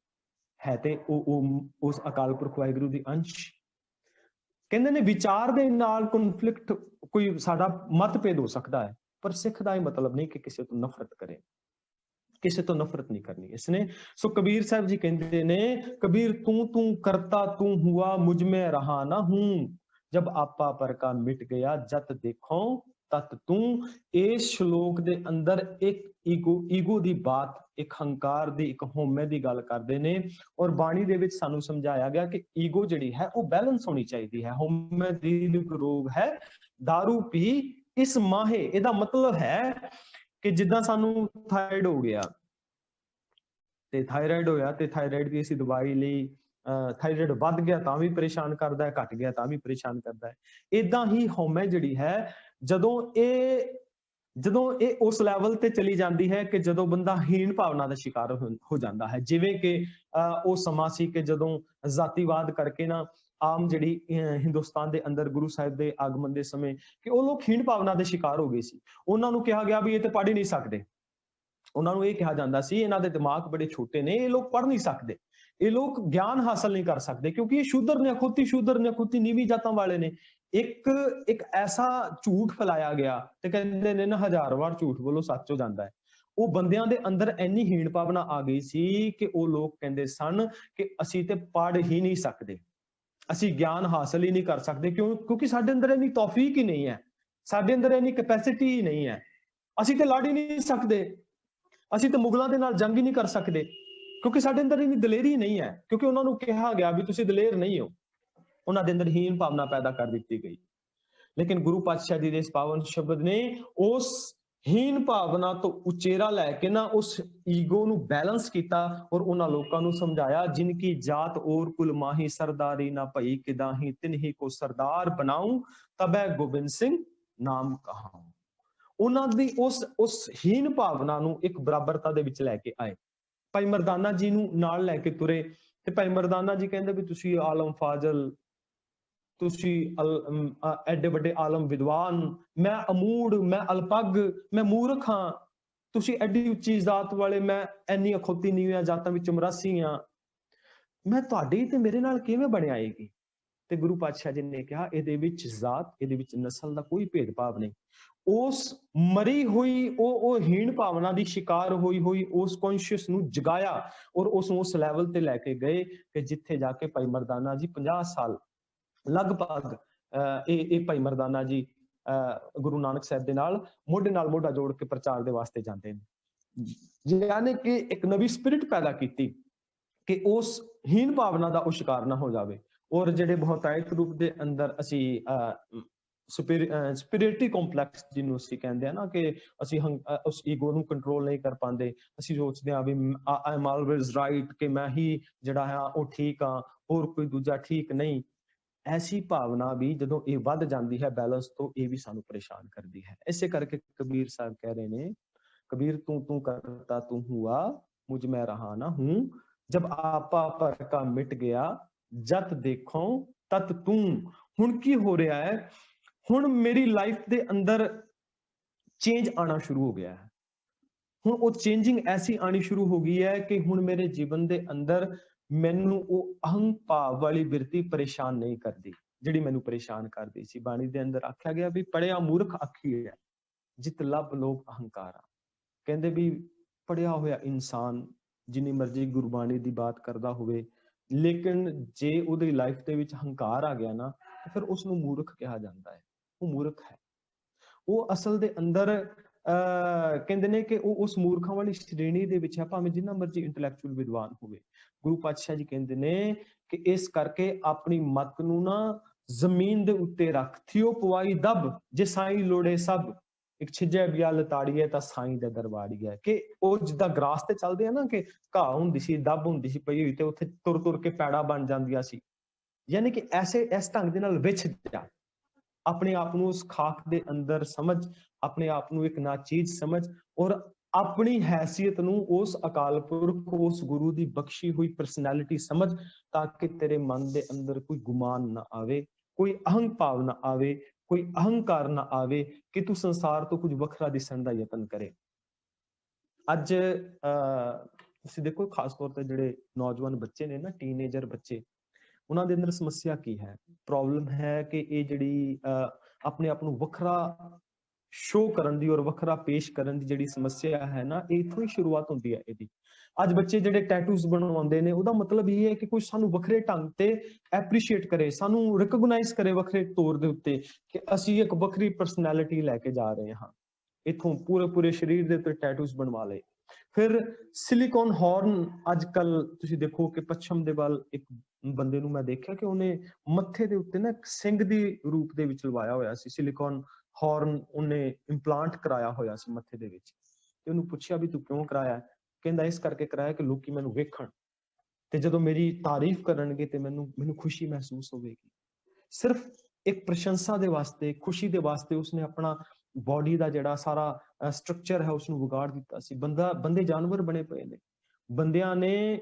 ਹੈ ਤੇ ਉਹ ਉਸ ਅਕਾਲ ਪੁਰਖ ਵਾਹਿਗੁਰੂ ਦੀ ਅੰਸ਼। ਕਹਿੰਦੇ ਨੇ ਵਿਚਾਰ ਦੇ ਨਾਲ ਕਨਫਲਿਕਟ, ਕੋਈ ਸਾਡਾ ਮਤਭੇਦ ਹੋ ਸਕਦਾ ਹੈ, ਪਰ ਸਿੱਖ ਦਾ ਇਹ ਮਤਲਬ ਨਹੀਂ ਕਿ ਕਿਸੇ ਤੋਂ ਨਫ਼ਰਤ ਕਰੇ, ਕਿਸੇ ਤੋਂ ਨਫ਼ਰਤ ਨਹੀਂ ਕਰਨੀ ਇਸਨੇ। ਸੋ ਕਬੀਰ ਸਾਹਿਬ ਜੀ ਕਹਿੰਦੇ ਨੇ, ਕਬੀਰ ਤੂੰ ਕਰਤਾ ਤੂੰ ਹੁਆ, ਮੁਝ ਮੈਂ ਰਹਾ ਨਾ ਹੂੰ, ਜਬ ਆਪਾ ਪਰ ਕਾ ਮਿਟ ਗਿਆ, ਜਤ ਦੇਖੋ ਤਤ ਤੂੰ। ਇਸ ਸ਼ਲੋਕ ਦੇ ਅੰਦਰ ਇੱਕ ਈਗੋ ਦੀ ਬਾਤ, ਇੱਕ ਹੰਕਾਰ ਦੀ, ਇੱਕ ਹਉਮੈ ਦੀ ਗੱਲ ਕਰਦੇ ਨੇ। ਔਰ ਬਾਣੀ ਦੇ ਵਿੱਚ ਸਾਨੂੰ ਸਮਝਾਇਆ ਗਿਆ ਕਿ ਈਗੋ ਜਿਹੜੀ ਹੈ ਉਹ ਬੈਲੈਂਸ ਹੋਣੀ ਚਾਹੀਦੀ ਹੈ। ਹਉਮੈ ਦੀ ਰੋਗ ਹੈ, दारू ਪੀ ਇਸ ਮਾਹੇ। ਇਹਦਾ ਮਤਲਬ ਹੈ ਕਿ ਜਿੱਦਾਂ ਸਾਨੂੰ ਥਾਇਰਾਇਡ ਹੋ ਗਿਆ, ਤੇ ਥਾਇਰਾਇਡ ਹੋਇਆ ਤੇ ਥਾਇਰਾਇਡ ਦੀ ਅਸੀਂ ਦਵਾਈ ਲਈ, ਥਾਇਰਾਇਡ ਵੱਧ ਗਿਆ ਤਾਂ ਵੀ ਪਰੇਸ਼ਾਨ ਕਰਦਾ ਹੈ, ਘਟ ਗਿਆ ਤਾਂ ਵੀ ਪਰੇਸ਼ਾਨ ਕਰਦਾ ਹੈ। ਇਦਾਂ ਹੀ ਹਉਮੈ ਜਿਹੜੀ ਹੈ, ਜਦੋਂ ਇਹ ਉਸ ਲੈਵਲ ਤੇ ਚਲੀ ਜਾਂਦੀ ਹੈ ਕਿ ਜਦੋਂ ਬੰਦਾ ਹੀਣ ਭਾਵਨਾ ਦਾ ਸ਼ਿਕਾਰ ਹੋ ਜਾਂਦਾ ਹੈ। ਜਿਵੇਂ ਕਿ ਉਹ ਸਮਾਂ ਸੀ ਕਿ ਜਦੋਂ ਜਾਤੀਵਾਦ ਕਰਕੇ ਨਾ ਆਮ ਜਿਹੜੀ ਹਿੰਦੁਸਤਾਨ ਦੇ ਅੰਦਰ ਗੁਰੂ ਸਾਹਿਬ ਦੇ ਆਗਮਨ ਦੇ ਸਮੇਂ ਕਿ ਉਹ ਲੋਕ ਹੀਣ ਭਾਵਨਾ ਦੇ ਸ਼ਿਕਾਰ ਹੋ ਗਏ ਸੀ। ਉਹਨਾਂ ਨੂੰ ਕਿਹਾ ਗਿਆ ਵੀ ਇਹ ਤੇ ਪੜ੍ਹ ਹੀ ਨਹੀਂ ਸਕਦੇ। ਉਹਨਾਂ ਨੂੰ ਇਹ ਕਿਹਾ ਜਾਂਦਾ ਸੀ ਇਹਨਾਂ ਦੇ ਦਿਮਾਗ ਬੜੇ ਛੋਟੇ ਨੇ, ਇਹ ਲੋਕ ਪੜ੍ਹ ਨਹੀਂ ਸਕਦੇ, ਇਹ ਲੋਕ ਗਿਆਨ ਹਾਸਲ ਨਹੀਂ ਕਰ ਸਕਦੇ, ਕਿਉਂਕਿ ਇਹ ਸ਼ੂਦਰ ਨੇ, ਅਖੁੱਤੀ ਨੀਵੀਂ ਜਾਤਾਂ ਵਾਲੇ ਨੇ। ਇੱਕ ਐਸਾ ਝੂਠ ਫੈਲਾਇਆ ਗਿਆ, ਤੇ ਕਹਿੰਦੇ ਨੇ ਨਾ 1000 ਵਾਰ ਝੂਠ ਬੋਲੋ ਸੱਚ ਹੋ ਜਾਂਦਾ ਹੈ। ਉਹ ਬੰਦਿਆਂ ਦੇ ਅੰਦਰ ਇੰਨੀ ਹੀਣ ਭਾਵਨਾ ਆ ਗਈ ਸੀ ਕਿ ਉਹ ਲੋਕ ਕਹਿੰਦੇ ਸਨ ਕਿ ਅਸੀਂ ਤੇ ਪੜ੍ਹ ਹੀ ਨਹੀਂ ਸਕਦੇ, ਅਸੀਂ ਗਿਆਨ ਹਾਸਲ ਹੀ ਨਹੀਂ ਕਰ ਸਕਦੇ, ਕਿਉਂਕਿ ਸਾਡੇ ਅੰਦਰ ਇੰਨੀ ਤੌਫੀਕ ਹੀ ਨਹੀਂ ਹੈ, ਸਾਡੇ ਅੰਦਰ ਇੰਨੀ ਕੈਪੈਸਿਟੀ ਹੀ ਨਹੀਂ ਹੈ, ਅਸੀਂ ਤੇ ਲੜ ਹੀ ਨਹੀਂ ਸਕਦੇ, ਅਸੀਂ ਤੇ ਮੁਗਲਾਂ ਦੇ ਨਾਲ ਜੰਗ ਹੀ ਨਹੀਂ ਕਰ ਸਕਦੇ, ਕਿਉਂਕਿ ਸਾਡੇ ਅੰਦਰ ਇੰਨੀ ਦਲੇਰੀ ਨਹੀਂ ਹੈ। ਕਿਉਂਕਿ ਉਹਨਾਂ ਨੂੰ ਕਿਹਾ ਗਿਆ ਵੀ ਤੁਸੀਂ ਦਲੇਰ ਨਹੀਂ ਹੋ, ਉਹਨਾਂ ਦੇ ਅੰਦਰ ਹੀਣ ਭਾਵਨਾ ਪੈਦਾ ਕਰ ਦਿੱਤੀ ਗਈ। ਲੇਕਿਨ ਗੁਰੂ ਪਾਤਸ਼ਾਹ ਜੀ ਦੇ ਇਸ ਪਾਵਨ ਸ਼ਬਦ ਨੇ ਉਸ ਹੀਣ ਭਾਵਨਾ ਤੋਂ ਉਚੇਰਾ ਲੈ ਕੇ ਨਾ ਉਸ ਈਗੋ ਨੂੰ ਬੈਲੈਂਸ ਕੀਤਾ, ਔਰ ਉਹਨਾਂ ਲੋਕਾਂ ਨੂੰ ਸਮਝਾਇਆ, ਜਿਨ ਕੀ ਜਾਤ ਔਰ ਕੁਲ ਮਾਹੀ, ਸਰਦਾਰੀ ਨਾ ਭਈ ਕਿਦਾਹੀ, ਤਿਨਹੀ ਕੋ ਸਰਦਾਰ ਬਣਾਉ, ਤਬੈ ਗੋਬਿੰਦ ਸਿੰਘ ਨਾਮ ਕਹਾਉ। ਉਹਨਾਂ ਦੀ ਉਸ ਹੀਣ ਭਾਵਨਾ ਨੂੰ ਇੱਕ ਬਰਾਬਰਤਾ ਦੇ ਵਿੱਚ ਲੈ ਕੇ ਆਏ। ਭਾਈ ਮਰਦਾਨਾ ਜੀ ਨੂੰ ਨਾਲ ਲੈ ਕੇ ਤੁਰੇ, ਤੇ ਭਾਈ ਮਰਦਾਨਾ ਜੀ ਕਹਿੰਦੇ ਵੀ ਤੁਸੀਂ ਆਲਮ ਫਾਜ਼ਲ ਤੁਸੀਂ ਐਡੇ ਵੱਡੇ ਆਲਮ ਵਿਦਵਾਨ, ਮੈਂ ਅਮੂੜ, ਮੈਂ ਅਲਪੱਗ, ਮੈਂ ਮੂਰਖ ਹਾਂ, ਤੁਸੀਂ ਐਡੀ ਉੱਚੀ ਜ਼ਾਤ ਵਾਲੇ, ਮੈਂ ਇੰਨੀ ਅਖੌਤੀ ਨੀਵੀਆਂ ਜ਼ਾਤਾਂ ਵਿੱਚ ਮਰਾਸੀ ਹਾਂ, ਮੈਂ ਤੁਹਾਡੀ ਤੇ ਮੇਰੇ ਨਾਲ ਕਿਵੇਂ ਬਣ ਆਏਗੀ? ਤੇ ਗੁਰੂ ਪਾਤਸ਼ਾਹ ਜੀ ਨੇ ਕਿਹਾ, ਇਹਦੇ ਵਿੱਚ ਜ਼ਾਤ, ਇਹਦੇ ਵਿੱਚ ਨਸਲ ਦਾ ਕੋਈ ਭੇਦਭਾਵ ਨਹੀਂ। ਉਸ ਮਰੀ ਹੋਈ ਉਹ ਹੀਣ ਭਾਵਨਾ ਦੀ ਸ਼ਿਕਾਰ ਹੋਈ ਉਸ ਕੌਨਸ਼ੀਅਸ ਨੂੰ ਜਗਾਇਆ ਔਰ ਉਸ ਨੂੰ ਉਸ ਲੈਵਲ ਤੇ ਲੈ ਕੇ ਗਏ ਕਿ ਜਿੱਥੇ ਜਾ ਕੇ ਭਾਈ ਮਰਦਾਨਾ ਜੀ 50 ਸਾਲ ਲਗਭਗ ਇਹ ਭਾਈ ਮਰਦਾਨਾ ਜੀ ਗੁਰੂ ਨਾਨਕ ਸਾਹਿਬ ਦੇ ਨਾਲ ਮੋਢਾ ਜੋੜ ਕੇ ਪ੍ਰਚਾਰ ਦੇ ਵਾਸਤੇ ਜਾਂਦੇ ਨੇ। ਯਾਨੀ ਕਿ ਇੱਕ ਨਵੀਂ ਸਪਿਰਿਟ ਪੈਦਾ ਕੀਤੀ ਕਿ ਉਸ ਹੀਣ ਭਾਵਨਾ ਦਾ ਉਹ ਸ਼ਿਕਾਰ ਨਾ ਹੋ ਜਾਵੇ। ਔਰ ਜਿਹੜੇ ਬਹੁਤਾਇਤ ਰੂਪ ਦੇ ਅੰਦਰ ਅਸੀਂ ਸਪਿਰਿਟੀ ਕੰਪਲੈਕਸ ਜਿਹਨੂੰ ਅਸੀਂ ਕਹਿੰਦੇ ਆ ਨਾ, ਕਿ ਅਸੀਂ ਉਸ ਈਗੋ ਨੂੰ ਕੰਟਰੋਲ ਨਹੀਂ ਕਰ ਪਾਉਂਦੇ, ਅਸੀਂ ਸੋਚਦੇ ਹਾਂ ਵੀ ਆਈ ਐਮ ਆਲਵੇਜ਼ ਰਾਈਟ, ਕਿ ਮੈਂ ਹੀ ਜਿਹੜਾ ਹੈ ਉਹ ਠੀਕ ਹਾਂ, ਹੋਰ ਕੋਈ ਦੂਜਾ ਠੀਕ ਨਹੀਂ। ਐਸੀ ਭਾਵਨਾ ਵੀ ਜਦੋਂ ਇਹ ਵੱਧ ਜਾਂਦੀ ਹੈ ਬੈਲੈਂਸ ਤੋਂ, ਇਹ ਵੀ ਸਾਨੂੰ ਪਰੇਸ਼ਾਨ ਕਰਦੀ ਹੈ। ਇਸੇ ਕਰਕੇ ਕਬੀਰ ਸਾਹਿਬ ਕਹਿ ਰਹੇ ਨੇ, कबीर तू तू करता तू हुआ, मुझ में रहा ना हूं, जब आपा पर का मिट गया, जत देखो तत तू। हुण की हो रहा है, हुण मेरी लाइफ दे अंदर चेंज आना शुरू हो गया है। हुण वो चेंजिंग ऐसी आनी शुरू हो गई है कि हुण मेरे जीवन दे अंदर मैनू वो अहं भाव वाली बिरती परेशान नहीं करती, जिहड़ी मैनू परेशान करदी सी। बाणी दे अंदर आख्या गया भी पढ़िया मूर्ख आखी है, जित लब लोभ अहंकारा। कहते भी पढ़िया होया इंसान जिन्नी मर्जी गुरबाणी की बात करता होवे, लेकिन जे उहदी लाइफ दे विच हंकार आ गया ना, तो फिर उसनू मूर्ख कहा जाता है। वो मूर्ख है, वो असल दे अंदर कहते ने कि उस मूर्खां वाली श्रेणी दे विच है, भावें जिन्ना मर्जी इंटलैक्चुअल विद्वान होवे। गुरु पातशाह जी कहते ने कि इस करके अपनी मत नू ना जमीन दे उत्ते रख, थियो पवाई दब, जे साई लोड़े सब, एक छिजे बिया लताड़ीए तां साईं दे दरबारीए। कि ਉਹ ਜਿੱਦਾਂ ਗ੍ਰਾਸ ਤੇ ਚੱਲਦੇ ਆ ਨਾ, ਕਿ ਘਾਹ ਹੁੰਦੀ ਸੀ, ਦੱਬ ਹੁੰਦੀ ਸੀ ਪਈ ਹੋਈ, ਤੇ ਉੱਥੇ ਤੁਰ ਤੁਰ ਕੇ ਪੈੜਾ ਬਣ ਜਾਂਦੀਆਂ ਸੀ। ਯਾਨੀ ਕਿ ਐਸੇ ਇਸ ਢੰਗ ਦੇ ਨਾਲ ਵਿਛ ਜਾ, ਆਪਣੇ ਆਪ ਨੂੰ ਉਸ ਖਾਕ ਦੇ ਅੰਦਰ ਸਮਝ, ਆਪਣੇ ਆਪ ਨੂੰ ਇੱਕ ਨਾਚੀਜ਼ ਸਮਝ, ਔਰ ਆਪਣੀ ਹੈਸੀਅਤ ਨੂੰ ਉਸ ਅਕਾਲ ਪੁਰਖ, ਉਸ ਗੁਰੂ ਦੀ ਬਖਸ਼ੀ ਹੋਈ ਪਰਸਨੈਲਿਟੀ ਸਮਝ, ਤਾਂ ਕਿ ਤੇਰੇ ਮਨ ਦੇ ਅੰਦਰ ਕੋਈ ਗੁਮਾਨ ਨਾ ਆਵੇ, ਕੋਈ ਅਹੰਗ ਭਾਵ ਨਾ ਆਵੇ, ਕੋਈ ਅਹੰਕਾਰ ਨਾ ਆਵੇ ਕਿ ਤੂੰ ਸੰਸਾਰ ਤੋਂ ਕੁਝ ਵੱਖਰਾ ਦਿਸਣ ਦਾ ਯਤਨ ਕਰੇ। ਅੱਜ ਤੁਸੀਂ ਦੇਖੋ, ਖਾਸ ਤੌਰ ਤੇ ਜਿਹੜੇ ਨੌਜਵਾਨ ਬੱਚੇ ਨੇ ਨਾ, ਟੀਨੇਜਰ ਬੱਚੇ, ਉਹਨਾਂ ਦੇ ਅੰਦਰ ਸਮੱਸਿਆ ਕੀ ਹੈ? ਪ੍ਰੋਬਲਮ ਹੈ ਕਿ ਇਹ ਜਿਹੜੀ ਆਪਣੇ ਆਪ ਨੂੰ ਵੱਖਰਾ ਸ਼ੋ ਕਰਨ ਦੀ ਔਰ ਵੱਖਰਾ ਪੇਸ਼ ਕਰਨ ਦੀ ਜਿਹੜੀ ਸਮੱਸਿਆ ਹੈ ਨਾ, ਇਹ ਇੱਥੋਂ ਹੀ ਸ਼ੁਰੂਆਤ ਹੁੰਦੀ ਹੈ ਇਹਦੀ। ਅੱਜ ਬੱਚੇ ਜਿਹੜੇ ਟੈਟੂਜ਼ ਬਣਵਾਉਂਦੇ ਨੇ, ਉਹਦਾ ਮਤਲਬ ਇਹ ਹੈ ਕਿ ਕੋਈ ਸਾਨੂੰ ਵੱਖਰੇ ਢੰਗ ਤੇ ਐਪਰੀਸ਼ੀਏਟ ਕਰੇ, ਸਾਨੂੰ ਰਿਕਗਨਾਈਜ਼ ਕਰੇ ਵੱਖਰੇ ਤੌਰ ਦੇ ਉੱਤੇ, ਕਿ ਅਸੀਂ ਇੱਕ ਵੱਖਰੀ ਪਰਸਨੈਲਿਟੀ ਲੈ ਕੇ ਜਾ ਰਹੇ ਹਾਂ। ਇਥੋਂ ਪੂਰੇ ਸਰੀਰ ਦੇ ਉੱਤੇ ਟੈਟੂਜ਼ ਬਣਵਾ ਲਏ। ਫਿਰ ਸਿਲੀਕਨ ਹਾਰਨ, ਅੱਜ ਕੱਲ ਤੁਸੀਂ ਦੇਖੋ ਕਿ ਪੱਛਮ ਦੇ ਵੱਲ ਇੱਕ ਬੰਦੇ ਨੂੰ ਮੈਂ ਦੇਖਿਆ ਕਿ ਉਹਨੇ ਮੱਥੇ ਦੇ ਉੱਤੇ ਨਾ ਇੱਕ ਸਿੰਘ ਦੀ ਰੂਪ ਦੇ ਵਿੱਚ ਲਵਾਇਆ ਹੋਇਆ ਸੀ ਸਿਲੀਕਨ ਹਾਰਨ, ਉਹਨੇ ਇੰਪਲਾਂਟ ਕਰਾਇਆ ਹੋਇਆ ਸੀ ਮੱਥੇ ਦੇ ਵਿੱਚ। ਤੇ ਉਹਨੂੰ ਪੁੱਛਿਆ ਵੀ ਤੂੰ ਕਿਉਂ ਕਰਾਇਆ? ਕਹਿੰਦਾ ਇਸ ਕਰਕੇ ਕਰਾਇਆ ਕਿ ਲੋਕੀ ਮੈਨੂੰ ਵੇਖਣ, ਤੇ ਜਦੋਂ ਮੇਰੀ ਤਾਰੀਫ ਕਰਨਗੇ ਤੇ ਮੈਨੂੰ ਖੁਸ਼ੀ ਮਹਿਸੂਸ ਹੋਵੇਗੀ। ਸਿਰਫ ਇੱਕ ਪ੍ਰਸ਼ੰਸਾ ਦੇ ਵਾਸਤੇ, ਖੁਸ਼ੀ ਦੇ ਵਾਸਤੇ ਉਸਨੇ ਆਪਣਾ ਬੋਡੀ ਦਾ ਜਿਹੜਾ ਸਾਰਾ ਸਟਰਕਚਰ ਹੈ ਉਸਨੂੰ ਵਿਗਾੜ ਦਿੱਤਾ ਸੀ। ਬੰਦੇ ਜਾਨਵਰ ਬਣੇ ਪਏ ਨੇ, ਬੰਦਿਆਂ ਨੇ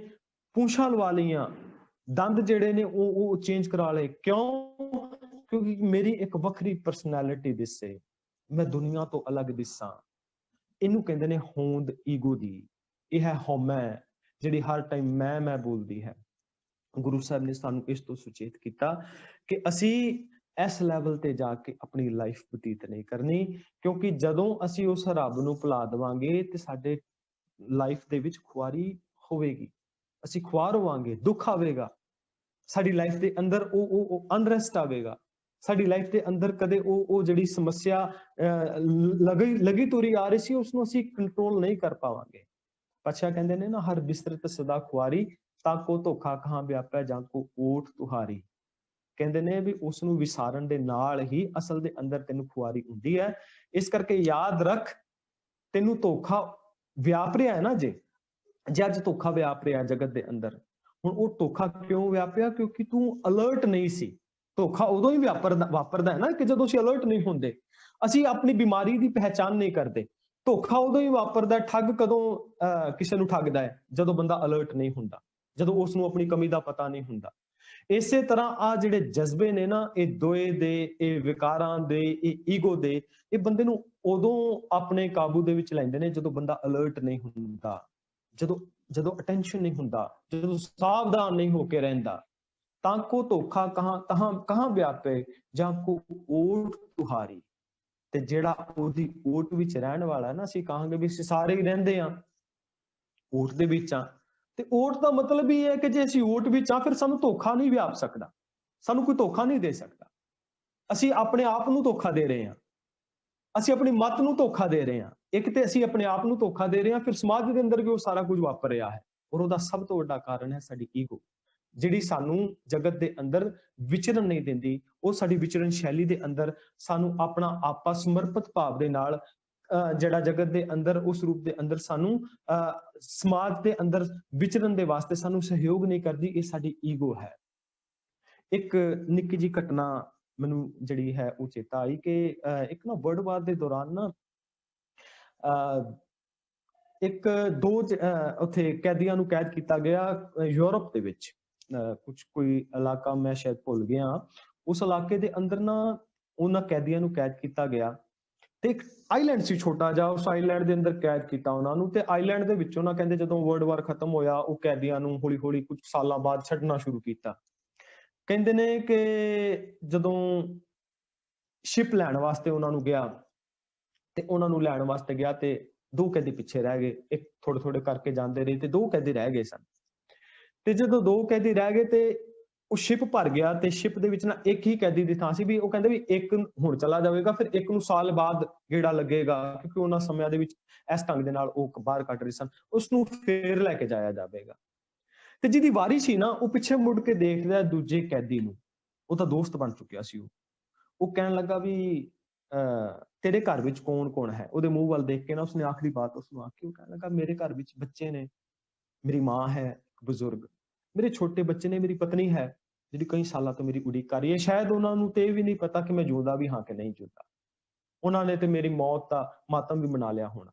ਪੂੰਛਾਂ ਲਵਾ ਲਈਆਂ, ਦੰਦ ਜਿਹੜੇ ਨੇ ਉਹ ਚੇਂਜ ਕਰਾ ਲਏ। ਕਿਉਂ? ਕਿਉਂਕਿ ਮੇਰੀ ਇੱਕ ਵੱਖਰੀ ਪਰਸਨੈਲਿਟੀ ਦਿਸੇ, ਮੈਂ ਦੁਨੀਆ ਤੋਂ ਅਲੱਗ ਦਿਸਾਂ। ਇਹਨੂੰ ਕਹਿੰਦੇ ਨੇ ਹੋਂਦ ਈਗੋ ਦੀ। ਇਹ ਹੈ ਹਉਮੈ, ਜਿਹੜੀ ਹਰ ਟਾਈਮ ਮੈਂ ਬੋਲਦੀ ਹੈ। ਗੁਰੂ ਸਾਹਿਬ ਨੇ ਸਾਨੂੰ ਇਸ ਤੋਂ ਸੁਚੇਤ ਕੀਤਾ ਕਿ ਅਸੀਂ ਇਸ ਲੈਵਲ ਤੇ ਜਾ ਕੇ ਆਪਣੀ ਲਾਈਫ ਬਤੀਤ ਨਹੀਂ ਕਰਨੀ, ਕਿਉਂਕਿ ਜਦੋਂ ਅਸੀਂ ਉਸ ਰੱਬ ਨੂੰ ਭੁਲਾ ਦੇਵਾਂਗੇ ਤੇ ਸਾਡੇ ਲਾਈਫ ਦੇ ਵਿੱਚ ਖੁਆਰੀ ਹੋਵੇਗੀ, ਅਸੀਂ ਖੁਆਰ ਹੋਵਾਂਗੇ, ਦੁੱਖ ਆਵੇਗਾ ਸਾਡੀ ਲਾਈਫ ਦੇ ਅੰਦਰ, ਉਹ ਅਨਰੈਸਟ ਆਵੇਗਾ ਸਾਡੀ ਲਾਈਫ ਦੇ ਅੰਦਰ। ਕਦੇ ਉਹ ਜਿਹੜੀ ਸਮੱਸਿਆ ਲਗੀ ਤੁਰੀ ਆ ਰਹੀ ਸੀ, ਉਸਨੂੰ ਅਸੀਂ ਕੰਟਰੋਲ ਨਹੀਂ ਕਰ ਪਾਵਾਂਗੇ। ਪਾਤਸ਼ਾਹ ਕਹਿੰਦੇ ਨੇ ਨਾ, ਹਰ ਬਿਸਰਤ ਸਦਾ ਖੁਆਰੀ, ਤਾਂ ਕੋ ਧੋਖਾ ਕਹਾਂ ਵਿਆਪੈ ਜਾਂ ਕੋ ਓਟ ਤੁਹਾਰੀ। ਕਹਿੰਦੇ ਨੇ ਵੀ ਉਸ ਨੂੰ ਵਿਸਾਰਨ ਦੇ ਨਾਲ ਹੀ ਅਸਲ ਦੇ ਅੰਦਰ ਤੈਨੂੰ ਖੁਆਰੀ ਹੁੰਦੀ ਹੈ। ਇਸ ਕਰਕੇ ਯਾਦ ਰੱਖ, ਤੈਨੂੰ ਧੋਖਾ ਵਿਆਪ ਰਿਹਾ ਹੈ ਨਾ, ਜੇ ਅੱਜ ਧੋਖਾ ਵਿਆਪ ਰਿਹਾ ਜਗਤ ਦੇ ਅੰਦਰ, ਹੁਣ ਉਹ ਧੋਖਾ ਕਿਉਂ ਵਿਆਪਿਆ? ਕਿਉਂਕਿ ਤੂੰ ਅਲਰਟ ਨਹੀਂ ਸੀ। ਧੋਖਾ ਉਦੋਂ ਹੀ ਵਾਪਰਦਾ ਹੈ ਨਾ ਕਿ ਜਦੋਂ ਅਸੀਂ ਅਲਰਟ ਨਹੀਂ ਹੁੰਦੇ, ਅਸੀਂ ਆਪਣੀ ਬਿਮਾਰੀ ਦੀ ਪਹਿਚਾਣ ਨਹੀਂ ਕਰਦੇ। ਧੋਖਾ ਉਦੋਂ ਹੀ ਵਾਪਰਦਾ। ਠੱਗ ਕਦੋਂ ਕਿਸੇ ਨੂੰ ਠੱਗਦਾ ਹੈ? ਜਦੋਂ ਬੰਦਾ ਅਲਰਟ ਨਹੀਂ ਹੁੰਦਾ, ਜਦੋਂ ਉਸ ਨੂੰ ਆਪਣੀ ਕਮੀ ਦਾ ਪਤਾ ਨਹੀਂ ਹੁੰਦਾ। ਇਸੇ ਤਰ੍ਹਾਂ ਆ ਜਿਹੜੇ ਜਜ਼ਬੇ ਨੇ ਨਾ, ਇਹ ਦੋਏ ਦੇ, ਇਹ ਵਿਕਾਰਾਂ ਦੇ, ਇਹ ਈਗੋ ਦੇ, ਇਹ ਬੰਦੇ ਨੂੰ ਉਦੋਂ ਆਪਣੇ ਕਾਬੂ ਦੇ ਵਿੱਚ ਲੈਂਦੇ ਨੇ ਜਦੋਂ ਬੰਦਾ ਅਲਰਟ ਨਹੀਂ ਹੁੰਦਾ, ਜਦੋਂ ਜਦੋਂ ਅਟੈਂਸ਼ਨ ਨਹੀਂ ਹੁੰਦਾ, ਜਦੋਂ ਸਾਵਧਾਨ ਨਹੀਂ ਹੋ ਕੇ ਰਹਿੰਦਾ। ਤਾਂ ਕੋ ਧੋਖਾ ਕਹਾਂ ਵਿਆਪੇ, ਜਾਂ ਕੋ ਓਟ ਤੁਹਾਰੀ। ਤੇ ਜਿਹੜਾ ਉਹਦੀ ਓਟ ਵਿੱਚ ਰਹਿਣ ਵਾਲਾ ਨਾ, ਅਸੀਂ ਕਹਾਂਗੇ ਵੀ ਅਸੀਂ ਸਾਰੇ ਹੀ ਰਹਿੰਦੇ ਆ ਓਟ ਦੇ ਵਿੱਚ ਆ। ਤੇ ਓਟ ਦਾ ਮਤਲਬ ਇਹ ਹੈ ਕਿ ਜੇ ਅਸੀਂ ਓਟ ਵਿੱਚ ਆ, ਫਿਰ ਸਾਨੂੰ ਧੋਖਾ ਨਹੀਂ ਵਿਆਪ ਸਕਦਾ, ਸਾਨੂੰ ਕੋਈ ਧੋਖਾ ਨਹੀਂ ਦੇ ਸਕਦਾ। ਅਸੀਂ ਆਪਣੇ ਆਪ ਨੂੰ ਧੋਖਾ ਦੇ ਰਹੇ ਹਾਂ, ਅਸੀਂ ਆਪਣੀ ਮੱਤ ਨੂੰ ਧੋਖਾ ਦੇ ਰਹੇ ਹਾਂ। ਇੱਕ ਤੇ ਅਸੀਂ ਆਪਣੇ ਆਪ ਨੂੰ ਧੋਖਾ ਦੇ ਰਹੇ ਹਾਂ, ਫਿਰ ਸਮਾਜ ਦੇ ਅੰਦਰ ਵੀ ਉਹ ਸਾਰਾ ਕੁਝ ਵਾਪਰ ਰਿਹਾ ਹੈ। ਔਰ ਉਹਦਾ ਸਭ ਤੋਂ ਵੱਡਾ ਕਾਰਨ ਹੈ ਸਾਡੀ ਈਗੋ, ਜਿਹੜੀ ਸਾਨੂੰ ਜਗਤ ਦੇ ਅੰਦਰ ਵਿਚਰਨ ਨਹੀਂ ਦਿੰਦੀ। ਉਹ ਸਾਡੀ ਵਿਚਰਨ ਸ਼ੈਲੀ ਦੇ ਅੰਦਰ ਸਾਨੂੰ ਆਪਣਾ ਆਪਾ ਸਮਰਪਿਤ ਭਾਵ ਦੇ ਨਾਲ ਜਿਹੜਾ ਜਗਤ ਦੇ ਅੰਦਰ, ਉਸ ਰੂਪ ਦੇ ਅੰਦਰ ਸਾਨੂੰ ਸਮਾਜ ਦੇ ਅੰਦਰ ਵਿਚਰਨ ਦੇ ਵਾਸਤੇ ਸਾਨੂੰ ਸਹਿਯੋਗ ਨਹੀਂ ਕਰਦੀ। ਇਹ ਸਾਡੀ ਈਗੋ ਹੈ। ਇੱਕ ਨਿੱਕੀ ਜਿਹੀ ਘਟਨਾ ਮੈਨੂੰ ਜਿਹੜੀ ਹੈ ਉਹ ਚੇਤਾ ਆਈ ਕਿ ਇੱਕ ਨਾ ਵਰਲਡ ਵਾਰ ਦੇ ਦੌਰਾਨ ਨਾ ਇੱਕ ਦੋ ਉੱਥੇ ਕੈਦੀਆਂ ਨੂੰ ਕੈਦ ਕੀਤਾ ਗਿਆ ਯੂਰਪ ਦੇ ਵਿੱਚ। ਕੋਈ ਇਲਾਕਾ ਮੈਂ ਸ਼ਾਇਦ ਭੁੱਲ ਗਿਆ। ਉਸ ਇਲਾਕੇ ਦੇ ਅੰਦਰ ਨਾ ਉਹਨਾਂ ਕੈਦੀਆਂ ਨੂੰ ਕੈਦ ਕੀਤਾ ਗਿਆ ਤੇ ਇੱਕ ਆਈਲੈਂਡ ਸੀ ਛੋਟਾ ਜਿਹਾ, ਉਸ ਆਈਲੈਂਡ ਦੇ ਅੰਦਰ ਕੈਦ ਕੀਤਾ ਉਹਨਾਂ ਨੂੰ। ਤੇ ਆਈਲੈਂਡ ਦੇ ਵਿੱਚੋਂ ਨਾ ਕਹਿੰਦੇ ਜਦੋਂ ਵਰਲਡ ਵਾਰ ਖਤਮ ਹੋਇਆ, ਉਹ ਕੈਦੀਆਂ ਨੂੰ ਹੌਲੀ ਹੌਲੀ ਕੁਝ ਸਾਲਾਂ ਬਾਅਦ ਛੱਡਣਾ ਸ਼ੁਰੂ ਕੀਤਾ। ਕਹਿੰਦੇ ਨੇ ਕਿ ਜਦੋਂ ਸ਼ਿਪ ਲੈਣ ਵਾਸਤੇ ਉਹਨਾਂ ਨੂੰ ਗਿਆ, ਤੇ ਉਹਨਾਂ ਨੂੰ ਲੈਣ ਵਾਸਤੇ ਗਿਆ ਤੇ ਦੋ ਕੈਦੀ ਪਿੱਛੇ ਰਹਿ ਗਏ। ਇੱਕ ਥੋੜੇ ਥੋੜੇ ਕਰਕੇ ਜਾਂਦੇ ਰਹੇ ਤੇ ਦੋ ਕੈਦੀ ਰਹਿ ਗਏ ਸਨ। ਤੇ ਜਦੋਂ ਦੋ ਕੈਦੀ ਰਹਿ ਗਏ ਤੇ ਉਹ ਸ਼ਿਪ ਭਰ ਗਿਆ, ਤੇ ਸ਼ਿਪ ਦੇ ਵਿੱਚ ਨਾ ਇੱਕ ਹੀ ਕੈਦੀ ਦੀ ਥਾਂ ਸੀ। ਵੀ ਉਹ ਕਹਿੰਦੇ ਵੀ ਇੱਕ ਹੁਣ ਚਲਾ ਜਾਵੇਗਾ, ਫਿਰ ਇੱਕ ਨੂੰ ਸਾਲ ਬਾਅਦ ਗੇੜਾ ਲੱਗੇਗਾ, ਕਿਉਂਕਿ ਉਹਨਾਂ ਸਮਿਆਂ ਦੇ ਵਿੱਚ ਇਸ ਢੰਗ ਦੇ ਨਾਲ ਉਹ ਬਾਹਰ ਕੱਢ ਰਹੇ ਸਨ। ਉਸਨੂੰ ਫੇਰ ਲੈ ਕੇ ਜਾਇਆ ਜਾਵੇਗਾ। ਤੇ ਜਿਹਦੀ ਵਾਰੀ ਸੀ ਨਾ, ਉਹ ਪਿੱਛੇ ਮੁੜ ਕੇ ਦੇਖਦਾ ਦੂਜੇ ਕੈਦੀ ਨੂੰ। ਉਹ ਤਾਂ ਦੋਸਤ ਬਣ ਚੁੱਕਿਆ ਸੀ। ਉਹ ਕਹਿਣ ਲੱਗਾ ਵੀ ਤੇਰੇ ਘਰ ਵਿੱਚ ਕੌਣ ਕੌਣ ਹੈ? ਉਹਦੇ ਮੂੰਹ ਵੱਲ ਦੇਖ ਕੇ ਨਾ ਉਸਨੇ ਆਖਰੀ ਬਾਤ ਉਸਨੂੰ ਆਖੀ। ਉਹ ਕਹਿਣ ਲੱਗਾ ਮੇਰੇ ਘਰ ਵਿੱਚ ਬੱਚੇ ਨੇ, ਮੇਰੀ ਮਾਂ ਹੈ ਬਜ਼ੁਰਗ, ਮੇਰੇ ਛੋਟੇ ਬੱਚੇ ਨੇ, ਮੇਰੀ ਪਤਨੀ ਹੈ ਜਿਹੜੀ ਕਈ ਸਾਲਾਂ ਤੋਂ ਮੇਰੀ ਉਡੀਕ ਕਰ ਰਹੀ ਹੈ। ਸ਼ਾਇਦ ਉਹਨਾਂ ਨੂੰ ਤੇ ਇਹ ਵੀ ਨਹੀਂ ਪਤਾ ਕਿ ਮੈਂ ਜਿਉਂਦਾ ਵੀ ਹਾਂ ਕਿ ਨਹੀਂ ਜਿਉਂਦਾ। ਉਹਨਾਂ ਨੇ ਤੇ ਮੇਰੀ ਮੌਤ ਦਾ ਮਾਤਮ ਵੀ ਮਨਾ ਲਿਆ ਹੋਣਾ।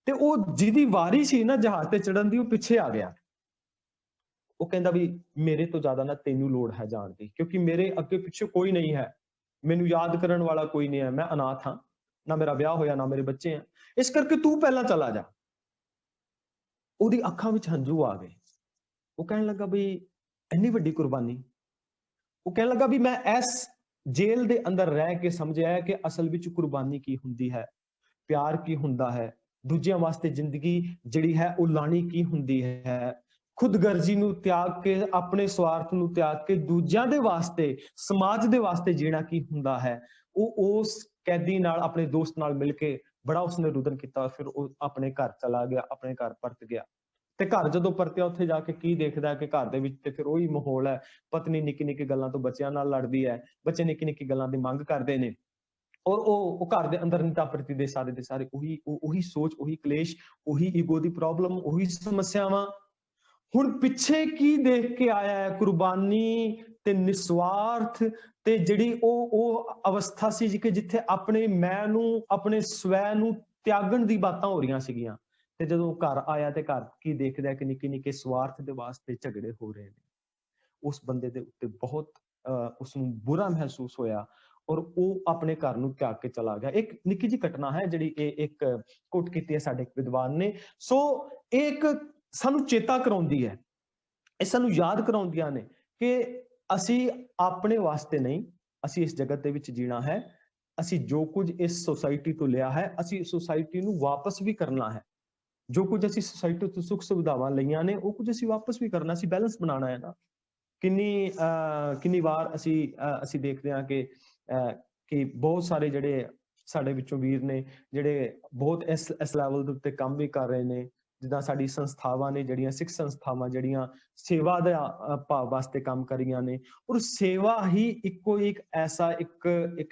ਤੇ ਉਹ ਜਿਹਦੀ ਵਾਰੀ ਸੀ ਨਾ ਜਹਾਜ਼ ਤੇ ਚੜਨ ਦੀ, ਉਹ ਪਿੱਛੇ ਆ ਗਿਆ। ਉਹ ਕਹਿੰਦਾ ਵੀ ਮੇਰੇ ਤੋਂ ਜ਼ਿਆਦਾ ਨਾ ਤੈਨੂੰ ਲੋੜ ਹੈ ਜਾਣ ਦੀ, ਕਿਉਂਕਿ ਮੇਰੇ ਅੱਗੇ ਪਿੱਛੇ ਕੋਈ ਨਹੀਂ ਹੈ, ਮੈਨੂੰ ਯਾਦ ਕਰਨ ਵਾਲਾ ਕੋਈ ਨਹੀਂ ਹੈ। ਮੈਂ ਅਨਾਥ ਹਾਂ, ਨਾ ਮੇਰਾ ਵਿਆਹ ਹੋਇਆ, ਨਾ ਮੇਰੇ ਬੱਚੇ ਆ, ਇਸ ਕਰਕੇ ਤੂੰ ਪਹਿਲਾਂ ਚਲਾ ਜਾ। ਉਹਦੀ ਅੱਖਾਂ ਵਿੱਚ ਹੰਝੂ ਆ ਗਏ। ਉਹ ਕਹਿਣ ਲੱਗਾ ਵੀ ਇੰਨੀ ਵੱਡੀ ਕੁਰਬਾਨੀ। ਉਹ ਕਹਿਣ ਲੱਗਾ ਵੀ ਮੈਂ ਇਸ ਜੇਲ੍ਹ ਦੇ ਅੰਦਰ ਰਹਿ ਕੇ ਸਮਝਿਆ ਕਿ ਅਸਲ ਵਿੱਚ ਕੁਰਬਾਨੀ ਕੀ ਹੁੰਦੀ ਹੈ, ਪਿਆਰ ਕੀ ਹੁੰਦਾ ਹੈ, ਦੂਜਿਆਂ ਵਾਸਤੇ ਜ਼ਿੰਦਗੀ ਜਿਹੜੀ ਹੈ ਉਹ ਲਾਣੀ ਕੀ ਹੁੰਦੀ ਹੈ, ਖੁਦਗਰਜ਼ੀ ਨੂੰ ਤਿਆਗ ਕੇ, ਆਪਣੇ ਸਵਾਰਥ ਨੂੰ ਤਿਆਗ ਕੇ ਦੂਜਿਆਂ ਦੇ ਵਾਸਤੇ, ਸਮਾਜ ਦੇ ਵਾਸਤੇ ਜੀਣਾ ਕੀ ਹੁੰਦਾ ਹੈ। ਉਹ ਉਸ ਕੈਦੀ ਨਾਲ, ਆਪਣੇ ਦੋਸਤ ਨਾਲ ਮਿਲ ਕੇ ਬੜਾ ਉਸਨੇ ਰੁਦਨ ਕੀਤਾ। ਫਿਰ ਉਹ ਆਪਣੇ ਘਰ ਚਲਾ ਗਿਆ, ਆਪਣੇ ਘਰ ਪਰਤ ਗਿਆ। ਤੇ ਘਰ ਜਦੋਂ ਪਰਤਿਆ, ਉੱਥੇ ਜਾ ਕੇ ਕੀ ਦੇਖਦਾ ਕਿ ਘਰ ਦੇ ਵਿੱਚ ਤੇ ਫਿਰ ਉਹੀ ਮਾਹੌਲ ਹੈ। ਪਤਨੀ ਨਿੱਕੀ ਨਿੱਕੀ ਗੱਲਾਂ ਤੋਂ ਬੱਚਿਆਂ ਨਾਲ ਲੜਦੀ ਹੈ, ਬੱਚੇ ਨਿੱਕੀ ਨਿੱਕੀ ਗੱਲਾਂ ਦੀ ਮੰਗ ਕਰਦੇ ਨੇ, ਔਰ ਉਹ ਘਰ ਦੇ ਅੰਦਰ ਨਿਤਾ ਪ੍ਰਤੀ ਦੇ ਸਾਰੇ ਉਹੀ ਸੋਚ, ਉਹੀ ਕਲੇਸ਼, ਉਹੀ ਈਗੋ ਦੀ ਪ੍ਰੋਬਲਮ, ਉਹੀ ਸਮੱਸਿਆਵਾਂ। ਹੁਣ ਪਿੱਛੇ ਕੀ ਦੇਖ ਕੇ ਆਇਆ ਹੈ? ਕੁਰਬਾਨੀ ਤੇ ਨਿਸਵਾਰਥ ਤੇ ਜਿਹੜੀ ਉਹ ਅਵਸਥਾ ਸੀ ਕਿ ਜਿੱਥੇ ਆਪਣੇ ਮੈਂ ਨੂੰ, ਆਪਣੇ ਸਵੈ ਨੂੰ ਤਿਆਗਣ ਦੀ ਬਾਤਾਂ ਹੋ ਰਹੀਆਂ ਸੀਗੀਆਂ। ਤੇ ਜਦੋਂ ਘਰ ਆਇਆ ਤੇ ਘਰ ਕੀ ਦੇਖਦਾ ਕਿ ਨਿੱਕੇ ਨਿੱਕੇ ਸਵਾਰਥ ਦੇ ਵਾਸਤੇ ਝਗੜੇ ਹੋ ਰਹੇ ਨੇ। ਉਸ ਬੰਦੇ ਦੇ ਉੱਤੇ ਬਹੁਤ ਉਸਨੂੰ ਬੁਰਾ ਮਹਿਸੂਸ ਹੋਇਆ, ਔਰ ਉਹ ਆਪਣੇ ਘਰ ਨੂੰ ਤਿਆਗ ਕੇ ਚਲਾ ਗਿਆ। ਇੱਕ ਨਿੱਕੀ ਜਿਹੀ ਘਟਨਾ ਹੈ ਜਿਹੜੀ ਇਹ ਇੱਕ ਕੋਟ ਕੀਤੀ ਹੈ ਸਾਡੇ ਇੱਕ ਵਿਦਵਾਨ ਨੇ। ਸੋ ਇਹ ਇੱਕ ਸਾਨੂੰ ਚੇਤਾ ਕਰਾਉਂਦੀ ਹੈ, ਇਹ ਸਾਨੂੰ ਯਾਦ ਕਰਾਉਂਦੀਆਂ ਨੇ ਕਿ ਅਸੀਂ ਆਪਣੇ ਵਾਸਤੇ ਨਹੀਂ, ਅਸੀਂ ਇਸ ਜਗਤ ਦੇ ਵਿੱਚ ਜੀਣਾ ਹੈ। ਅਸੀਂ ਜੋ ਕੁਝ ਇਸ ਸੁਸਾਇਟੀ ਤੋਂ ਲਿਆ ਹੈ, ਅਸੀਂ ਇਸ ਸੁਸਾਇਟੀ ਨੂੰ ਵਾਪਸ ਵੀ ਕਰਨਾ ਹੈ। ਜੋ ਕੁਝ ਅਸੀਂ ਸੁਸਾਇਟੀ ਤੋਂ ਸੁੱਖ ਸੁਵਿਧਾਵਾਂ ਲਈਆਂ ਨੇ, ਉਹ ਕੁਝ ਅਸੀਂ ਵਾਪਸ ਵੀ ਕਰਨਾ। ਅਸੀਂ ਬੈਲੈਂਸ ਬਣਾਉਣਾ ਹੈ ਨਾ। ਕਿੰਨੀ ਵਾਰ ਅਸੀਂ ਦੇਖਦੇ ਹਾਂ ਕਿ ਬਹੁਤ ਸਾਰੇ ਜਿਹੜੇ ਸਾਡੇ ਵਿੱਚੋਂ ਵੀਰ ਨੇ ਜਿਹੜੇ ਬਹੁਤ ਇਸ ਲੈਵਲ ਦੇ ਉੱਤੇ ਕੰਮ ਵੀ ਕਰ ਰਹੇ ਨੇ, ਜਿੱਦਾਂ ਸਾਡੀ ਸੰਸਥਾਵਾਂ ਨੇ, ਜਿਹੜੀਆਂ ਸਿੱਖ ਸੰਸਥਾਵਾਂ ਜਿਹੜੀਆਂ ਸੇਵਾ ਦਾ ਭਾਵ ਵਾਸਤੇ ਕੰਮ ਕਰ ਰਹੀਆਂ ਨੇ। ਔਰ ਸੇਵਾ ਹੀ ਇੱਕੋ ਇੱਕ ਐਸਾ ਇੱਕ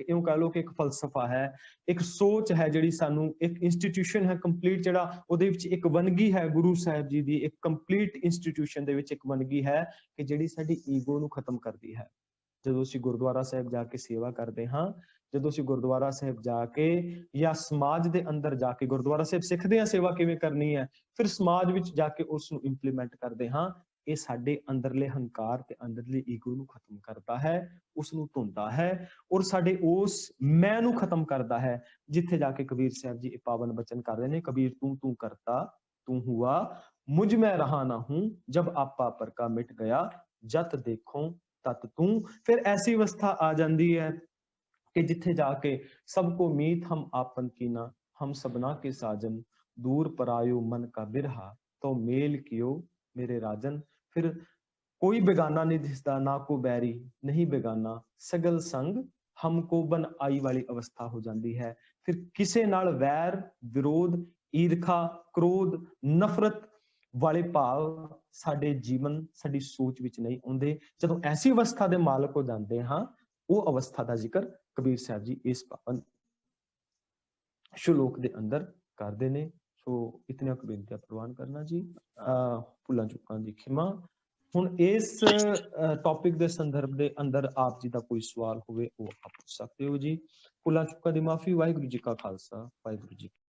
ਇਉਂ ਕਹਿ ਲਓ ਕਿ ਇੱਕ ਫਲਸਫਾ ਹੈ, ਇੱਕ ਸੋਚ ਹੈ ਜਿਹੜੀ ਸਾਨੂੰ, ਇੱਕ ਇੰਸਟੀਟਿਊਸ਼ਨ ਹੈ ਕੰਪਲੀਟ, ਜਿਹੜਾ ਉਹਦੇ ਵਿੱਚ ਇੱਕ ਵੰਨਗੀ ਹੈ ਗੁਰੂ ਸਾਹਿਬ ਜੀ ਦੀ, ਇੱਕ ਕੰਪਲੀਟ ਇੰਸਟੀਟਿਊਸ਼ਨ ਦੇ ਵਿੱਚ ਇੱਕ ਵੰਨਗੀ ਹੈ ਕਿ ਜਿਹੜੀ ਸਾਡੀ ਈਗੋ ਨੂੰ ਖਤਮ ਕਰਦੀ ਹੈ। ਜਦੋਂ ਅਸੀਂ ਗੁਰਦੁਆਰਾ ਸਾਹਿਬ ਜਾ ਕੇ ਸੇਵਾ ਕਰਦੇ ਹਾਂ, ਜਦੋਂ ਅਸੀਂ ਗੁਰਦੁਆਰਾ ਸਾਹਿਬ ਜਾ ਕੇ ਜਾਂ ਸਮਾਜ ਦੇ ਅੰਦਰ ਜਾ ਕੇ ਗੁਰਦੁਆਰਾ ਸਾਹਿਬ ਸਿੱਖਦੇ ਹਾਂ ਸੇਵਾ ਕਿਵੇਂ ਕਰਨੀ ਹੈ, ਫਿਰ ਸਮਾਜ ਵਿੱਚ ਜਾ ਕੇ ਉਸ ਨੂੰ ਇੰਪਲੀਮੈਂਟ ਕਰਦੇ ਹਾਂ, ਇਹ ਸਾਡੇ ਅੰਦਰਲੇ ਹੰਕਾਰ ਤੇ ਅੰਦਰਲੇ ਈਗੋ ਨੂੰ ਖਤਮ ਕਰਦਾ ਹੈ, ਉਸ ਨੂੰ ਧੁੰਦਾ ਹੈ ਔਰ ਸਾਡੇ ਉਸ ਮੈਂ ਨੂੰ ਖਤਮ ਕਰਦਾ ਹੈ। ਜਿੱਥੇ ਜਾ ਕੇ ਕਬੀਰ ਸਾਹਿਬ ਜੀ ਇਹ ਪਾਵਨ ਬਚਨ ਕਰ ਰਹੇ ਨੇ, ਕਬੀਰ ਤੂੰ ਤੂੰ ਕਰਤਾ ਤੂੰ हुआ मुझ में रहा ना हूं, जब आपा पर का मिट गया जत देखो तत तू। फिर ऐसी अवस्था आ जाती है कि जिथे जाके सबको मीत हम आपन कीना, हम सबना के साजन, दूर परायो मन का बिरहा, तो मेल कियो मेरे राजन। फिर कोई बेगाना नहीं दिसदा, ना को बैरी नहीं बेगाना, सगल संग हमको बन आई वाली अवस्था हो जाती है। फिर किसे नाल वैर विरोध ईर्खा क्रोध नफरत वाले भाव साडे जीवन साडी सोच विच नहीं आउंदे। जदों ऐसी अवस्था दे मालक हो जाते हाँ, वो अवस्था का जिक्र कबीर साहब जी इस पावन श्लोक दे अंदर करते ने। सो इतने कबीरतियां प्रवान करना जी, भुलां चुकां दी खिमा। हुण इस टॉपिक दे संदर्भ दे अंदर आप जी दा कोई सवाल होवे वो आप पूछ सकते हो जी। भुलां चुकां दी माफी। वाहिगुरू जी का खालसा वाहिगुरू जी